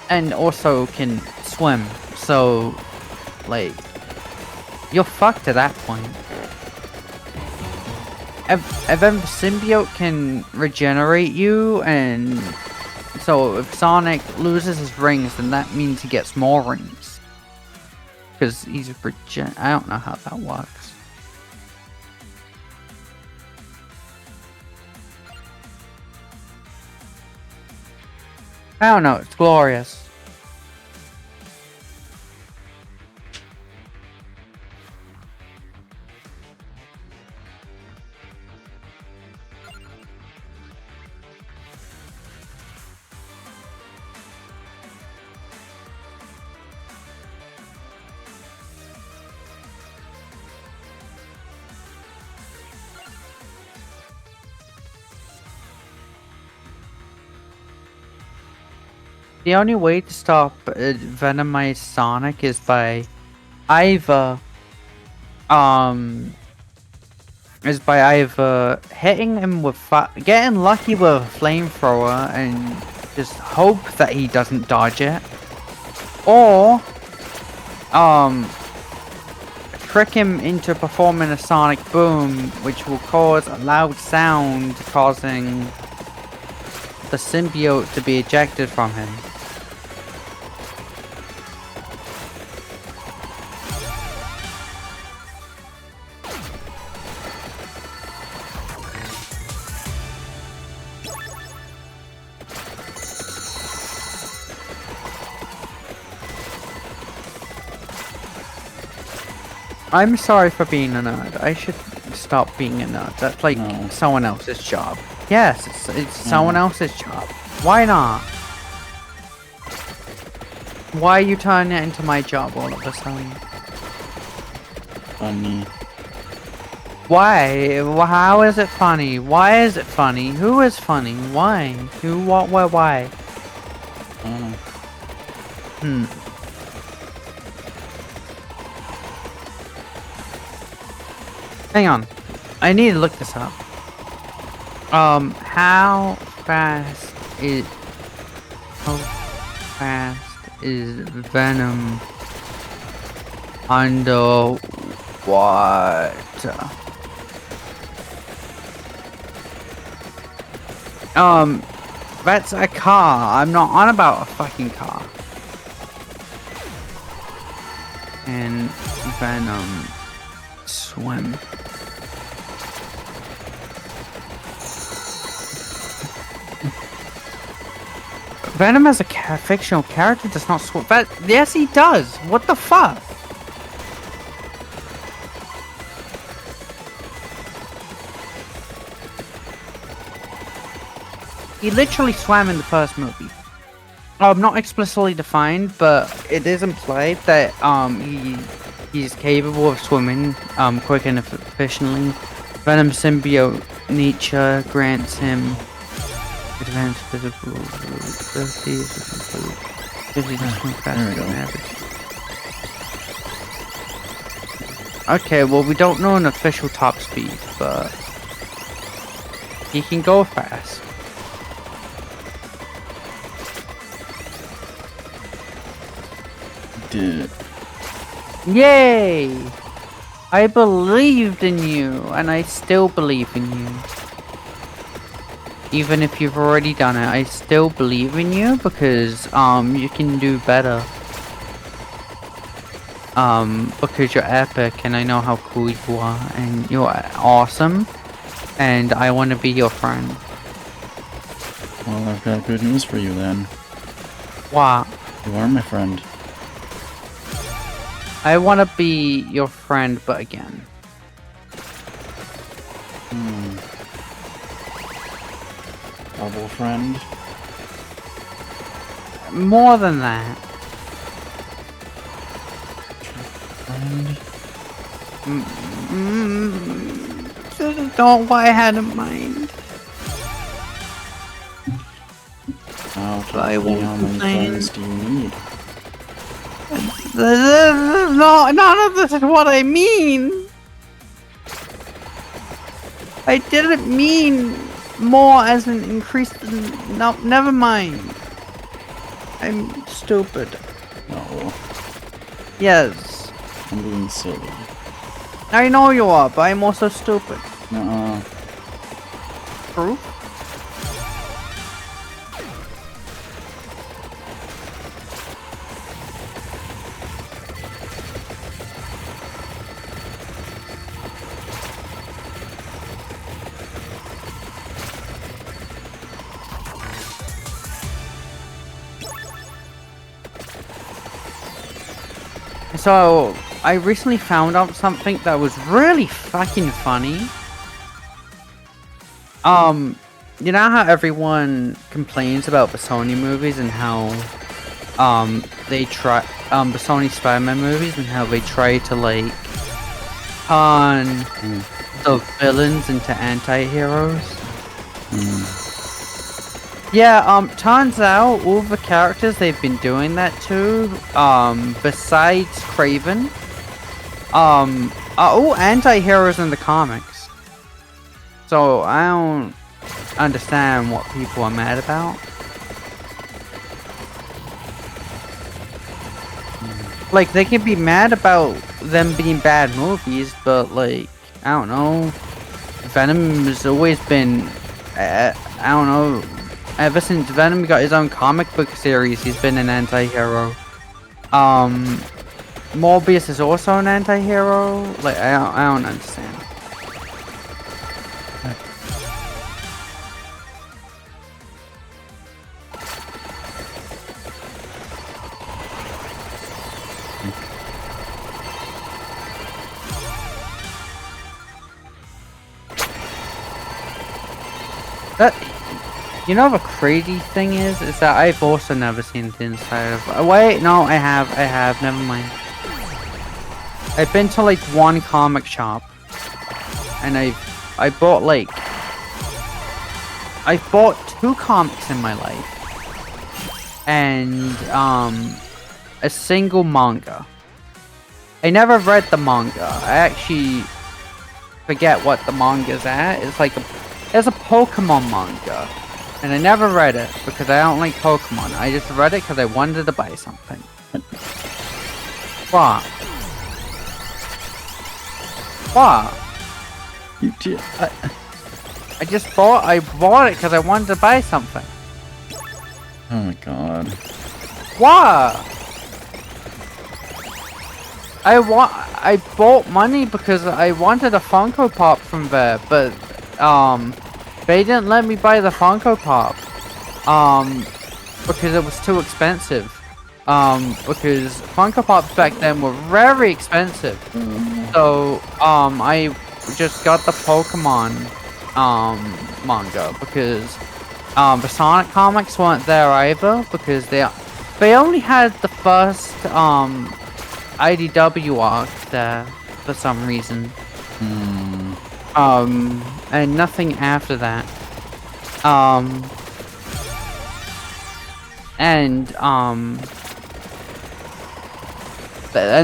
And also can swim, so like you're fucked at that point. If the symbiote can regenerate you, and so if Sonic loses his rings, then that means he gets more rings, because he's I don't know how that works. I don't know, it's glorious. The only way to stop Venomized Sonic is by either hitting him with getting lucky with a flamethrower and just hope that he doesn't dodge it, or trick him into performing a sonic boom, which will cause a loud sound, causing the symbiote to be ejected from him. I'm sorry for being a nerd. I should stop being a nerd. That's like No. someone else's job. Yes, it's someone else's job. Why not? Why are you turning it into my job all of a sudden? Funny. Why? How is it funny? Why is it funny? Who is funny? Why? Who, what, where, why? I don't know. Hang on. I need to look this up. How fast is Venom underwater? That's a car. I'm not on about a fucking car. And Venom swim. Venom as a fictional character does not swim. Yes, he does. What the fuck? He literally swam in the first movie. Not explicitly defined, but it is implied that he's capable of swimming quick and efficiently. Venom symbiote nature grants him advanced physical abilities, gives you just swim faster than average. Okay, well we don't know an official top speed, but he can go fast. Did. Yay! I believed in you, and I still believe in you. Even if you've already done it, I still believe in you because you can do better. Because you're epic and I know how cool you are and you're awesome and I want to be your friend. Well, I've got good news for you then. What? You are my friend. I want to be your friend, but again. Double friend? More than that. Friend? This is not what I had in mind. How many friends do you need? No, none of this is what I mean. I didn't mean more as an increase. No, never mind. I'm stupid. No, Yes, I'm being silly. I know you are, but I'm also stupid. Nuh-uh. Proof? So, I recently found out something that was really fucking funny. You know how everyone complains about the Sony movies and how, they try, the Sony Spider-Man movies and how they try to, like, turn the villains into anti-heroes? Yeah, turns out all the characters they've been doing that to, besides Kraven, are all anti-heroes in the comics. So, I don't understand what people are mad about. Like, they can be mad about them being bad movies, but like I don't know, Venom has always been, I don't know, ever since Venom got his own comic book series, he's been an anti-hero. Morbius is also an anti-hero. Like I don't understand. That, you know, the crazy thing is that I've also never seen the inside of. Wait, no, I have. Never mind. I've been to like one comic shop, and I bought like, I bought 2 comics in my life, and a single manga. I never read the manga. I actually forget what the manga's at. It's like there's a Pokemon manga, and I never read it because I don't like Pokemon. I just read it because I wanted to buy something. What? What? You did. I bought it because I wanted to buy something. Oh my god. What? I bought money because I wanted a Funko Pop from there, but they didn't let me buy the Funko Pop because it was too expensive. Because Funko Pops back then were very expensive. So I just got the Pokemon manga because the Sonic comics weren't there either because they only had the first IDW arc there for some reason. And nothing after that. And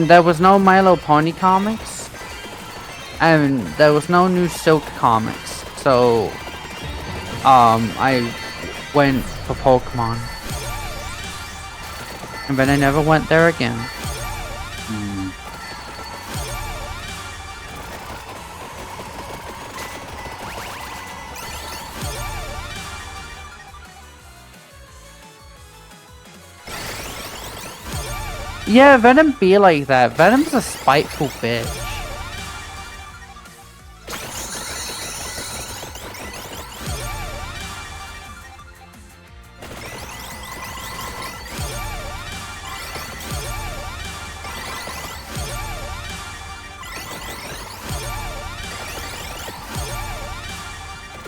there was no My Little Pony comics, and there was no new Silk comics, so I went for Pokemon, and then I never went there again. Yeah, Venom be like that. Venom's a spiteful bitch.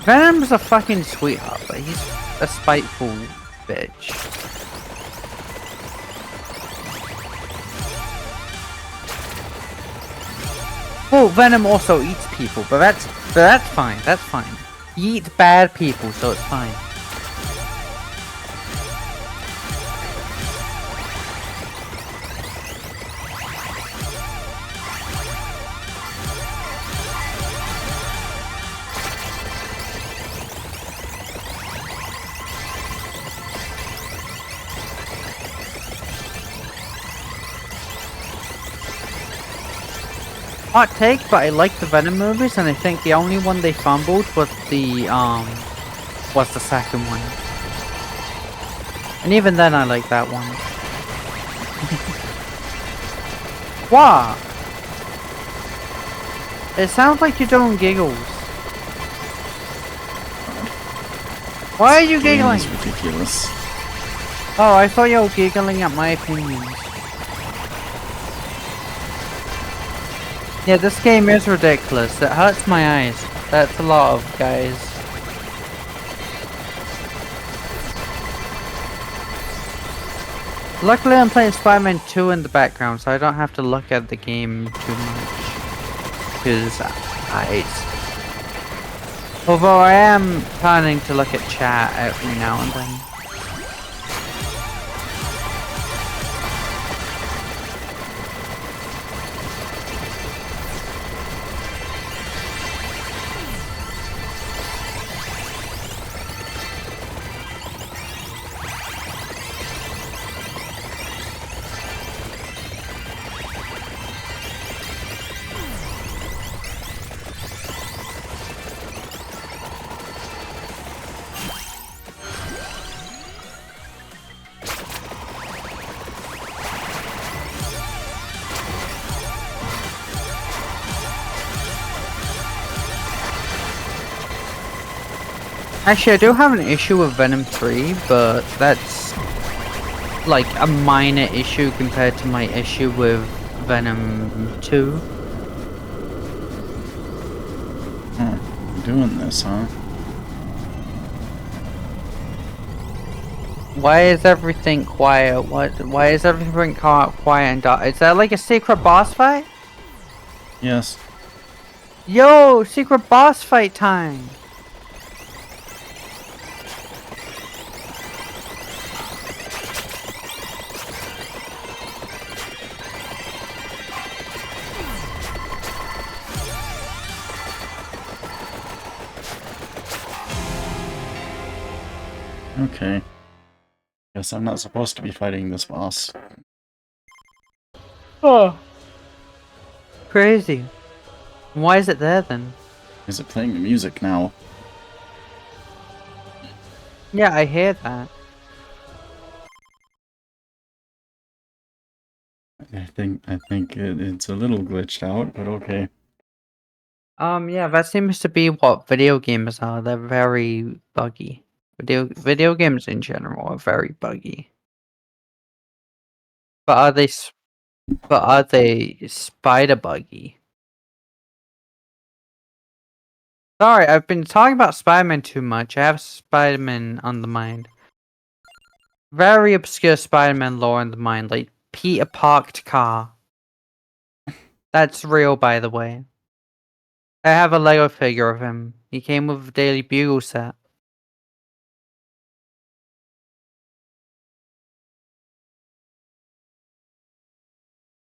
Venom's a fucking sweetheart, but he's a spiteful bitch. Well, Venom also eats people, but that's fine. That's fine. He eats bad people, so it's fine. Hot take, but I like the Venom movies, and I think the only one they fumbled was the second one. And even then, I like that one. What? It sounds like you're doing giggles. Why are you giggling? It's ridiculous. Oh, I thought you were giggling at my opinions. Yeah, this game is ridiculous. It hurts my eyes. That's a lot of guys. Luckily, I'm playing Spider-Man 2 in the background, so I don't have to look at the game too much. Because although I am planning to look at chat every now and then. Actually, I do have an issue with Venom 3, but that's like a minor issue compared to my issue with Venom 2. Oh, doing this, huh? Why is everything quiet? Why is everything quiet and dark? Is that like a secret boss fight? Yes. Yo, secret boss fight time! Okay. Guess I'm not supposed to be fighting this boss. Oh. Crazy. Why is it there then? Is it playing the music now? Yeah, I hear that. I think it's a little glitched out, but okay. Yeah, that seems to be what video games are. They're very buggy. Video games in general are very buggy. But are they spider buggy? Sorry, I've been talking about Spider-Man too much. I have Spider-Man on the mind. Very obscure Spider-Man lore on the mind, like Peter parked car. That's real, by the way. I have a Lego figure of him. He came with a Daily Bugle set.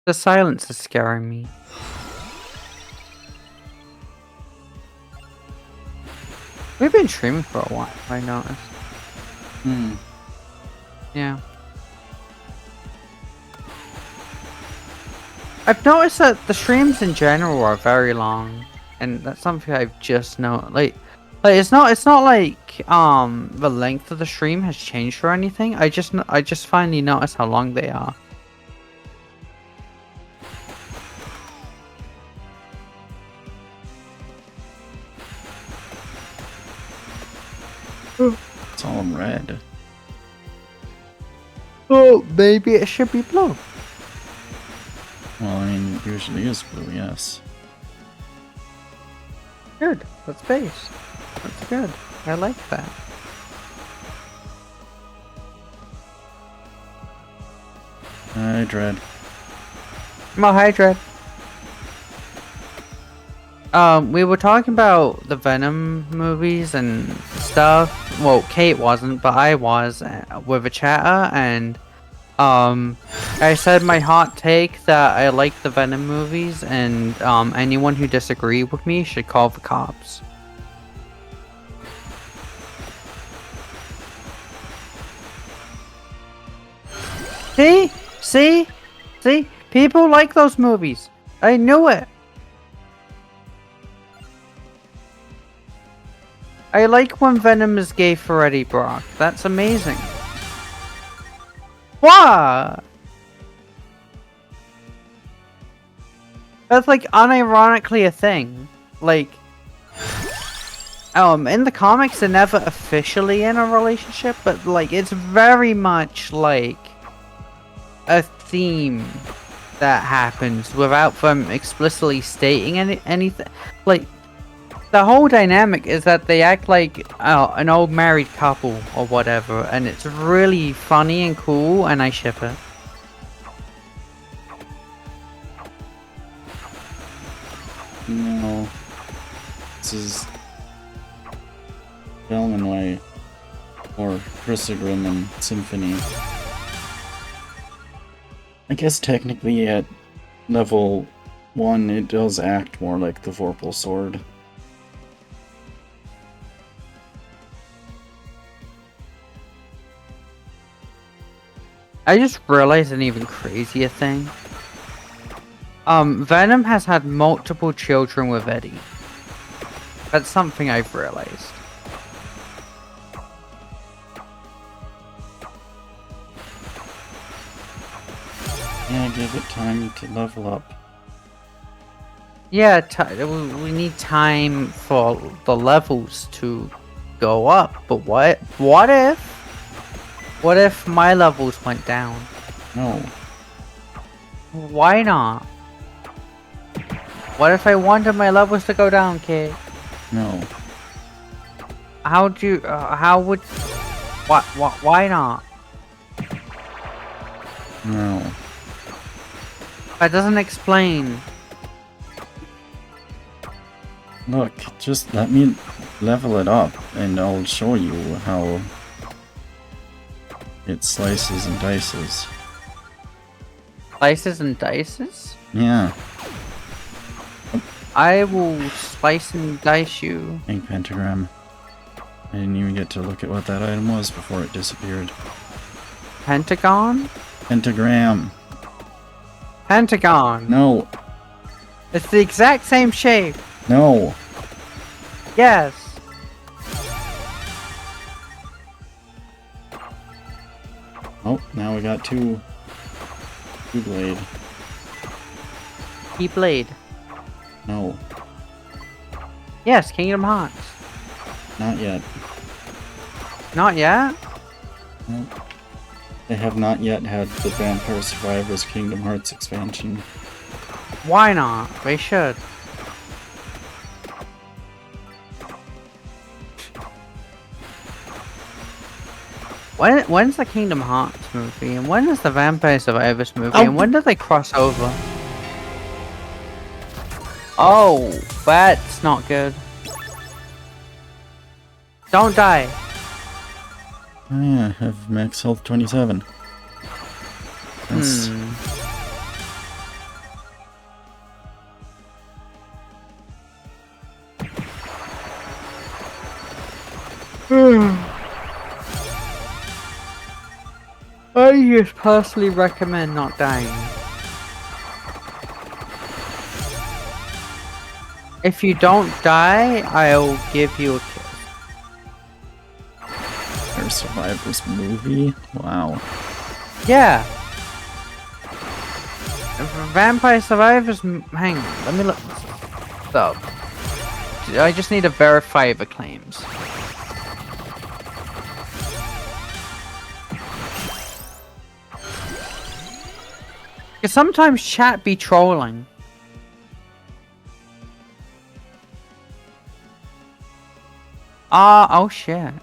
The silence is scaring me. We've been streaming for a while, I noticed. Hmm. Yeah. I've noticed that the streams in general are very long, and that's something I've just noticed. Like it's not like the length of the stream has changed or anything. I just finally noticed how long they are. It's all red. Oh, maybe it should be blue. Well, I mean, it usually is blue, yes. Good. That's base. That's good. I like that. Hi, Dread. Oh, hi, Dread. We were talking about the Venom movies and stuff. Well, Kate wasn't, but I was with a chatter, and I said my hot take that I like the Venom movies, and anyone who disagreed with me should call the cops. See? See? See? People like those movies. I knew it. I like when Venom is gay for Eddie Brock. That's amazing. What? That's like unironically a thing. Like, in the comics they're never officially in a relationship, but like it's very much like a theme that happens without them explicitly stating anything. Like, the whole dynamic is that they act like an old married couple or whatever, and it's really funny and cool, and I ship it. No. This is Bellman Way. Or Chrysogrim and Symphony. I guess technically at level 1 it does act more like the Vorpal Sword. I just realized an even crazier thing. Venom has had multiple children with Eddie. That's something I've realized. Yeah, give it time to level up. Yeah, we need time for the levels to go up. But what if my levels went down? No. Why not? What if I wanted my levels to go down, kid? No. Why not? No. That doesn't explain. Look, just let me level it up and I'll show you how it slices and dices. Slices and dices? Yeah. I will slice and dice you. Ink pentagram. I didn't even get to look at what that item was before it disappeared. Pentagon? Pentagram. Pentagon. No. It's the exact same shape. No. Yes. Oh, now we got two blade. Keyblade. No. Yes, Kingdom Hearts. Not yet. Not yet? Nope. They have not yet had the Vampire Survivors Kingdom Hearts expansion. Why not? They should. When's the Kingdom Hearts movie? And when is the Vampire Survivors movie? Oh. And when do they cross over? Oh, that's not good. Don't die. Oh yeah, I have max health 27. That's... I just personally recommend not dying. If you die, I'll give you a kiss. Vampire Survivors movie? Wow. Yeah. Vampire Survivors. Hang on, let me look. So, I just need to verify the claims. Because sometimes chat be trolling. Oh shit.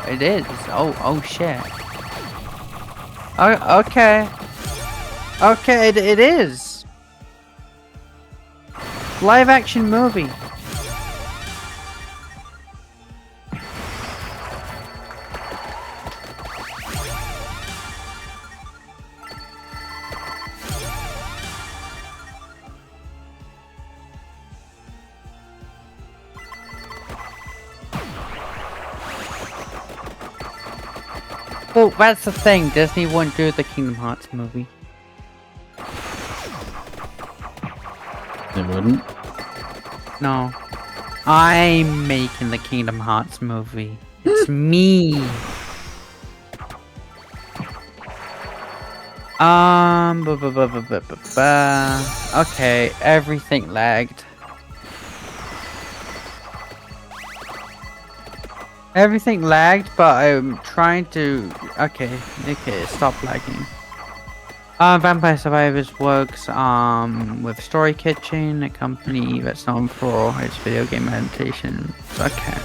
It is. Oh shit. Okay. Okay, it is. Live action movie. Well, that's the thing. Disney wouldn't do the Kingdom Hearts movie. They wouldn't? No. I'm making the Kingdom Hearts movie. It's me. Okay, everything lagged. Everything lagged, but I'm trying to... Okay, stop lagging. Vampire Survivors works with Story Kitchen, a company that's known for its video game adaptations. Okay.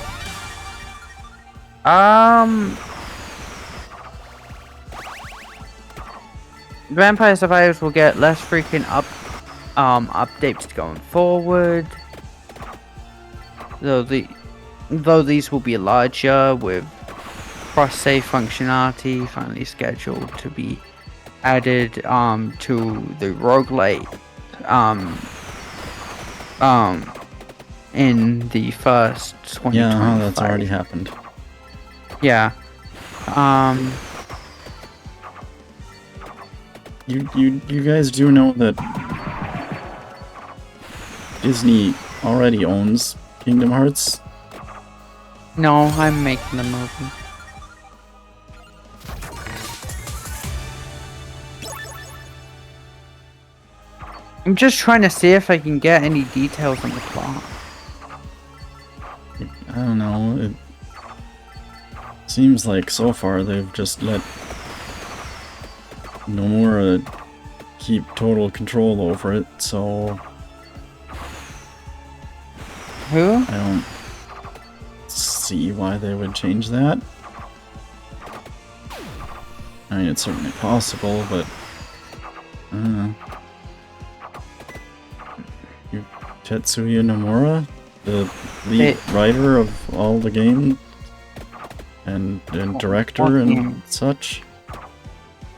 Vampire Survivors will get less frequent updates going forward. Though these will be larger, with cross-save functionality finally scheduled to be added to the roguelite in the first 2025. Yeah, that's already happened. Yeah. You guys do know that Disney already owns Kingdom Hearts? No, I'm making the movie. I'm just trying to see if I can get any details on the plot. I don't know. It seems like so far they've just let Nomura keep total control over it, so Who? I don't see why they would change that. I mean, it's certainly possible, but I don't know. Tetsuya Nomura, the lead writer of all the games and director and such.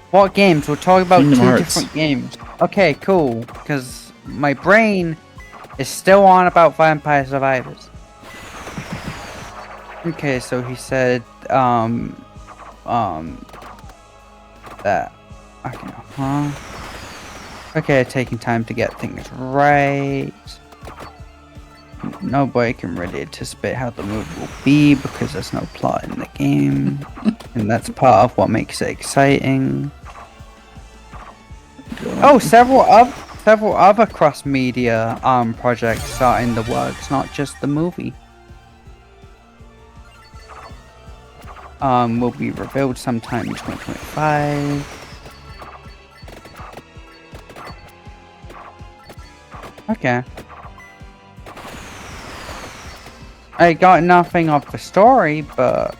What games? We're talking about Kingdom two Hearts. different games. Okay, cool. Because my brain is still on about Vampire Survivors. Okay, so he said, that. Okay, Okay, taking time to get things right. Nobody can really anticipate how the movie will be because there's no plot in the game. And that's part of what makes it exciting. Oh, several other cross-media projects are in the works, not just the movie. Will be revealed sometime in 2025. Okay. I got nothing of the story, but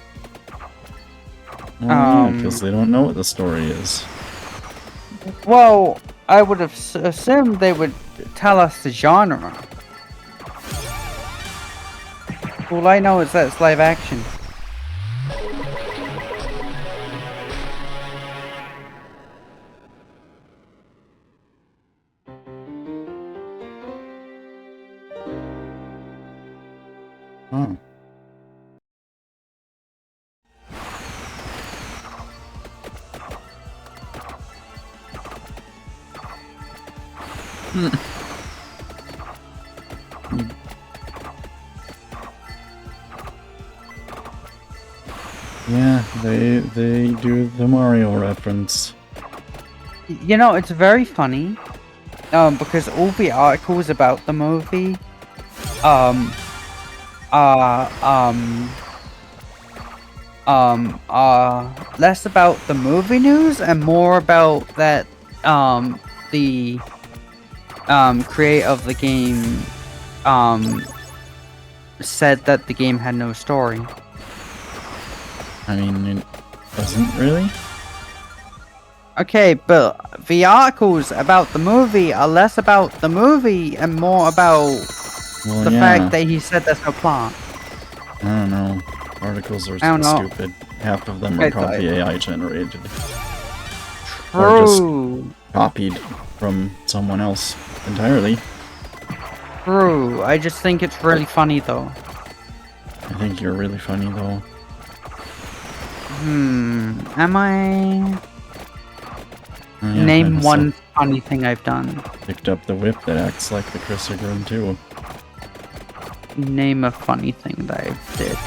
because they don't know what the story is. well, I would have assumed they would tell us the genre. All I know is that it's live action. Oh. Yeah, they do the Mario reference. You know, it's very funny, because all the articles about the movie, are less about the movie news and more about that, the, creator of the game, said that the game had no story. I mean, it doesn't really? Okay, but the articles about the movie are less about the movie and more about Well, the yeah. fact that he said there's no plot. I don't know. Articles are I don't know. stupid. Half of them are probably AI generated. True. Copied from someone else entirely. True. I just think it's really funny though. I think you're really funny though. Am I? Oh, yeah, Name I one funny thing I've done. picked up the whip that acts like the Chrysogram too. Name a funny thing that I did.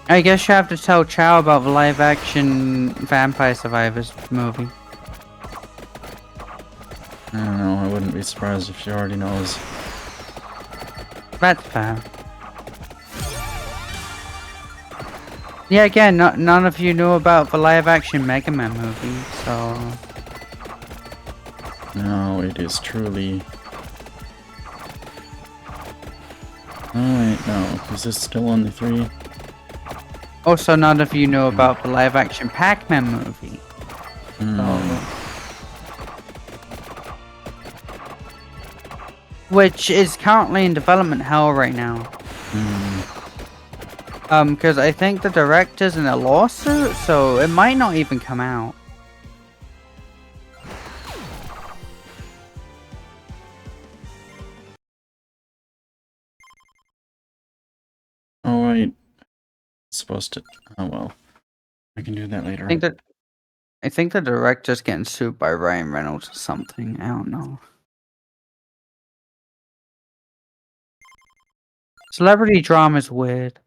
I guess you have to tell Chow about the live-action Vampire Survivors movie. I don't know, I wouldn't be surprised if she already knows. That's fair. Yeah, again, none of you knew about the live-action Mega Man movie, so... No, it is truly... Oh wait, no, is this still on the 3? Also, none of you know about the live-action Pac-Man movie. Which is currently in development hell right now. Because I think the director's in a lawsuit, so it might not even come out. Oh wait. Supposed to... Oh well. I can do that later. I think the director's getting sued by Ryan Reynolds or something. I don't know. Celebrity drama is weird.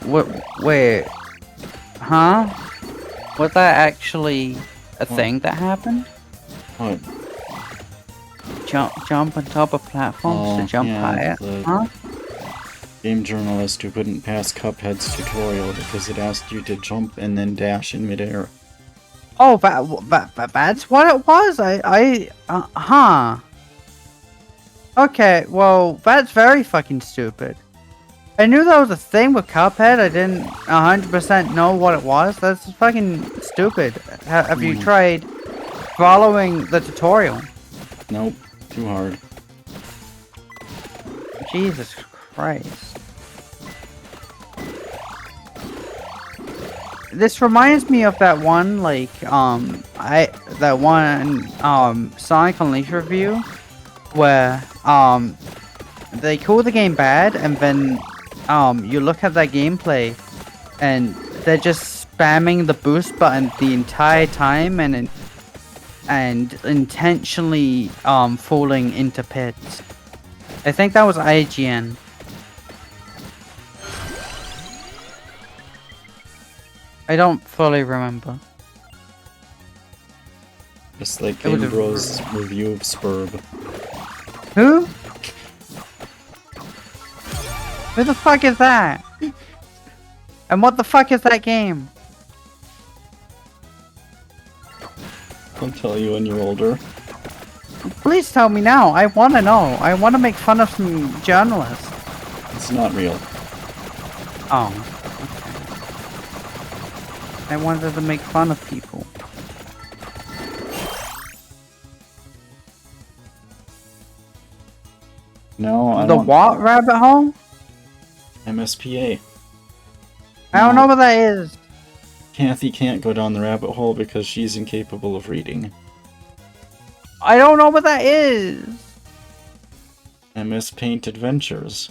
Wait. Huh? Was that actually a thing that happened? What? Jump on top of platforms to jump higher? the Huh? game journalist who couldn't pass Cuphead's tutorial because it asked you to jump and then dash in midair. Oh, that's what it was? Huh. Okay, well, that's very fucking stupid. I knew that was a thing with Cuphead, I didn't 100% know what it was. That's fucking stupid. Have you tried following the tutorial? Nope, too hard. Jesus Christ. This reminds me of that one, like, Sonic Unleashed review, where, they call the game bad, and then, you look at that gameplay, and they're just spamming the boost button the entire time, and intentionally, falling into pits. I think that was IGN. I don't fully remember. Just like It was a- Ambrose's review of Spurb. Who? Who the fuck is that? And what the fuck is that game? I'll tell you when you're older. Please tell me now. I want to know. I want to make fun of some journalists. It's not real. Oh. Okay. I wanted to make fun of people. No, I The don't. what rabbit hole? MSPA. I don't know what that is. Kathy can't go down the rabbit hole because she's incapable of reading. I don't know what that is. MS Paint Adventures,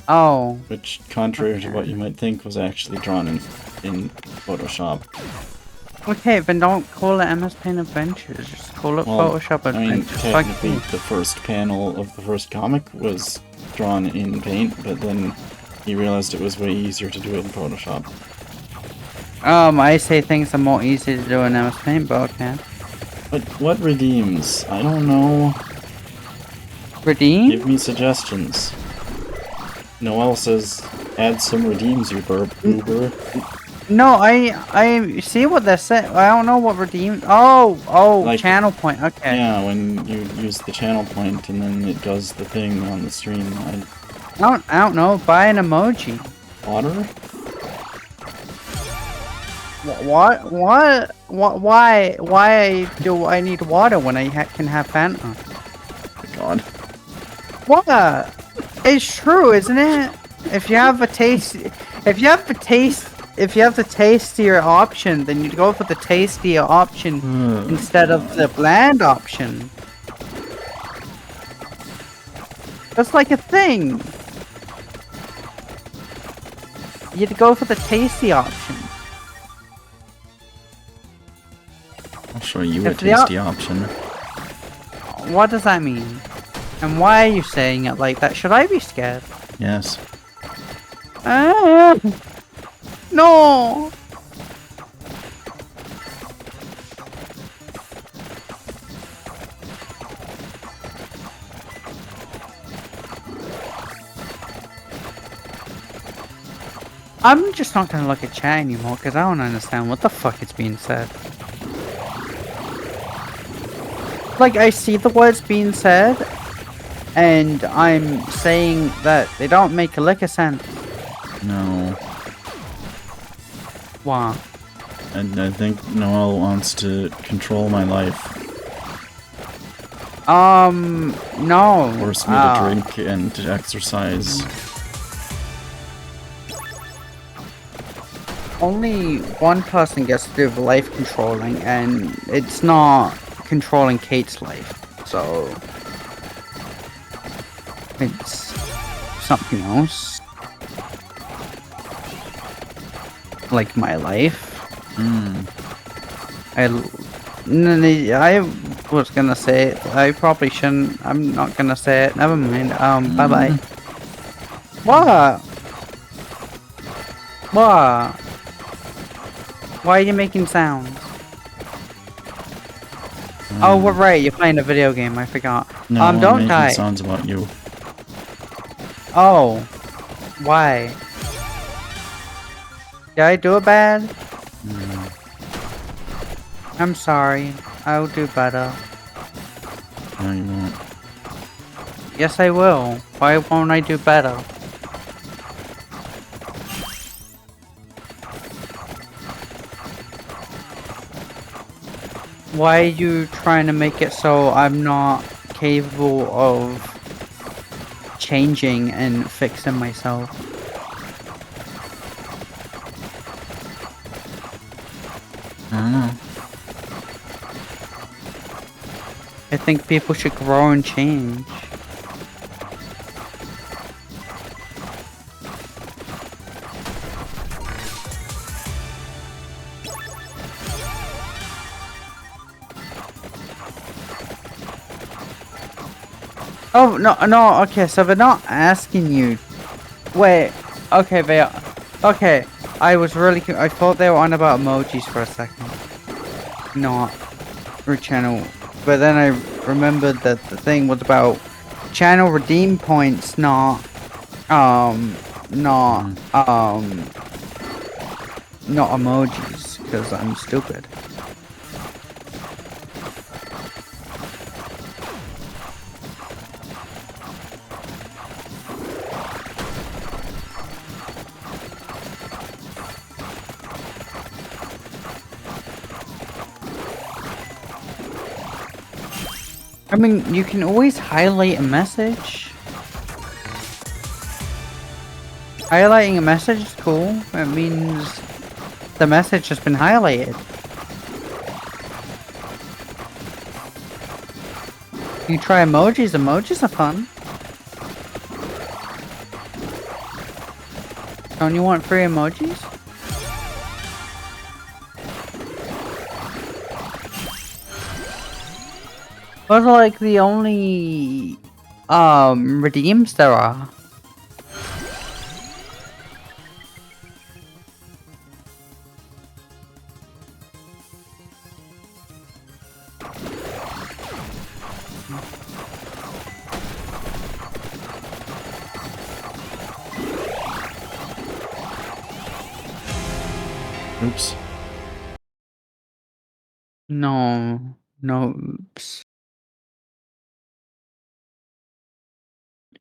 Oh. which, contrary to what you might think, was actually drawn in Photoshop. Okay, then don't call it MS Paint Adventures. Just call it Well, Photoshop I mean, Adventures. Fuck technically, you. the first panel of the first comic was drawn in Paint, but then he realized it was way easier to do it in Photoshop. I say things are more easy to do in MS Paint, but okay. But what redeems? I don't know. Redeem? Give me suggestions. Noelle says, add some redeems, you Uber. No, I see what they're saying. I don't know what redeem. Oh, Like- channel point. Okay. Yeah, when you use the channel point and then it does the thing on the stream. I don't know. Buy an emoji. Water? What? Why do I need water when I can have Fanta? God. What? It's true, isn't it? If you have the tastier option, then you'd go for the tastier option instead of the bland option. That's like a thing. You'd go for the tasty option. I'll show you a If the op- tasty option. What does that mean? And why are you saying it like that? Should I be scared? Yes. No! I'm just not gonna look at chat anymore because I don't understand what the fuck is being said. Like, I see the words being said, and I'm saying that they don't make a lick of sense. No. Wow. And I think Noelle wants to control my life. No. Force me to drink and to exercise. Only one person gets to do the life controlling, and it's not controlling Kate's life, so it's something else. Like my life. I was gonna say it. I probably shouldn't. I'm not gonna say it. Never mind. Bye bye. What? What? Why are you making sounds? Oh, we're right. You're playing a video game. I forgot. No, I'm don't making die. sounds about you. Oh. Why? Did I do it bad? No. I'm sorry. I'll do better. No, you won't. Yes, I will. Why won't I do better? Why are you trying to make it so I'm not capable of changing and fixing myself? I don't know. I think people should grow and change. Oh, no, okay, so they're not asking you. Wait, okay, they are. Okay, I was really. I thought they were on about emojis for a second. Not for channel. But then I remembered that the thing was about channel redeem points, not emojis, because I'm stupid. I mean, you can always highlight a message. Highlighting a message is cool. It means the message has been highlighted. You try emojis. Emojis are fun. Don't you want free emojis? Those are like the only redeems there are. Oops. No, oops.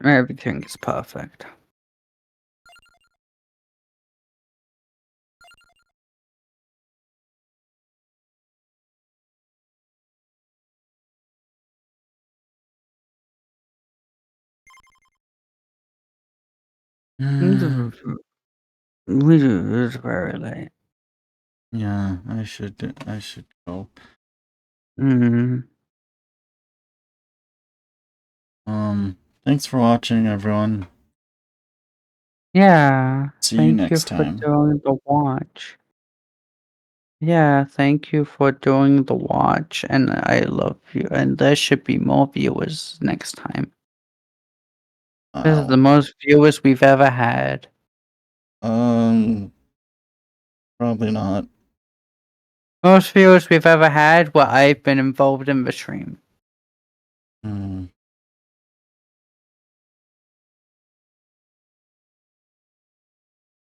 Everything is perfect. It's very late. Yeah, I should go. Thanks for watching, everyone. Yeah. See you next time. For doing the watch. Yeah, thank you for doing the watch, and I love you. And there should be more viewers next time. This is the most viewers we've ever had. Probably not. Most viewers we've ever had where I've been involved in the stream.